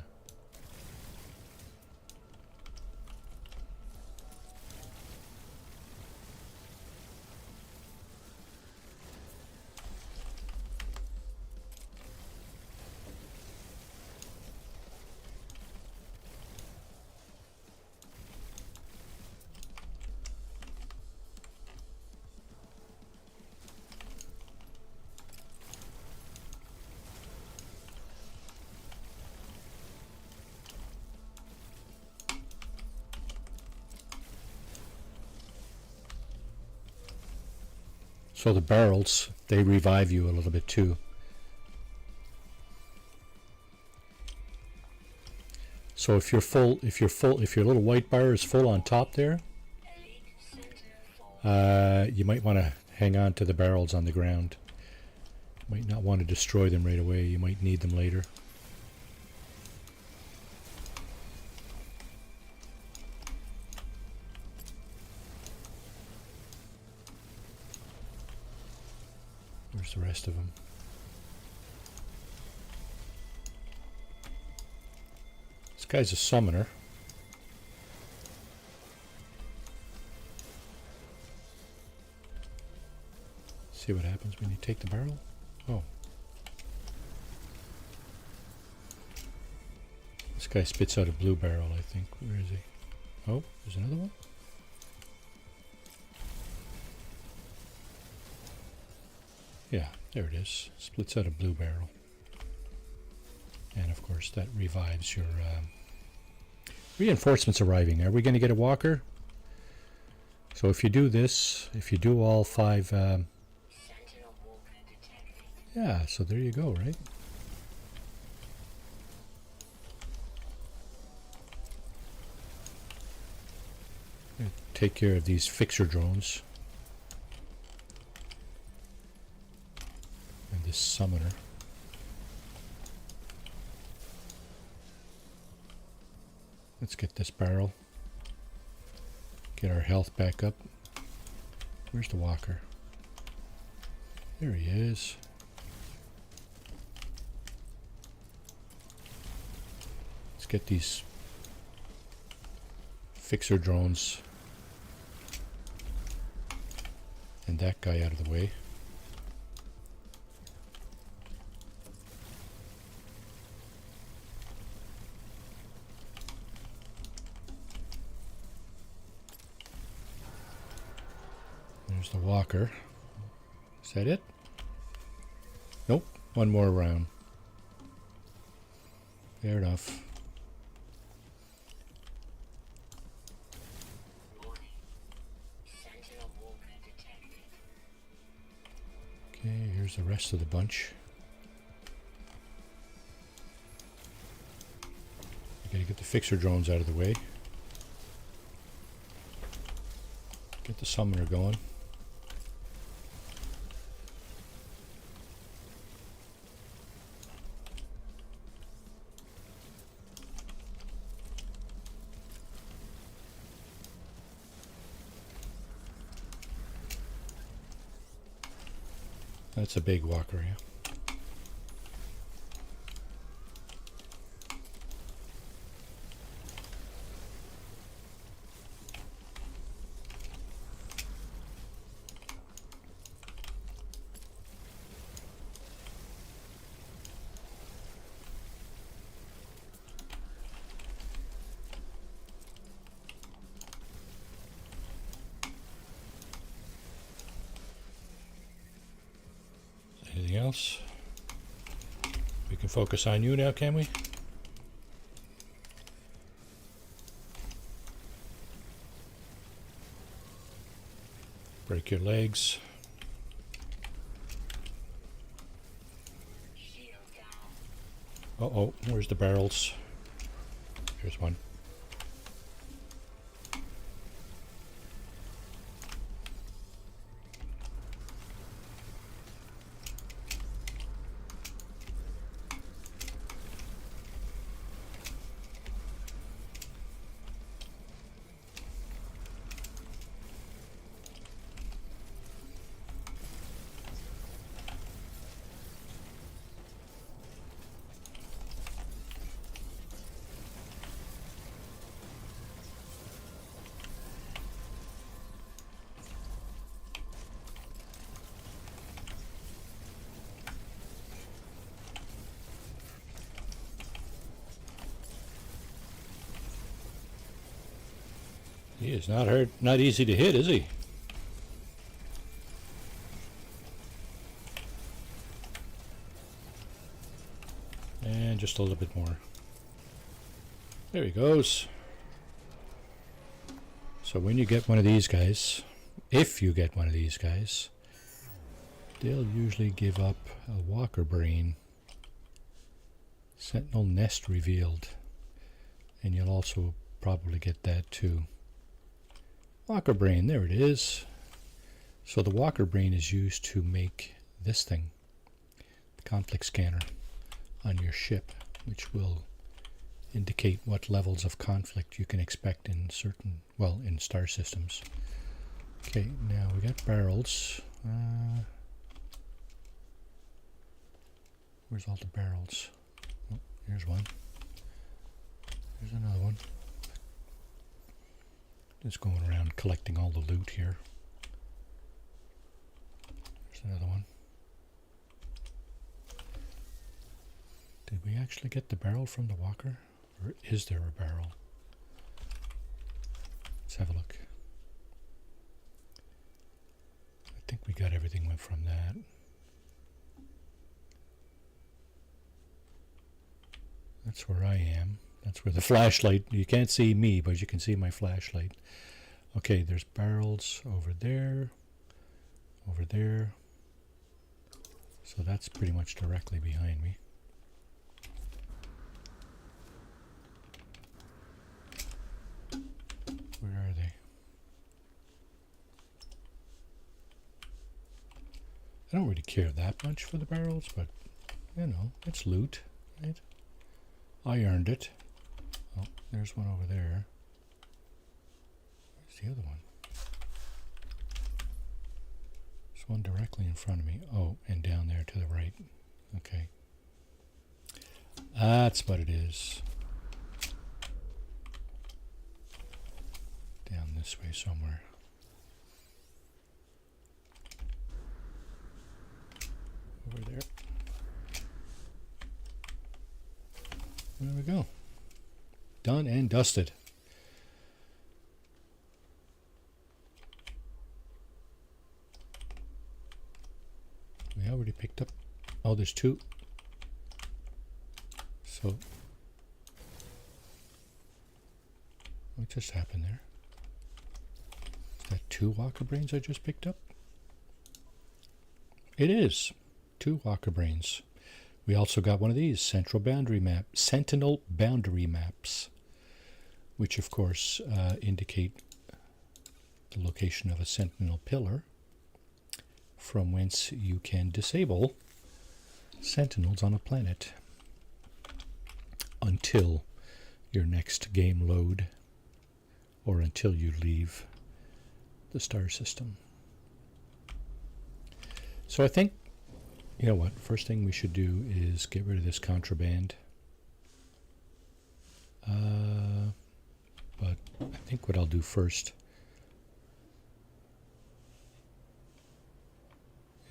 So the barrels, they revive you a little bit too. So if your little white bar is full on top there, Elite Sentinel 4. you might want to hang on to the barrels on the ground. Might not want to destroy them right away. You might need them later. Where's the rest of them? This guy's a summoner. See what happens when you take the barrel? Oh. This guy spits out a blue barrel, I think. Where is he? Oh, there's another one? Yeah, there it is. Splits out a blue barrel. And of course that revives your reinforcements arriving. Are we going to get a walker? So if you do this, if you do all 5... Sentinel walker detected. yeah, so there you go, right? Take care of these fixer drones. And this summoner. Let's get this barrel. Get our health back up. Where's the walker? There he is. Let's get these fixer drones and that guy out of the way. There's the walker. Is that it? Nope. One more round. Fair enough. Warning. Sentinel walker detected. Okay, here's the rest of the bunch. I gotta get the fixer drones out of the way. Get the summoner going. That's a big walker, yeah. Anything else? We can focus on you now, can we? Break your legs. Shield down. Uh-oh, where's the barrels? Here's one. He is not easy to hit, is he? And just a little bit more. There he goes. So when you get one of these guys, if you get one of these guys, they'll usually give up a walker brain, sentinel nest revealed, and you'll also probably get that too. Walker brain, there it is. So the walker brain is used to make this thing, the conflict scanner on your ship, which will indicate what levels of conflict you can expect in certain, well, in star systems. Okay, now we got barrels. Where's all the barrels? Oh, here's one. Here's another one. Just going around collecting all the loot here. There's another one. Did we actually get the barrel from the walker? Or is there a barrel? Let's have a look. I think we got everything from that. That's where I am. That's where the flashlight, you can't see me, but you can see my flashlight. Okay, there's barrels over there, over there. So that's pretty much directly behind me. Where are they? I don't really care that much for the barrels, but, you know, it's loot, right? I earned it. Oh, there's one over there. Where's the other one? There's one directly in front of me. Oh, and down there to the right. Okay. That's what it is. Down this way somewhere. Over there. There we go. Done and dusted. We already picked up. Oh, there's two. So, what just happened there? Is that two walker brains I just picked up? It is. Two walker brains. We also got one of these sentinel boundary maps, which of course indicate the location of a sentinel pillar from whence you can disable sentinels on a planet until your next game load or until you leave the star system. So I think You know what? First thing we should do is get rid of this contraband. But I think what I'll do first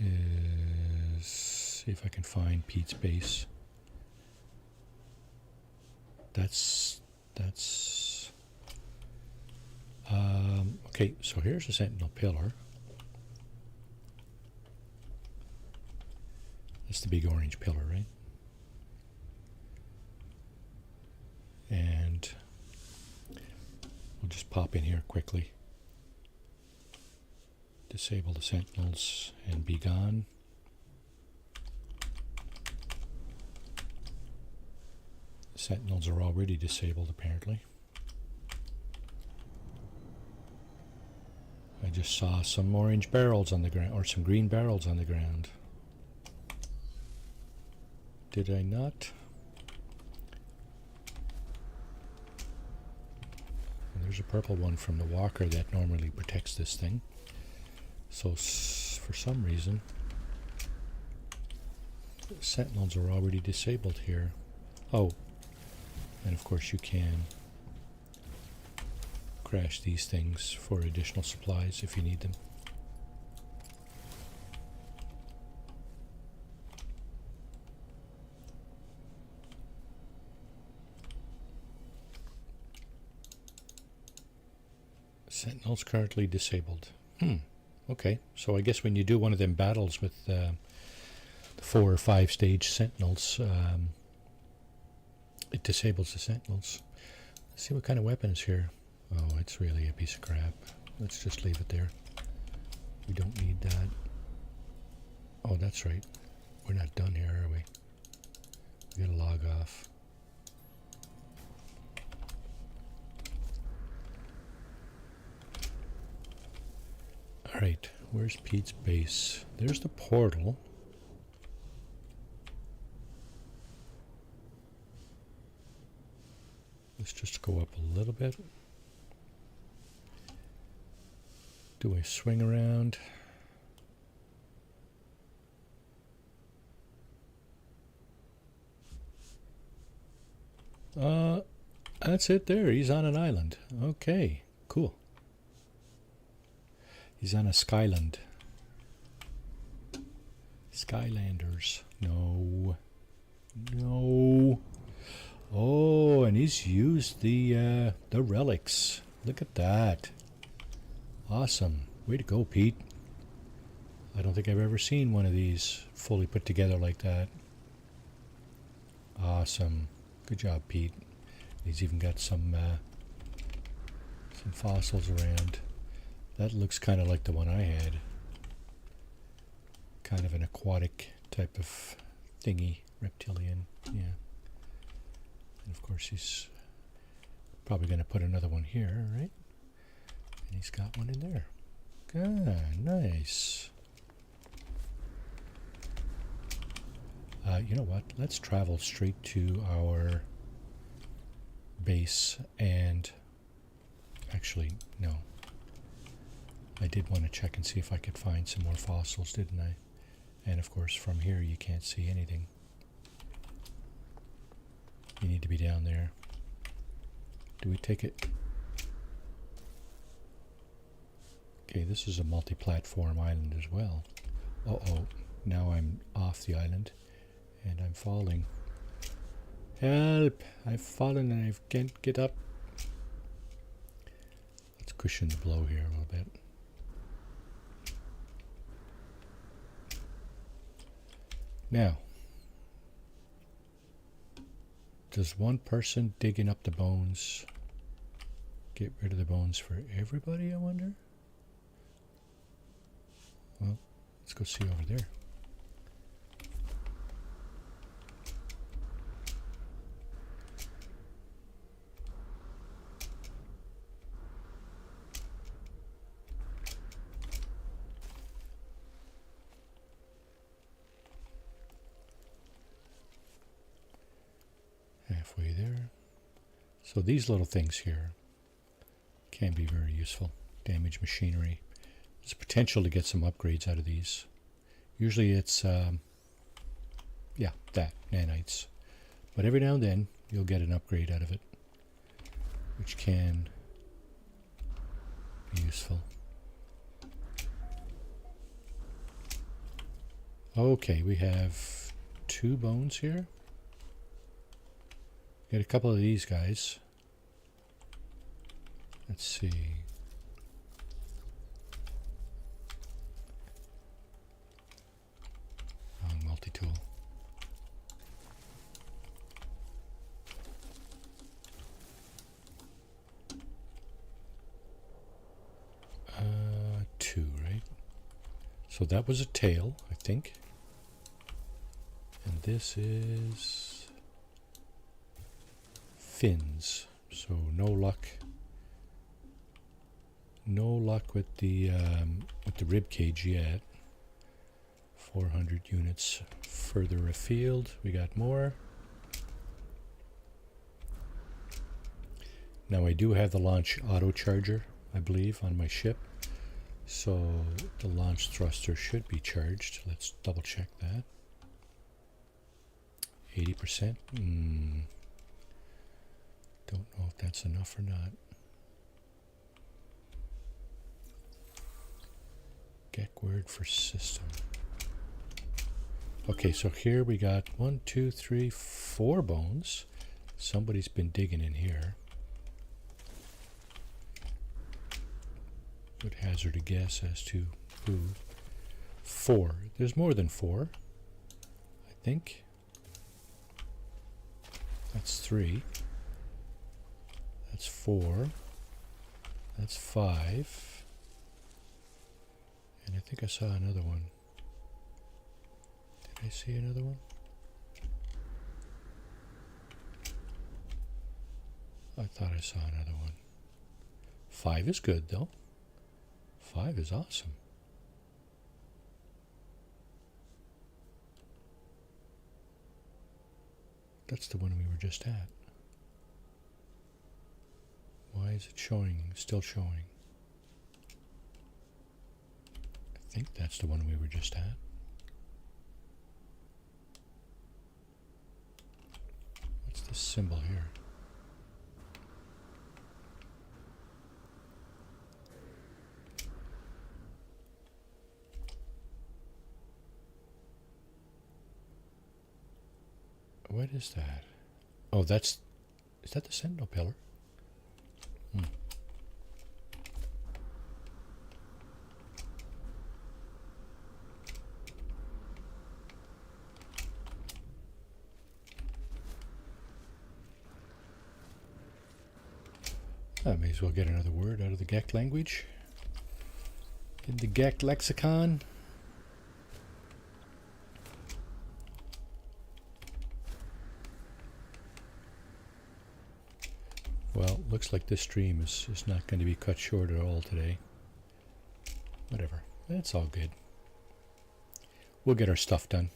is see if I can find Pete's base. Okay, so here's a sentinel pillar. That's the big orange pillar, right? And we'll just pop in here quickly. Disable the sentinels and be gone. The sentinels are already disabled, apparently. I just saw some orange barrels on the ground, or some green barrels on the ground. Did I not? And there's a purple one from the walker that normally protects this thing. So for some reason, sentinels are already disabled here. Oh, and of course you can crash these things for additional supplies if you need them. Sentinels currently disabled. Okay, so I guess when you do one of them battles with the 4 or 5 stage sentinels, it disables the sentinels. Let's see what kind of weapon is here. Oh, it's really a piece of crap. Let's just leave it there. We don't need that. Oh, that's right. We're not done here, are we? We gotta log off. Alright, where's Pete's base? There's the portal. Let's just go up a little bit. Do a swing around. That's it there. He's on an island. Okay, cool. He's on a skyland. Skylanders. No. No. Oh, and he's used the relics. Look at that. Awesome. Way to go, Pete. I don't think I've ever seen one of these fully put together like that. Awesome. Good job, Pete. He's even got some fossils around. That looks kind of like the one I had. Kind of an aquatic type of thingy. Reptilian. Yeah. And of course he's probably going to put another one here, right? And he's got one in there. Good, nice. You know what? Let's travel straight to our base and... Actually, no. I did want to check and see if I could find some more fossils, didn't I? And of course, from here you can't see anything. You need to be down there. Do we take it? Okay, this is a multi-platform island as well. Uh-oh, now I'm off the island and I'm falling. Help! I've fallen and I can't get up. Let's cushion the blow here a little bit. Now, does one person digging up the bones get rid of the bones for everybody, I wonder? Well, let's go see over there. Halfway there. So these little things here can be very useful. Damaged machinery. There's potential to get some upgrades out of these. Usually it's Yeah, that, nanites. But every now and then, you'll get an upgrade out of it, which can be useful. Okay, we have 2 bones here. Get a couple of these guys. Let's see. Multi-tool. Two, right? So that was a tail, I think. And this is fins. So no luck. No luck with the rib cage yet. 400 units further afield. We got more. Now I do have the launch auto charger, I believe, on my ship. So the launch thruster should be charged. Let's double check that. 80%. Don't know if that's enough or not. Get word for system. Okay, so here we got 1, 2, 3, 4 bones. Somebody's been digging in here. Would hazard a guess as to who. 4. There's more than 4, I think. That's 3. That's 4. That's 5. And I think I saw another one. Did I see another one? I thought I saw another one. 5 is good, though. 5 is awesome. That's the one we were just at. Why is it showing, still showing? I think that's the one we were just at. What's this symbol here? What is that? Oh, is that the sentinel pillar? I may as well get another word out of the Gek language. In the Gek lexicon. Well, looks like this stream is not going to be cut short at all today. Whatever. It's all good. We'll get our stuff done.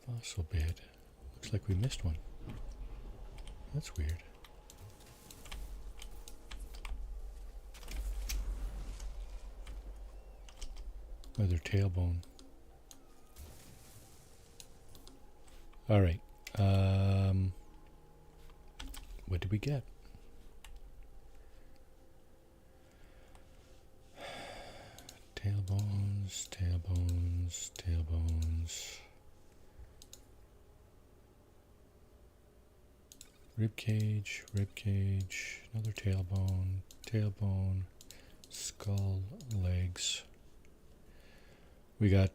Fossil bed. Looks like we missed one. That's weird. Another tailbone. All right. What did we get? Tailbones, tailbones, tailbones. Rib cage, another tailbone, tailbone, skull, legs. We got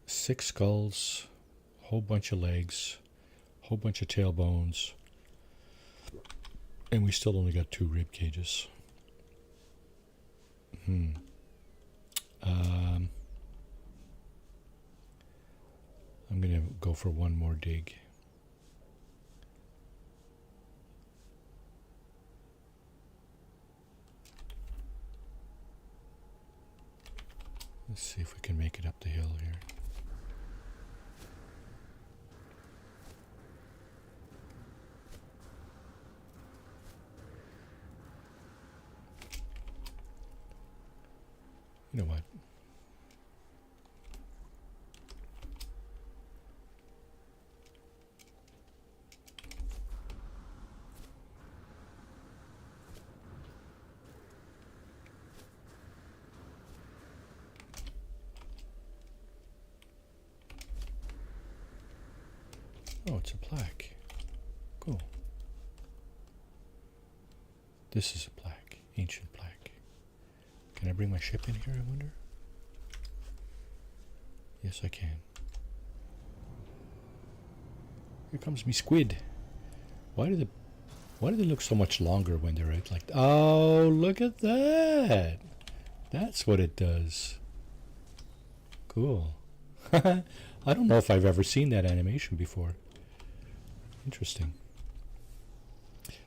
6 skulls, a whole bunch of legs, a whole bunch of tailbones, and we still only got 2 rib cages. I'm going to go for one more dig. Let's see if we can make it up the hill here. You know what? Oh, it's a plaque. Cool. This is a plaque. Ancient plaque. Can I bring my ship in here, I wonder? Yes, I can. Here comes me squid. Why do they look so much longer when they're out like... Oh, look at that! That's what it does. Cool. I don't know if I've ever seen that animation before. Interesting.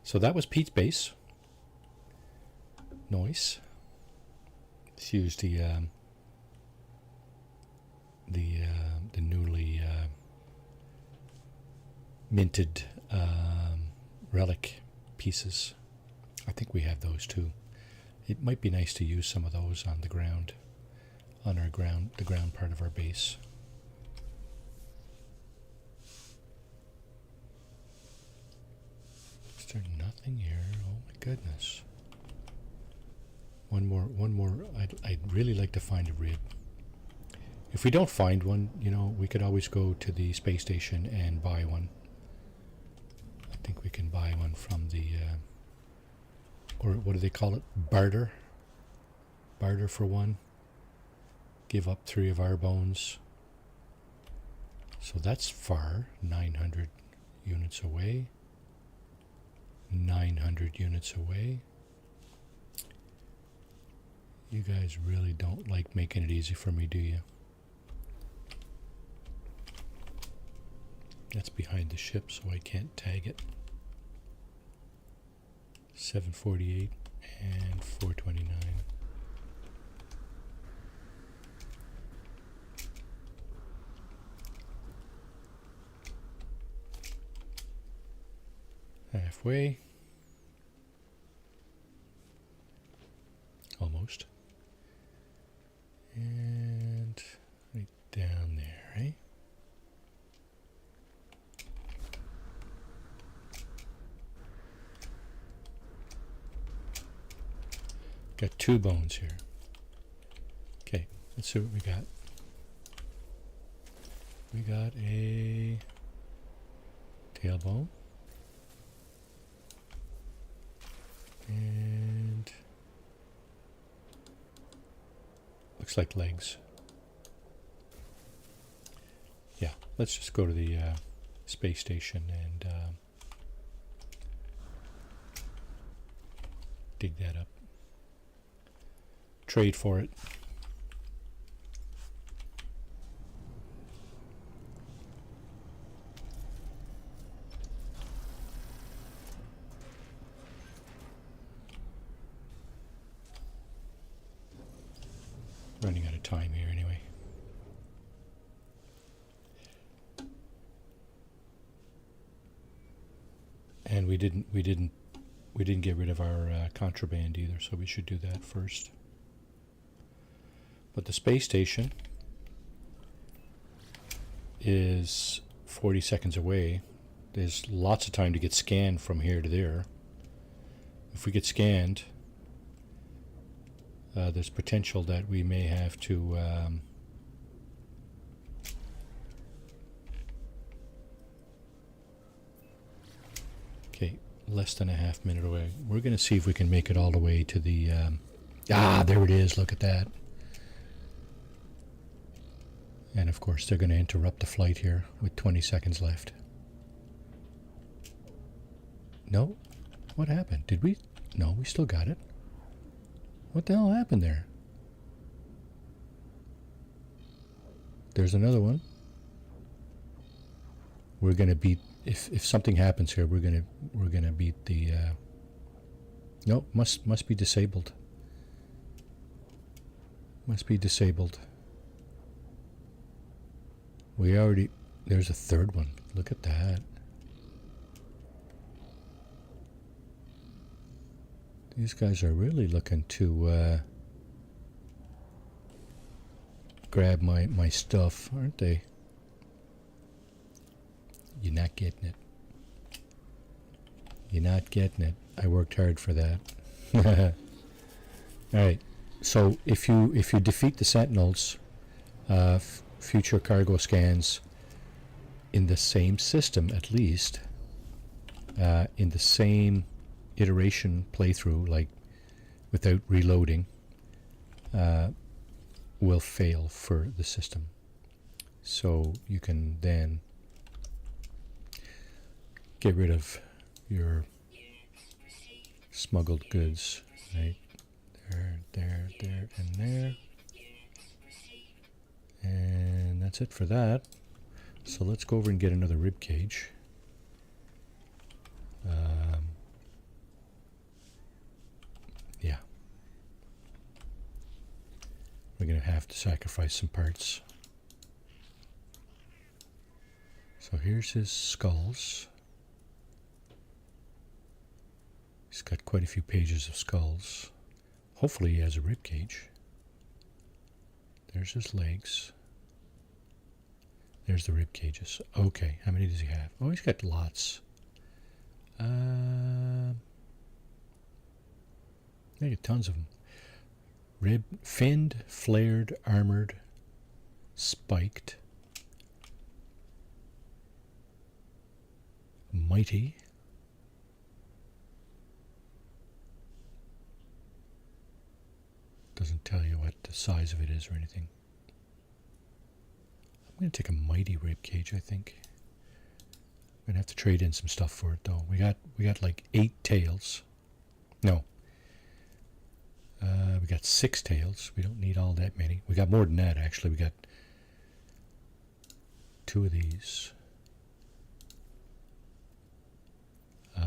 So that was Pete's base. Nice. Let's use the newly minted relic pieces. I think we have those too. It might be nice to use some of those on the ground, on our ground, the ground part of our base. Is there nothing here? Oh my goodness. One more. I'd really like to find a rib. If we don't find one, you know, we could always go to the space station and buy one. I think we can buy one from the, or what do they call it? Barter. Barter for one. Give up 3 of our bones. So that's far, 900 units away. 900 units away. You guys really don't like making it easy for me, do you? That's behind the ship, so I can't tag it. 748 and 429. Halfway. Almost. And right down there, eh? Got 2 bones here. Okay, let's see what we got. We got a tailbone. And looks like legs. Yeah, let's just go to the space station and dig that up. Trade for it. Running out of time here anyway. And we didn't get rid of our contraband either, so we should do that first. But the space station is 40 seconds away. There's lots of time to get scanned from here to there. If we get scanned, there's potential that we may have to okay, less than a half minute away. We're going to see if we can make it all the way to the there it is, look at that. And of course they're going to interrupt the flight here with 20 seconds left. No? What happened? Did we? No, we still got it. What the hell happened there? There's another one. We're gonna beat if something happens here. We're gonna beat the. No, must be disabled. Must be disabled. We already. There's a third one. Look at that. These guys are really looking to grab my stuff, aren't they? You're not getting it. You're not getting it. I worked hard for that. Alright, so if you defeat the Sentinels, future cargo scans in the same system at least, in the same iteration playthrough, like without reloading, will fail for the system. So you can then get rid of your smuggled goods, right? There, and there. And that's it for that. So let's go over and get another rib cage. Yeah. We're going to have to sacrifice some parts. So here's his skulls. He's got quite a few pages of skulls. Hopefully he has a rib cage. There's his legs. There's the rib cages. Okay, how many does he have? Oh, he's got lots. They got tons of them. Finned, flared, armored, spiked, mighty. Doesn't tell you what the size of it is or anything. I'm going to take a mighty rib cage, I think. I'm going to have to trade in some stuff for it, though. We got like 8 tails. No. We got 6 tails. We don't need all that many. We got more than that, actually. We got 2 of these. We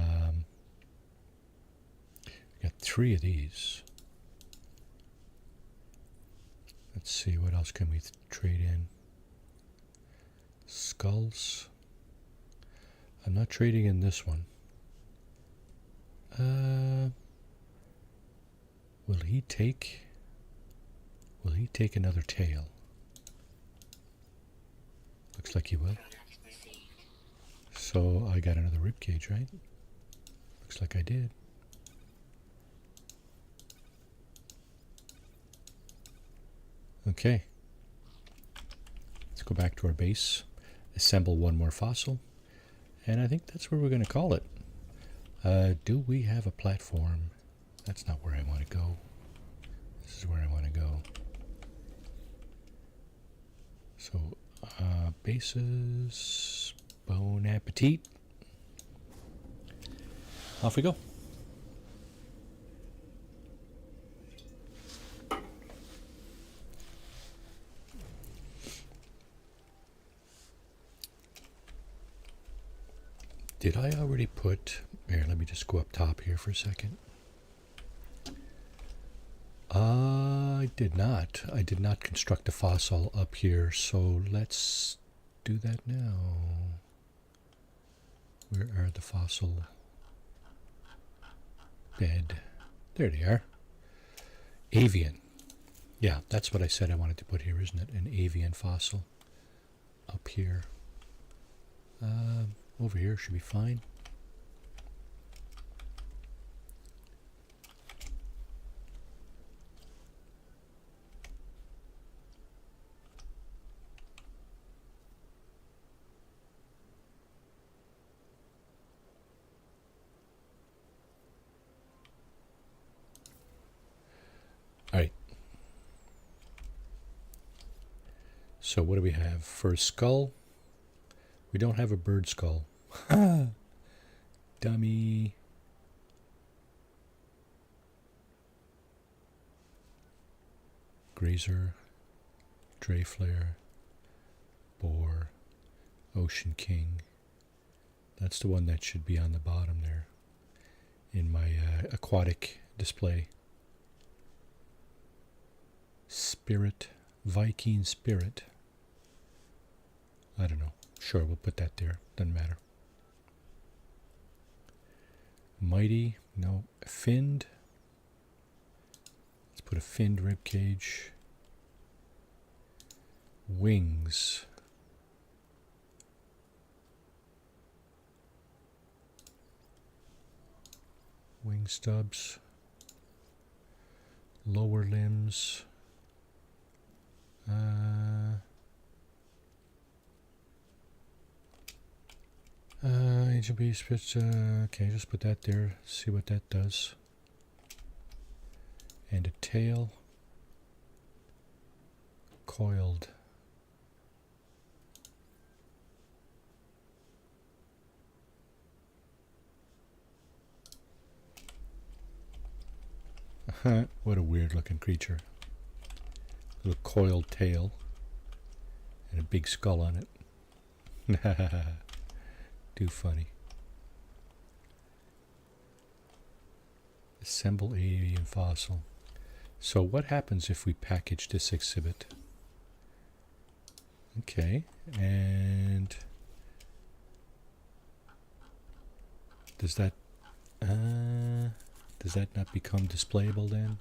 got 3 of these. Let's see, what else can we trade in? Skulls. I'm not trading in this one. Will he take another tail? Looks like he will. So I got another rib cage, right? Looks like I did. Okay. Let's go back to our base, assemble one more fossil, and I think that's where we're going to call it. Do we have a platform? That's not where I want to go. This is where I want to go. So, bases, Bone Appetit. Off we go. Did I already put... Here, let me just go up top here for a second. I did not. I did not construct a fossil up here, so let's do that now. Where are the fossil bed? There they are. Avian. Yeah, that's what I said I wanted to put here, isn't it? An avian fossil up here. Over here should be fine. All right. So what do we have? For a skull, we don't have a bird skull. Dummy. Grazer, Dreyflare, Boar, Ocean King. That's the one that should be on the bottom there in my aquatic display. Spirit, Viking Spirit. I don't know. Sure, we'll put that there. Doesn't matter. Mighty, no. Finned. Let's put a finned rib cage. wings. Wing stubs. Lower limbs. Ancient beast, okay, just put that there, see what that does. And a tail. Coiled. What a weird looking creature. Little coiled tail. And a big skull on it. Too funny. Assemble avian fossil. So what happens if we package this exhibit? Okay, and does that not become displayable then?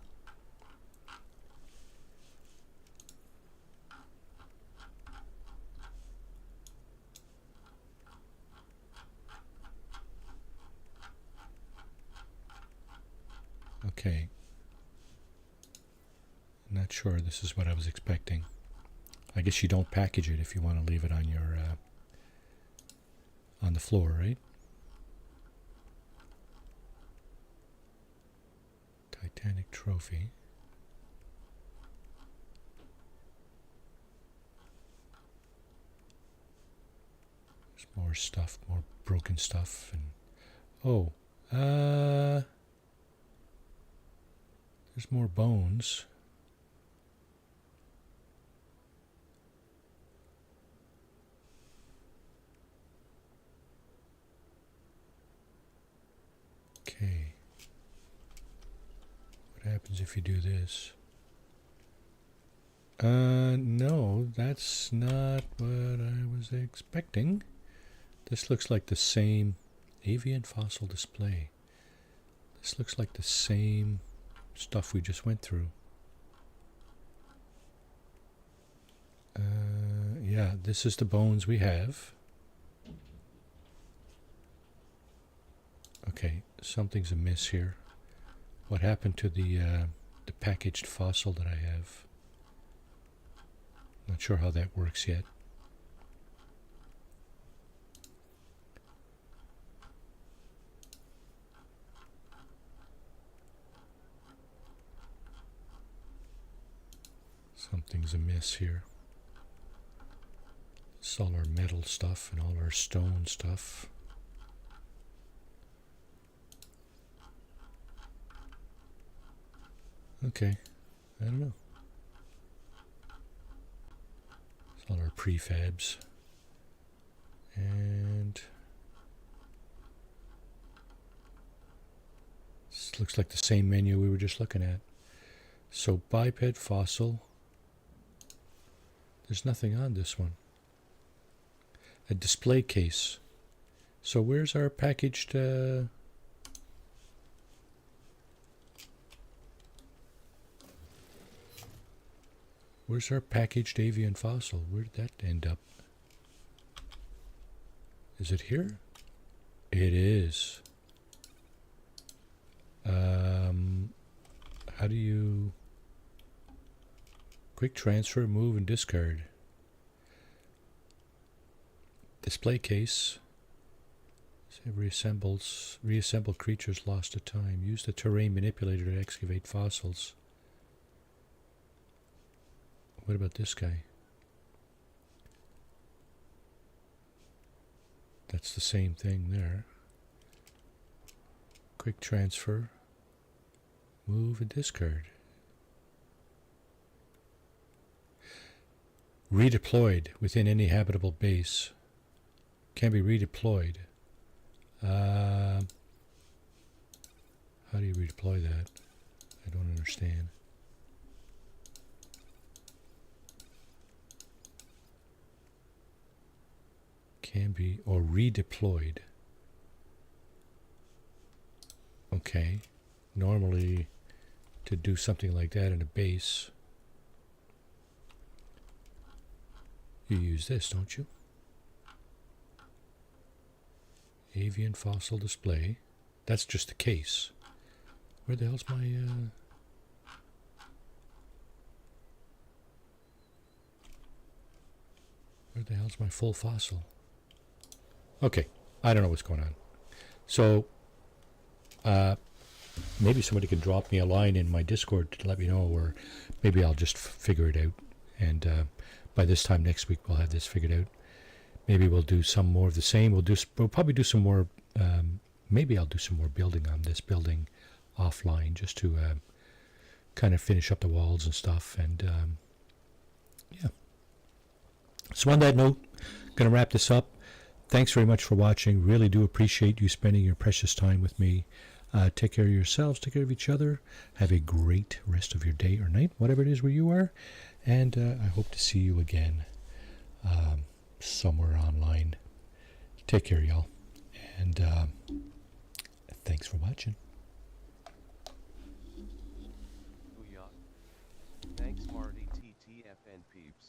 Okay. Not sure this is what I was expecting. I guess you don't package it if you want to leave it on your on the floor, right? Titanic trophy. There's more stuff, more broken stuff, and there's more bones. Okay. What happens if you do this? No, that's not what I was expecting. This looks like the same avian fossil display. This looks like the same stuff we just went through. Yeah, this is the bones we have. Okay, something's amiss here. What happened to the packaged fossil that I have? Not sure how that works yet. Something's amiss here. It's all our metal stuff and all our stone stuff. Okay, I don't know. It's all our prefabs. And this looks like the same menu we were just looking at. So biped fossil. There's nothing on this one. A display case. So where's our packaged where's our packaged avian fossil? Where did that end up? Is it here? It is. How do you quick transfer, move, and discard? Display case. Reassemble creatures lost to time. Use the terrain manipulator to excavate fossils. What about this guy? That's the same thing there. Quick transfer. Move and discard. Redeployed within any habitable base. Can be redeployed. How do you redeploy that? I don't understand. Can be, or redeployed. Okay. Normally, to do something like that in a base, You use this, don't you? Avian fossil display. That's just the case. Where the hell's my... Where the hell's my full fossil? Okay, I don't know what's going on. So, maybe somebody can drop me a line in my Discord to let me know, or maybe I'll just figure it out. And by this time next week, we'll have this figured out. Maybe we'll do some more of the same. We'll probably do some more. Maybe I'll do some more building on this building offline, just to kind of finish up the walls and stuff. And yeah. So on that note, going to wrap this up. Thanks very much for watching. Really do appreciate you spending your precious time with me. Take care of yourselves. Take care of each other. Have a great rest of your day or night, whatever it is where you are. And I hope to see you again somewhere online. Take care, y'all. And thanks for watching. Booyah. Thanks Marty TTFN peeps.